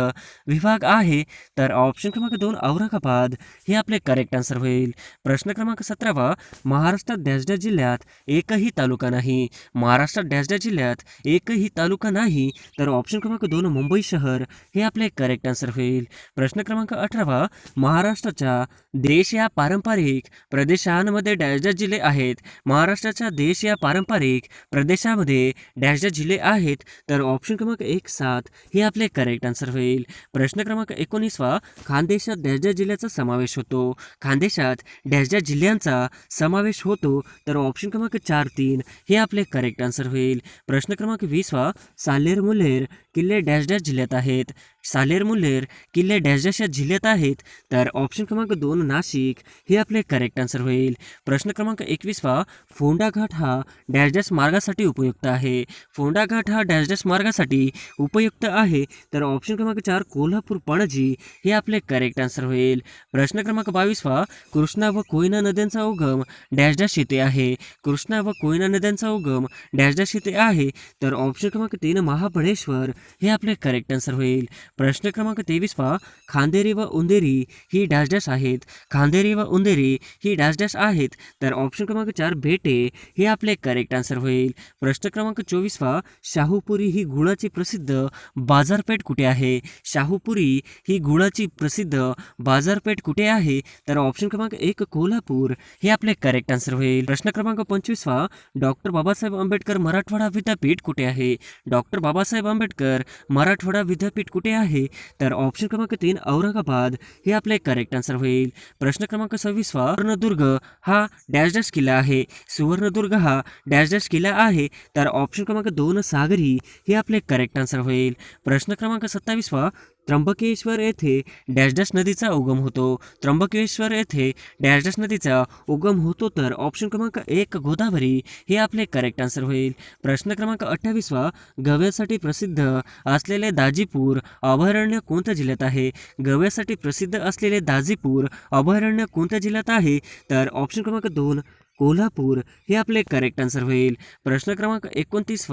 विभाग आहे. तर ऑप्शन क्रमांक 2 औरंगाबाद हे आपले करेक्ट आन्सर होईल. प्रश्न क्रमांक 17 महाराष्ट्रात डॅश डॅश जिल्ह्यात एकही तालुका नाही. महाराष्ट्रात डॅश डॅश जिल्ह्यात एकही तालुका नाही. तर ऑप्शन क्रमांक 2 मुंबई शहर हे आपले करेक्ट आन्सर होईल. प्रश्न क्रमांक 18 महाराष्ट्राच्या देश या पारंपरिक प्रदेशांमध्ये डॅश डॅश जिल्हे आहेत. महाराष्ट्राच्या देश या पारंपरिक प्रदेशामध्ये डॅश डॅश जिल्हे आहेत. तर ऑप्शन क्रमांक 1 7 हे आपले करेक्ट आन्सर होईल. प्रश्न क्रमांक 19 खानदेशात डॅश डॅश जिल्ह्याचा समावेश होतो. खानदेशात डॅश डॅश जिल्ह्यांचा समावेश होतो. तर ऑप्शन क्रमांक 4 3 हे आपले करेक्ट आन्सर होईल. प्रश्न क्रमांक 20 साल्हेर मुल्हेर किल्ले डॅश डॅश जिल्ह्यात आहेत. साल्हेर मुल्हेर किल्ले डॅश डॅश या जिल्ह्यात आहेत. तर ऑप्शन क्रमांक 2 नाशिक हे आपले करेक्ट आन्सर होईल. प्रश्न क्रमांक 21 फोंडा घाट हा डॅश डॅश मार्गासाठी उपयुक्त आहे. फोंडा घाट हा डॅश डॅश मार्गासाठी उपयुक्त आहे. तर ऑप्शन क्रमांक 4 कोल्हापूर पणजी हे आपले करेक्ट आन्सर होईल. प्रश्न क्रमांक 22 कृष्णा व कोयना नद्यांचा उगम डॅश डॅश येथे आहे. कृष्णा व कोयना नद्यांचा उगम डॅश डॅश येथे आहे. तर ऑप्शन क्रमांक 3 महाबळेश्वर हे आपले करेक्ट आन्सर होईल. प्रश्न क्रमांक 23 खांदेरी व उंदेरी ही डॅश डॅश आहेत. खांदेरी व उंदेरी ही डॅश डॅश आहेत. तर ऑप्शन क्रमांक 4 बेटे हे आपले करेक्ट आन्सर होईल. प्रश्न क्रमांक 24 शाहूपुरी ही गुळाची प्रसिद्ध बाजारपेठ कुठे आहे? शाहूपुरी ही गुळाची प्रसिद्ध बाजारपेठ कुठे आहे? तर ऑप्शन क्रमांक 1 कोल्हापूर हे आपले करेक्ट आन्सर होईल. प्रश्न क्रमांक 25 डॉक्टर बाबासाहेब आंबेडकर मराठवाडा विद्यापीठ कुठे आहे? डॉक्टर बाबासाहेब आंबेडकर मराठवाडा विद्यापीठ कुठे आहे? तर ऑप्शन क्रमांक 3 औरंगाबाद हे आपले करेक्ट आन्सर होईल. प्रश्न क्रमांक 26 सुवर्णदुर्ग हा डॅश डॅश किल्ला आहे. सुवर्णदुर्ग हा डॅश डॅश किल्ला आहे. तर ऑप्शन क्रमांक 2 सागरी हे आपले करेक्ट आन्सर होईल. प्रश्न क्रमांक 27 त्र्यंबकेश्वर येथे डॅश डॅश नदीचा उगम होतो. त्र्यंबकेश्वर येथे डॅश डॅश नदीचा उगम होतो. तर ऑप्शन क्रमांक 1 गोदावरी हे आपले करेक्ट आन्सर होईल. प्रश्न क्रमांक 28 गव्यासाठी प्रसिद्ध असलेले दाजीपूर अभयारण्य कोणत्या जिल्ह्यात आहे? गव्यासाठी प्रसिद्ध असलेले दाजीपूर अभयारण्य कोणत्या जिल्ह्यात आहे? तर ऑप्शन क्रमांक 2 कोल्हापूर हे आपले करेक्ट आन्सर होईल. प्रश्न क्रमांक 29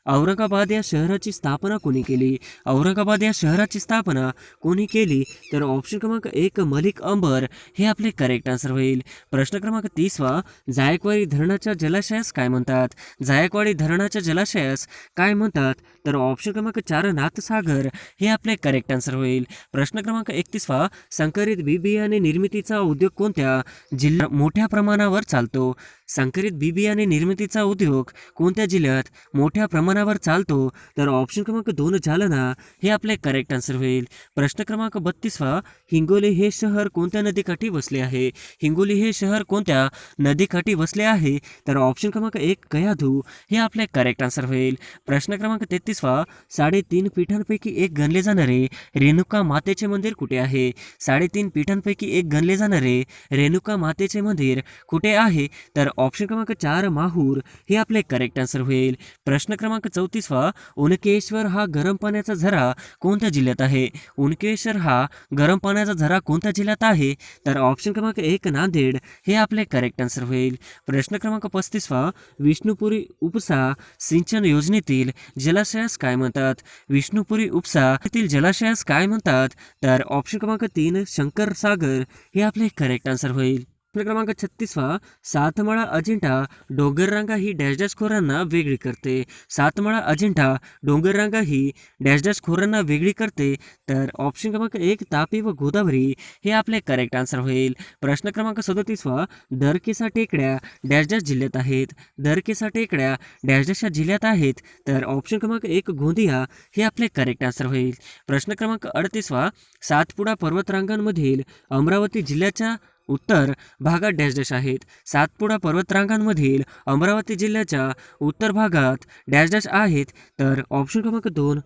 औरंगाबाद या शहराची स्थापना कोणी केली? औरंगाबाद या शहराची स्थापना कोणी केली? तर ऑप्शन क्रमांक 1 मलिक अंबर हे आपले करेक्ट आन्सर होईल. प्रश्न क्रमांक 30वा, जायकवाडी धरणाच्या जलाशयास काय म्हणतात? जायकवाडी धरणाच्या जलाशयास काय म्हणतात? तर ऑप्शन क्रमांक 4 नाथसागर हे आपले करेक्ट आन्सर होईल. प्रश्न क्रमांक 31वा, संकरित बी बियाणे निर्मितीचा उद्योग कोणत्या जिल्ह्यात मोठ्या प्रमाणावर चालतो? संकरित बी बियाणे निर्मितीचा उद्योग कोणत्या जिल्ह्यात मोठ्या प्रमाणावर चालतो? तर ऑप्शन क्रमांक 2 जालना हे आपले करेक्ट आन्सर होईल. प्रश्न क्रमांक 32वा, हिंगोली हे शहर कोणत्या नदीकाठी वसले आहे? हिंगोली हे शहर कोणत्या नदीकाठी वसले आहे? तर ऑप्शन क्रमांक 1 कयाधू हे आपले करेक्ट आन्सर होईल. प्रश्न क्रमांक 33वा, 3.5 पीठांपैकी एक गणले जाणारे रेणुका मातेचे मंदिर कुठे आहे? 3.5 पीठांपैकी एक गणले जाणारे रेणुका मातेचे मंदिर कुठे आहे? तर ऑप्शन क्रमांक 4 माहूर हे आपले करेक्ट आन्सर होईल. प्रश्न क्रमांक 34वा, उनकेश्वर हा गरम पाण्याचा झरा कोणत्या जिल्ह्यात आहे? उनकेश्वर हा गरम पाण्याचा झरा कोणत्या जिल्ह्यात आहे? तर ऑप्शन क्रमांक 1 नांदेड हे आपले करेक्ट आन्सर होईल. प्रश्न क्रमांक 35वा, विष्णुपुरी उपसा सिंचन योजनेतील जलाशयास काय म्हणतात? विष्णुपुरी उपसा येथील जलाशयास काय म्हणतात? तर ऑप्शन क्रमांक 3 शंकर सागर हे आपले करेक्ट आन्सर होईल. प्रश्न क्रमांक 36वा, सातमाळा अजिंठा डोंगररांगा ही डॅश डॅश खोऱ्यांना वेगळी करते. सातमाळा अजिंठा डोंगररांगा ही डॅश डॅश खोऱ्यांना वेगळी करते. तर ऑप्शन क्रमांक 1 तापी व गोदावरी हे आपले करेक्ट आन्सर होईल. प्रश्न क्रमांक 37वा, दरकेसा टेकड्या डॅश डॅश जिल्ह्यात आहेत. दरकेसा टेकड्या डॅश डॅश जिल्ह्यात आहेत. तर ऑप्शन क्रमांक 1 गोंदिया हे आपले करेक्ट आन्सर होईल. प्रश्न क्रमांक 38वा, सातपुडा पर्वतरांगांमधील अमरावती जिल्ह्याच्या उत्तर भागात डॅश डॅश आहेत. सातपुडा पर्वतरांगांमधील अमरावती जिल्ह्याच्या उत्तर भागात डॅश डॅश आहेत. तर ऑप्शन क्रमांक 2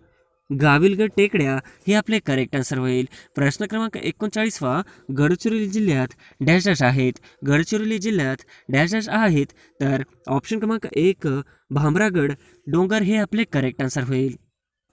गाविलगड टेकड्या हे आपले करेक्ट आन्सर होईल. प्रश्न क्रमांक 39वा, गडचिरोली जिल्ह्यात डॅश डॅश आहेत. गडचिरोली जिल्ह्यात डॅश डॅश आहेत. तर ऑप्शन क्रमांक 1 भामरागड डोंगर हे आपले करेक्ट आन्सर होईल.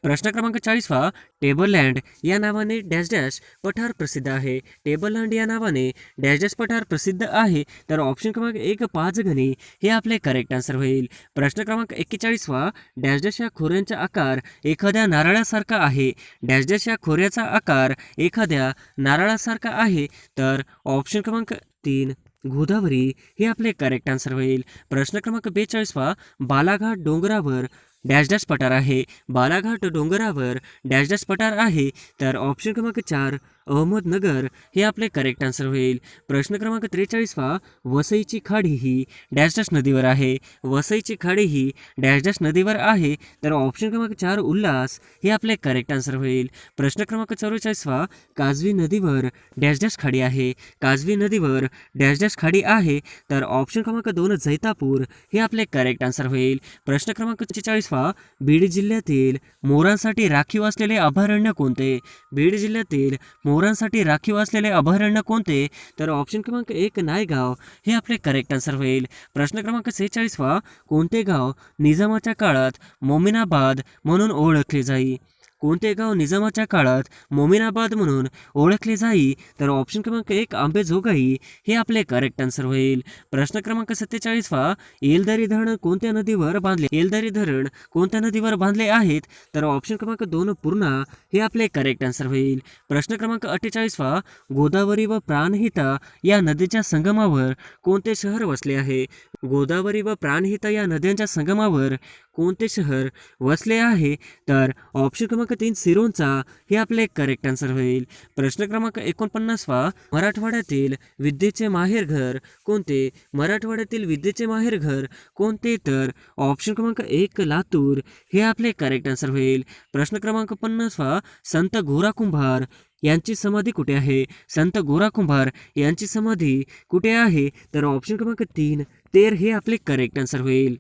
प्रश्न क्रमांक 40वा, टेबललँड या नावाने डॅश डॅश पठार प्रसिद्ध आहे. टेबललँड या नावाने डॅश डॅश पठार प्रसिद्ध आहे. तर ऑप्शन क्रमांक 1 पाचगणी हे आपले करेक्ट आन्सर होईल. प्रश्न क्रमांक 41वा, डॅश डॅश या खोऱ्यांचा आकार एखाद्या नारळासारखा आहे. डॅश डॅश या खोऱ्याचा आकार एखाद्या नारळासारखा आहे. तर ऑप्शन क्रमांक 3 गोदावरी हे आपले करेक्ट आन्सर होईल. प्रश्न क्रमांक 42वा, बालाघाट डोंगरावर डॅश डॅश पठार आहे. बालाघाट डोंगरावर डॅश डॅश पठार आहे. तर ऑप्शन क्रमांक 4 अहमदनगर हे आपले करेक्ट आन्सर होईल. प्रश्न क्रमांक 43वा, वसईची खाडी ही डॅश डॅश नदीवर आहे. वसईची खाडी ही डॅश डॅश नदीवर आहे. तर ऑप्शन क्रमांक 4 उल्हास हे आपले करेक्ट आन्सर होईल. प्रश्न क्रमांक 44वा, काजवी नदीवर डॅश डॅश खाडी आहे. काजवी नदीवर डॅश डॅश खाडी आहे. तर ऑप्शन क्रमांक 2 जैतापूर हे आपले करेक्ट आन्सर होईल. प्रश्न क्रमांक 46वा, बीड जिल्ह्यातील मोरांसाठी राखीव असलेले अभयारण्य कोणते? बीड जिल्ह्यातील मोरांसाठी राखीव असलेले अभयारण्य कोणते? तर ऑप्शन क्रमांक 1 नायगाव हे आपले करेक्ट आन्सर होईल. प्रश्न क्रमांक 46वा, कोणते गाव निजामाच्या काळात मोमिनाबाद म्हणून ओळखले जाई? कोणते गाव निजामाच्या काळात मोमिनाबाद म्हणून ओळखले जाई? तर ऑप्शन क्रमांक 1 आंबेजोगाई हे आपले करेक्ट आन्सर होईल. प्रश्न क्रमांक 47वा, येलदरी धरण कोणत्या नदीवर बांधले? येलदरी धरण कोणत्या नदीवर बांधले आहेत? तर ऑप्शन क्रमांक 2 पूर्णा हे आपले करेक्ट आन्सर होईल. प्रश्न क्रमांक 48वा, गोदावरी व प्राणहिता या नदीच्या संगमावर कोणते शहर वसले आहे? गोदावरी व प्राणहिता या नद्यांच्या संगमावर कोणते शहर वसले आहे? तर ऑप्शन क्रमांक 3 सिरोंचा हे आपले करेक्ट आन्सर होईल. प्रश्न क्रमांक 49वा, मराठवाड्यातील विद्येचे माहेरघर कोणते? मराठवाड्यातील विद्येचे माहेरघर कोणते? तर ऑप्शन क्रमांक 1 लातूर हे आपले करेक्ट आन्सर होईल. प्रश्न क्रमांक 50वा, संत गोरा कुंभार यांची समाधी कुठे आहे? संत गोरा कुंभार यांची समाधी कुठे आहे? तर ऑप्शन क्रमांक 3 तेर हे आपले करेक्ट आन्सर होईल.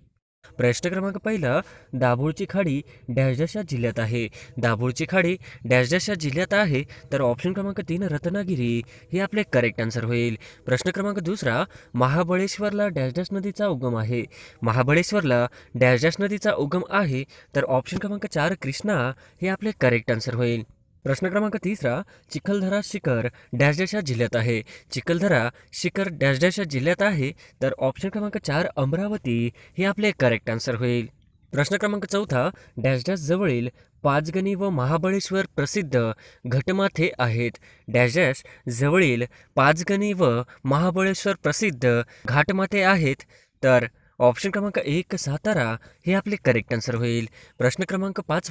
प्रश्न क्रमांक 1, दाभोळची खाडी डॅश डॅश या जिल्ह्यात आहे. दाभोळची खाडी डॅश डॅश या जिल्ह्यात आहे. तर ऑप्शन क्रमांक 3 रत्नागिरी हे आपले करेक्ट आन्सर होईल. प्रश्न क्रमांक 2, महाबळेश्वरला डॅश डॅश नदीचा उगम आहे. महाबळेश्वरला डॅश डॅश नदीचा उगम आहे. तर ऑप्शन क्रमांक 4 कृष्णा हे आपले करेक्ट आन्सर होईल. प्रश्न क्रमांक 3, चिखलदरा शिखर डॅश डॅश या जिल्ह्यात आहे. चिखलदरा शिखर डॅश डॅश या जिल्ह्यात आहे. तर ऑप्शन क्रमांक 4 अमरावती हे आपले करेक्ट आन्सर होईल. प्रश्न क्रमांक 4 डॅश डॅश जवळील पाचगणी व महाबळेश्वर प्रसिद्ध घटमाथे आहेत. डॅश डॅश जवळील पाचगणी व महाबळेश्वर प्रसिद्ध घाटमाथे आहेत. तर ऑप्शन क्रमांक 1 सातारा हे आपले करेक्ट आन्सर होईल. प्रश्न क्रमांक 5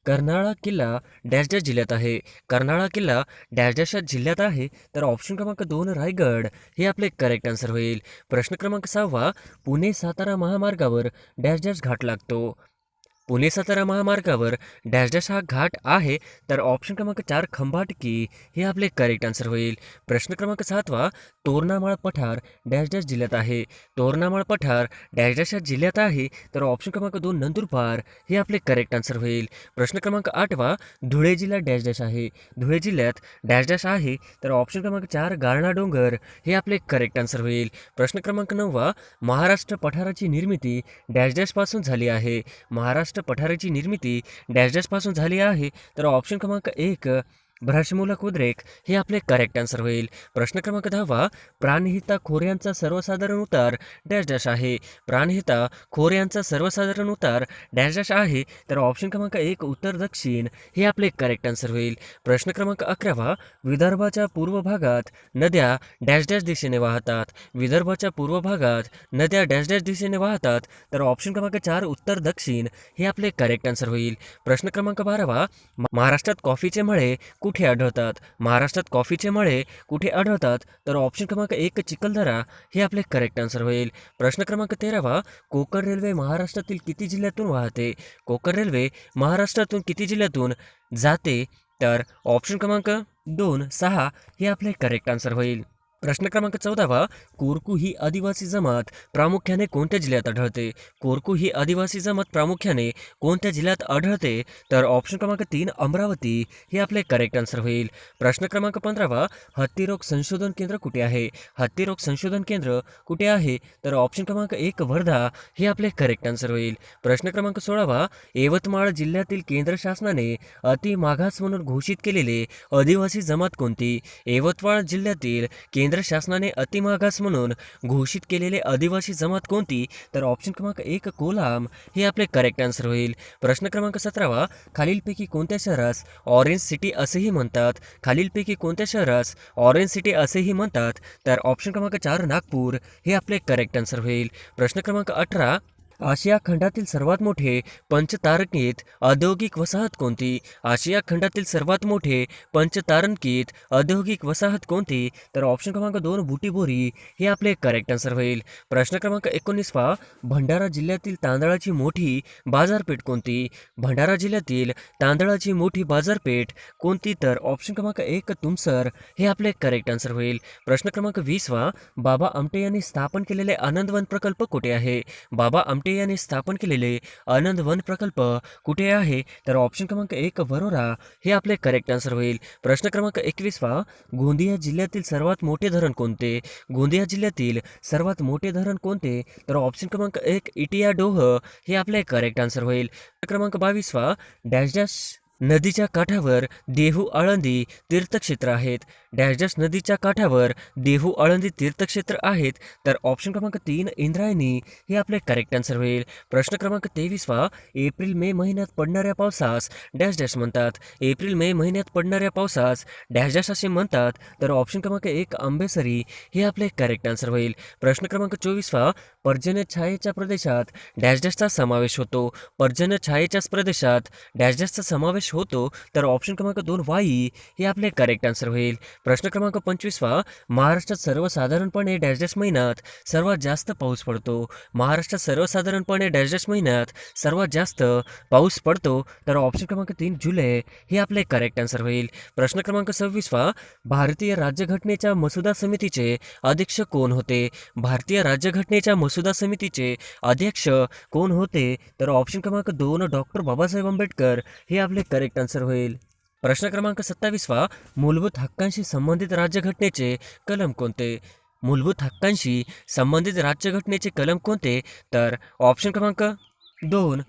कर्नाळा किल्ला डॅश डॅश जिल्ह्यात आहे. कर्नाळा किल्ला डॅश डॅश या जिल्ह्यात आहे. तर ऑप्शन क्रमांक 2 रायगड हे आपले करेक्ट आन्सर होईल. प्रश्न क्रमांक 6 पुणे सातारा महामार्गावर डॅश डॅश घाट लागतो. पुणे सातारा महामार्गावर डॅश डॅश हा घाट आहे. तर ऑप्शन क्रमांक 4 खंबाटकी हे आपले करेक्ट आन्सर होईल. प्रश्न क्रमांक 7 तोरणामाळ पठार डॅश डॅश जिल्ह्यात आहे. तोरणामाळ पठार डॅश डॅश या जिल्ह्यात आहे. तर ऑप्शन क्रमांक 2 नंदुरबार हे आपले करेक्ट आन्सर होईल. प्रश्न क्रमांक 8 धुळे जिल्हा डॅश डॅश आहे. धुळे जिल्ह्यात डॅश डॅश आहे. तर ऑप्शन क्रमांक 4 गाळणा डोंगर हे आपले करेक्ट आन्सर होईल. प्रश्न क्रमांक 9 महाराष्ट्र पठाराची निर्मिती डॅश डॅशपासून झाली आहे. महाराष्ट्र पठाराची निर्मिती डॅश डॅशपासून झाली आहे. तर ऑप्शन क्रमांक 1 भ्रशमूलक उद्रेक हे आपले करेक्ट आन्सर होईल. प्रश्न क्रमांक 10 प्राणहिता खोऱ्यांचा सर्वसाधारण उतार डॅश डॅश आहे. प्राणहिता खोऱ्यांचा सर्वसाधारण उतार डॅश डॅश आहे. तर ऑप्शन क्रमांक 1 उत्तर दक्षिण हे आपले करेक्ट आन्सर होईल. प्रश्न क्रमांक 11 विदर्भाच्या पूर्व भागात नद्या डॅश डॅश दिशेने वाहतात. विदर्भाच्या पूर्व भागात नद्या डॅश डॅश दिशेने वाहतात. तर ऑप्शन क्रमांक 4 उत्तर दक्षिण हे आपले करेक्ट आन्सर होईल. प्रश्न क्रमांक 12 महाराष्ट्रात कॉफीचे मळे कुठे आढळतात. महाराष्ट्रात कॉफीचे मळे कुठे आढळतात. तर ऑप्शन क्रमांक 1 चिखलदरा हे आपले करेक्ट आन्सर होईल. प्रश्न क्रमांक 13 कोकण रेल्वे महाराष्ट्रातील किती जिल्ह्यातून वाहते. कोकण रेल्वे महाराष्ट्रातून किती जिल्ह्यातून जाते. तर ऑप्शन क्रमांक 2 6 हे आपले करेक्ट आन्सर होईल. प्रश्न क्रमांक 14 कोरकू ही आदिवासी जमात प्रामुख्याने कोणत्या जिल्ह्यात आढळते. कोरकू ही आदिवासी जमात प्रामुख्याने कोणत्या जिल्ह्यात आढळते. तर ऑप्शन क्रमांक 3 अमरावती हे आपले करेक्ट आन्सर होईल. प्रश्न क्रमांक 15 हत्तीरोग संशोधन केंद्र कुठे आहे. हत्तीरोग संशोधन केंद्र कुठे आहे. तर ऑप्शन क्रमांक 1 वर्धा हे आपले करेक्ट आन्सर होईल. प्रश्न क्रमांक 16 यवतमाळ जिल्ह्यातील केंद्र शासनाने अति मागास म्हणून घोषित केलेले आदिवासी जमात कोणती. यवतमाळ जिल्ह्यातील केंद्र शासनाने अतिमागास म्हणून घोषित केलेले आदिवासी जमात कोणती. तर ऑप्शन क्रमांक 1 कोलाम हे आपले करेक्ट आन्सर होईल. प्रश्न क्रमांक 17 खालीलपैकी कोणत्या शहरास ऑरेंज सिटी असेही म्हणतात. खालीलपैकी कोणत्या शहरास ऑरेंज सिटी असेही म्हणतात. तर ऑप्शन क्रमांक 4 नागपूर हे आपले करेक्ट आन्सर होईल. प्रश्न क्रमांक 18 आशिया खंडातील सर्वात मोठे पंचतारांकित औद्योगिक वसाहत कोणती. आशिया खंडातील सर्वात मोठे पंचतारांकित औद्योगिक वसाहत कोणती. तर ऑप्शन क्रमांक 2 बुटीबोरी हे आपले करेक्ट आन्सर होईल. प्रश्न क्रमांक 19 भंडारा जिल्ह्यातील तांदळाची मोठी बाजारपेठ कोणती. भंडारा जिल्ह्यातील तांदळाची मोठी बाजारपेठ कोणती. तर ऑप्शन क्रमांक 1 तुमसर हे आपले करेक्ट आन्सर होईल. प्रश्न क्रमांक 20 बाबा आमटे यांनी स्थापन केलेले आनंदवन प्रकल्प कुठे आहे. बाबा आमटे यांनी स्थापन केलेले आनंद वन प्रकल्प कुठे आहे. तर ऑप्शन क्रमांक 1 वरोरा हे आपले करेक्ट आन्सर होईल. प्रश्न क्रमांक 21 गोंदिया जिल्ह्यातील सर्वात मोठे धरण कोणते. गोंदिया जिल्ह्यातील सर्वात मोठे धरण कोणते. तर ऑप्शन क्रमांक 1 इटिया डोह हे आपले करेक्ट आन्सर होईल. क्रमांक 22 डॅश डॅश नदीच्या काठावर देहू आळंदी तीर्थक्षेत्र आहेत. डॅश डॅश नदीच्या काठावर देहू आळंदी तीर्थक्षेत्र आहेत. तर ऑप्शन क्रमांक 3 इंद्रायणी हे आपले करेक्ट आन्सर होईल. प्रश्न क्रमांक 23 एप्रिल मे महिन्यात पडणाऱ्या पावसास डॅश डॅश म्हणतात. एप्रिल मे महिन्यात पडणाऱ्या पावसास डॅश डॅश असे म्हणतात. तर ऑप्शन क्रमांक 1 आंबेसरी हे आपले करेक्ट आन्सर होईल. प्रश्न क्रमांक 24 पर्जन्य छायेच्या प्रदेशात डॅश डॅशचा समावेश होतो. पर्जन्य छायेच्या प्रदेशात डॅश डॅशचा समावेश होतो. तर ऑप्शन क्रमांक 2 वाई हे आपले करेक्ट आन्सर होईल. प्रश्न क्रमांक 25 महाराष्ट्रात सर्वसाधारणपणे डॅश डॅश महिन्यात सर्वात जास्त पाऊस पडतो. महाराष्ट्रात सर्वसाधारणपणे डॅश डॅश महिन्यात सर्वात जास्त पाऊस पडतो. तर ऑप्शन क्रमांक 3 जुलै हे आपले करेक्ट आन्सर होईल. प्रश्न क्रमांक 26 भारतीय राज्यघटनेच्या मसुदा समितीचे अध्यक्ष कोण होते. भारतीय राज्यघटनेच्या मसुदा समितीचे अध्यक्ष कोण होते. तर ऑप्शन क्रमांक 2 डॉक्टर बाबासाहेब आंबेडकर हे आपले करेक्ट आन्सर होईल. प्रश्न क्रमांक 27 मूलभूत हक्कांशी संबंधित राज्यघटनेचे कलम कोणते. मूलभूत हक्कांशी संबंधित राज्यघटनेचे कलम कोणते. तर ऑप्शन क्रमांक 2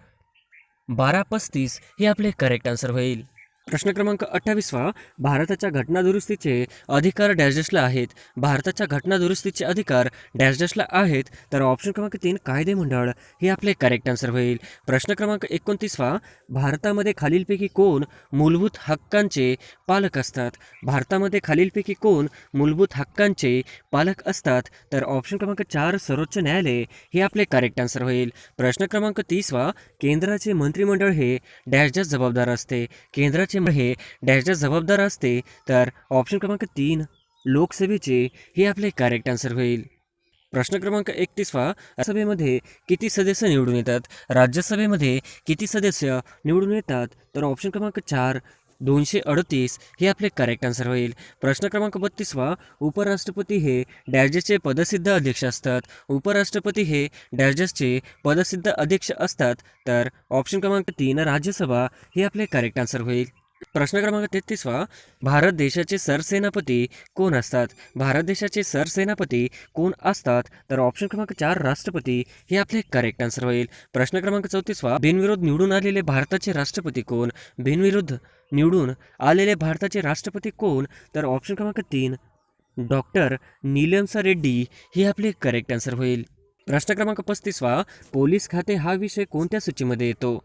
1235 हे आपले करेक्ट आन्सर होईल. प्रश्न क्रमांक 28वा, भारताच्या घटनादुरुस्तीचे अधिकार डॅश डॅशला आहेत. भारताच्या घटनादुरुस्तीचे अधिकार डॅश डॅशला आहेत. तर ऑप्शन क्रमांक 3 कायदे मंडळ हे आपले करेक्ट आन्सर होईल. प्रश्न क्रमांक 29वा, भारतामध्ये खालीलपैकी कोण मूलभूत हक्कांचे पालक असतात. भारतामध्ये खालीलपैकी कोण मूलभूत हक्कांचे पालक असतात. तर ऑप्शन क्रमांक 4 सर्वोच्च न्यायालय हे आपले करेक्ट आन्सर होईल. प्रश्न क्रमांक 30वा, केंद्राचे मंत्रिमंडळ हे डॅश डॅश जबाबदार असते. केंद्राचे हे डॅश डॅश जबाबदार असते. तर ऑप्शन क्रमांक 3 लोकसभेचे हे आपले करेक्ट आन्सर होईल. प्रश्न क्रमांक 31वा, सभेमध्ये किती सदस्य निवडून येतात. राज्यसभेमध्ये किती सदस्य निवडून येतात. तर ऑप्शन क्रमांक 4 238 हे आपले करेक्ट आन्सर होईल. प्रश्न क्रमांक 32वा, उपराष्ट्रपती हे डॅशचे पदसिद्ध अध्यक्ष असतात. उपराष्ट्रपती हे डॅशचे पदसिद्ध अध्यक्ष असतात. तर ऑप्शन क्रमांक 3 राज्यसभा हे आपले करेक्ट आन्सर होईल. प्रश्न क्रमांक 33वा, भारत देशाचे सरसेनापती कोण असतात. भारत देशाचे सरसेनापती कोण असतात. तर ऑप्शन क्रमांक 4 राष्ट्रपती हे आपले करेक्ट आन्सर होईल. प्रश्न क्रमांक 34वा, बिनविरोध निवडून आलेले भारताचे राष्ट्रपती कोण. बिनविरोध निवडून आलेले भारताचे राष्ट्रपती कोण. तर ऑप्शन क्रमांक 3 डॉक्टर नीलमसा रेड्डी हे आपले करेक्ट आन्सर होईल. प्रश्न क्रमांक 35वा, पोलीस खाते हा विषय कोणत्या सूचीमध्ये येतो.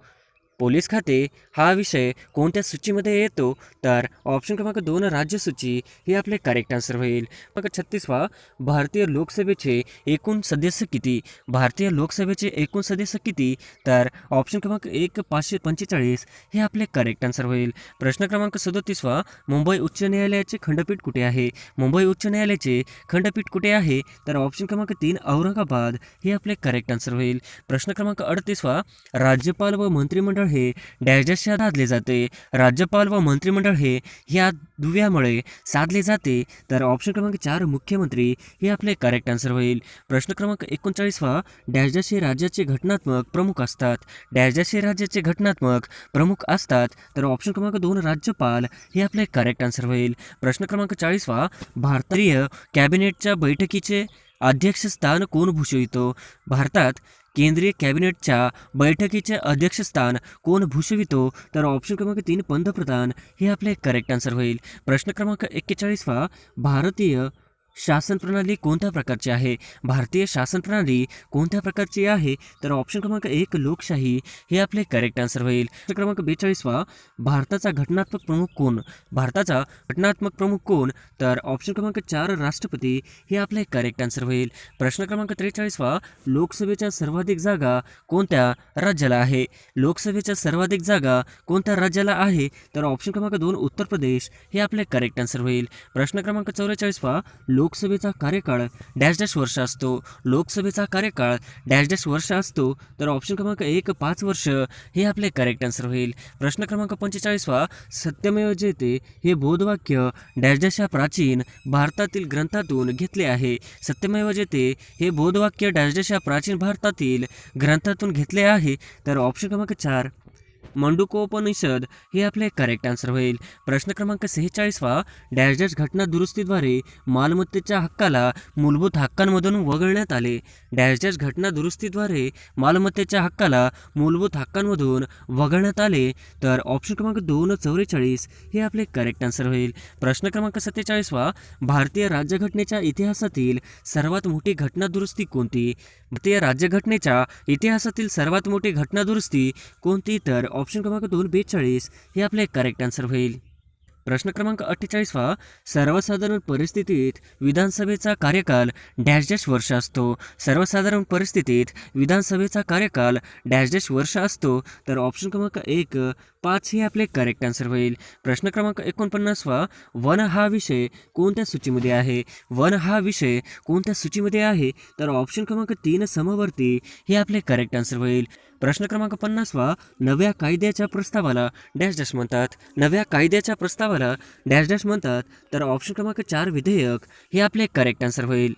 पोलीस खाते हा विषय कोणत्या सूचीमध्ये येतो. तर ऑप्शन क्रमांक 2 राज्यसूची हे आपले करेक्ट आन्सर होईल. मग 36वा, भारतीय लोकसभेचे एकूण सदस्य किती. भारतीय लोकसभेचे एकूण सदस्य किती. तर ऑप्शन क्रमांक 1 545 हे आपले करेक्ट आन्सर होईल. प्रश्न क्रमांक 37वा, मुंबई उच्च न्यायालयाचे खंडपीठ कुठे आहे. मुंबई उच्च न्यायालयाचे खंडपीठ कुठे आहे. तर ऑप्शन क्रमांक 3 औरंगाबाद हे आपले करेक्ट आन्सर होईल. प्रश्न क्रमांक 38वा, राज्यपाल व मंत्रिमंडळ हे डॅश डॅशच्या साधले जाते. राज्यपाल व मंत्रिमंडळ हे ह्या दुव्यामुळे साधले जाते. तर ऑप्शन क्रमांक 4 मुख्यमंत्री हे आपले करेक्ट आन्सर होईल. प्रश्न क्रमांक 39वा, डॅश डॅश हे राज्याचे घटनात्मक प्रमुख असतात. डॅश डॅश हे राज्याचे घटनात्मक प्रमुख असतात. तर ऑप्शन क्रमांक 2 राज्यपाल हे आपले करेक्ट आन्सर होईल. प्रश्न क्रमांक 40वा, भारतीय कॅबिनेटच्या बैठकीचे अध्यक्षस्थान कोण भूषवितो. भारतात केंद्रीय कॅबिनेटच्या बैठकीचे अध्यक्षस्थान कोण भूषवितो. तर ऑप्शन क्रमांक 3 पंतप्रधान हे आपले करेक्ट आन्सर होईल. प्रश्न क्रमांक 41वा, भारतीय शासन प्रणाली कोणत्या प्रकारची आहे. भारतीय शासन प्रणाली कोणत्या प्रकारची आहे. तर ऑप्शन क्रमांक 1 लोकशाही हे आपले करेक्ट आन्सर होईल. प्रश्न क्रमांक 42वा, भारताचा घटनात्मक प्रमुख कोण. भारताचा घटनात्मक प्रमुख कोण. तर ऑप्शन क्रमांक 4 राष्ट्रपती हे आपले करेक्ट आन्सर होईल. प्रश्न क्रमांक 43वा, लोकसभेच्या सर्वाधिक जागा कोणत्या राज्याला आहे. लोकसभेच्या सर्वाधिक जागा कोणत्या राज्याला आहे. तर ऑप्शन क्रमांक 2 उत्तर प्रदेश हे आपले करेक्ट आन्सर होईल. प्रश्न क्रमांक 44वा, लोकसभेचा कार्यकाळ डॅश डॅश वर्ष असतो. लोकसभेचा कार्यकाळ डॅश डॅश वर्ष असतो. तर ऑप्शन क्रमांक 1 5 वर्ष हे आपले करेक्ट आन्सर होईल. प्रश्न क्रमांक 45वा, सत्यमेव जयते हे बोधवाक्य डॅश डॅश या प्राचीन भारतातील ग्रंथातून घेतले आहे. सत्यमेव जयते हे बोधवाक्य डॅश डॅश या प्राचीन भारतातील ग्रंथातून घेतले आहे. तर ऑप्शन क्रमांक 4 मंडूकोपनिषद हे आपले करेक्ट आन्सर होईल. प्रश्न क्रमांक 46वा, डॅश डॅश घटना दुरुस्तीद्वारे मालमत्तेच्या हक्काला मूलभूत हक्कांमधून वगळण्यात आले. डॅश डॅश घटना दुरुस्तीद्वारे मालमत्तेच्या हक्काला मूलभूत हक्कांमधून वगळण्यात आले. तर ऑप्शन क्रमांक 2 44 हे आपले करेक्ट आन्सर होईल. प्रश्न क्रमांक 47वा, भारतीय राज्यघटनेच्या इतिहासातील सर्वात मोठी घटना दुरुस्ती कोणती. भारतीय राज्यघटनेच्या इतिहासातील सर्वात मोठी घटना दुरुस्ती कोणती. तर ऑप्शन क्रमांक 2 42 हे आपले करेक्ट आन्सर होईल. प्रश्न क्रमांक 48वा, सर्वसाधारण परिस्थितीत विधानसभेचा कार्यकाल डॅश डॅश वर्ष असतो. सर्वसाधारण परिस्थितीत विधानसभेचा कार्यकाल डॅश डॅश वर्ष असतो. तर ऑप्शन क्रमांक 1 5 हे आपले करेक्ट आन्सर होईल. प्रश्न क्रमांक 49वा, वन हा विषय कोणत्या सूचीमध्ये आहे. वन हा विषय कोणत्या सूचीमध्ये आहे. तर ऑप्शन क्रमांक 3 समवर्ती हे आपले करेक्ट आन्सर होईल. प्रश्न क्रमांक 50वा, नव्या कायद्याच्या प्रस्तावाला डॅश डॅश म्हणतात. नव्या कायद्याच्या प्रस्तावाला डॅश डॅश म्हणतात. तर ऑप्शन क्रमांक 4 विधेयक हे आपले करेक्ट आन्सर होईल.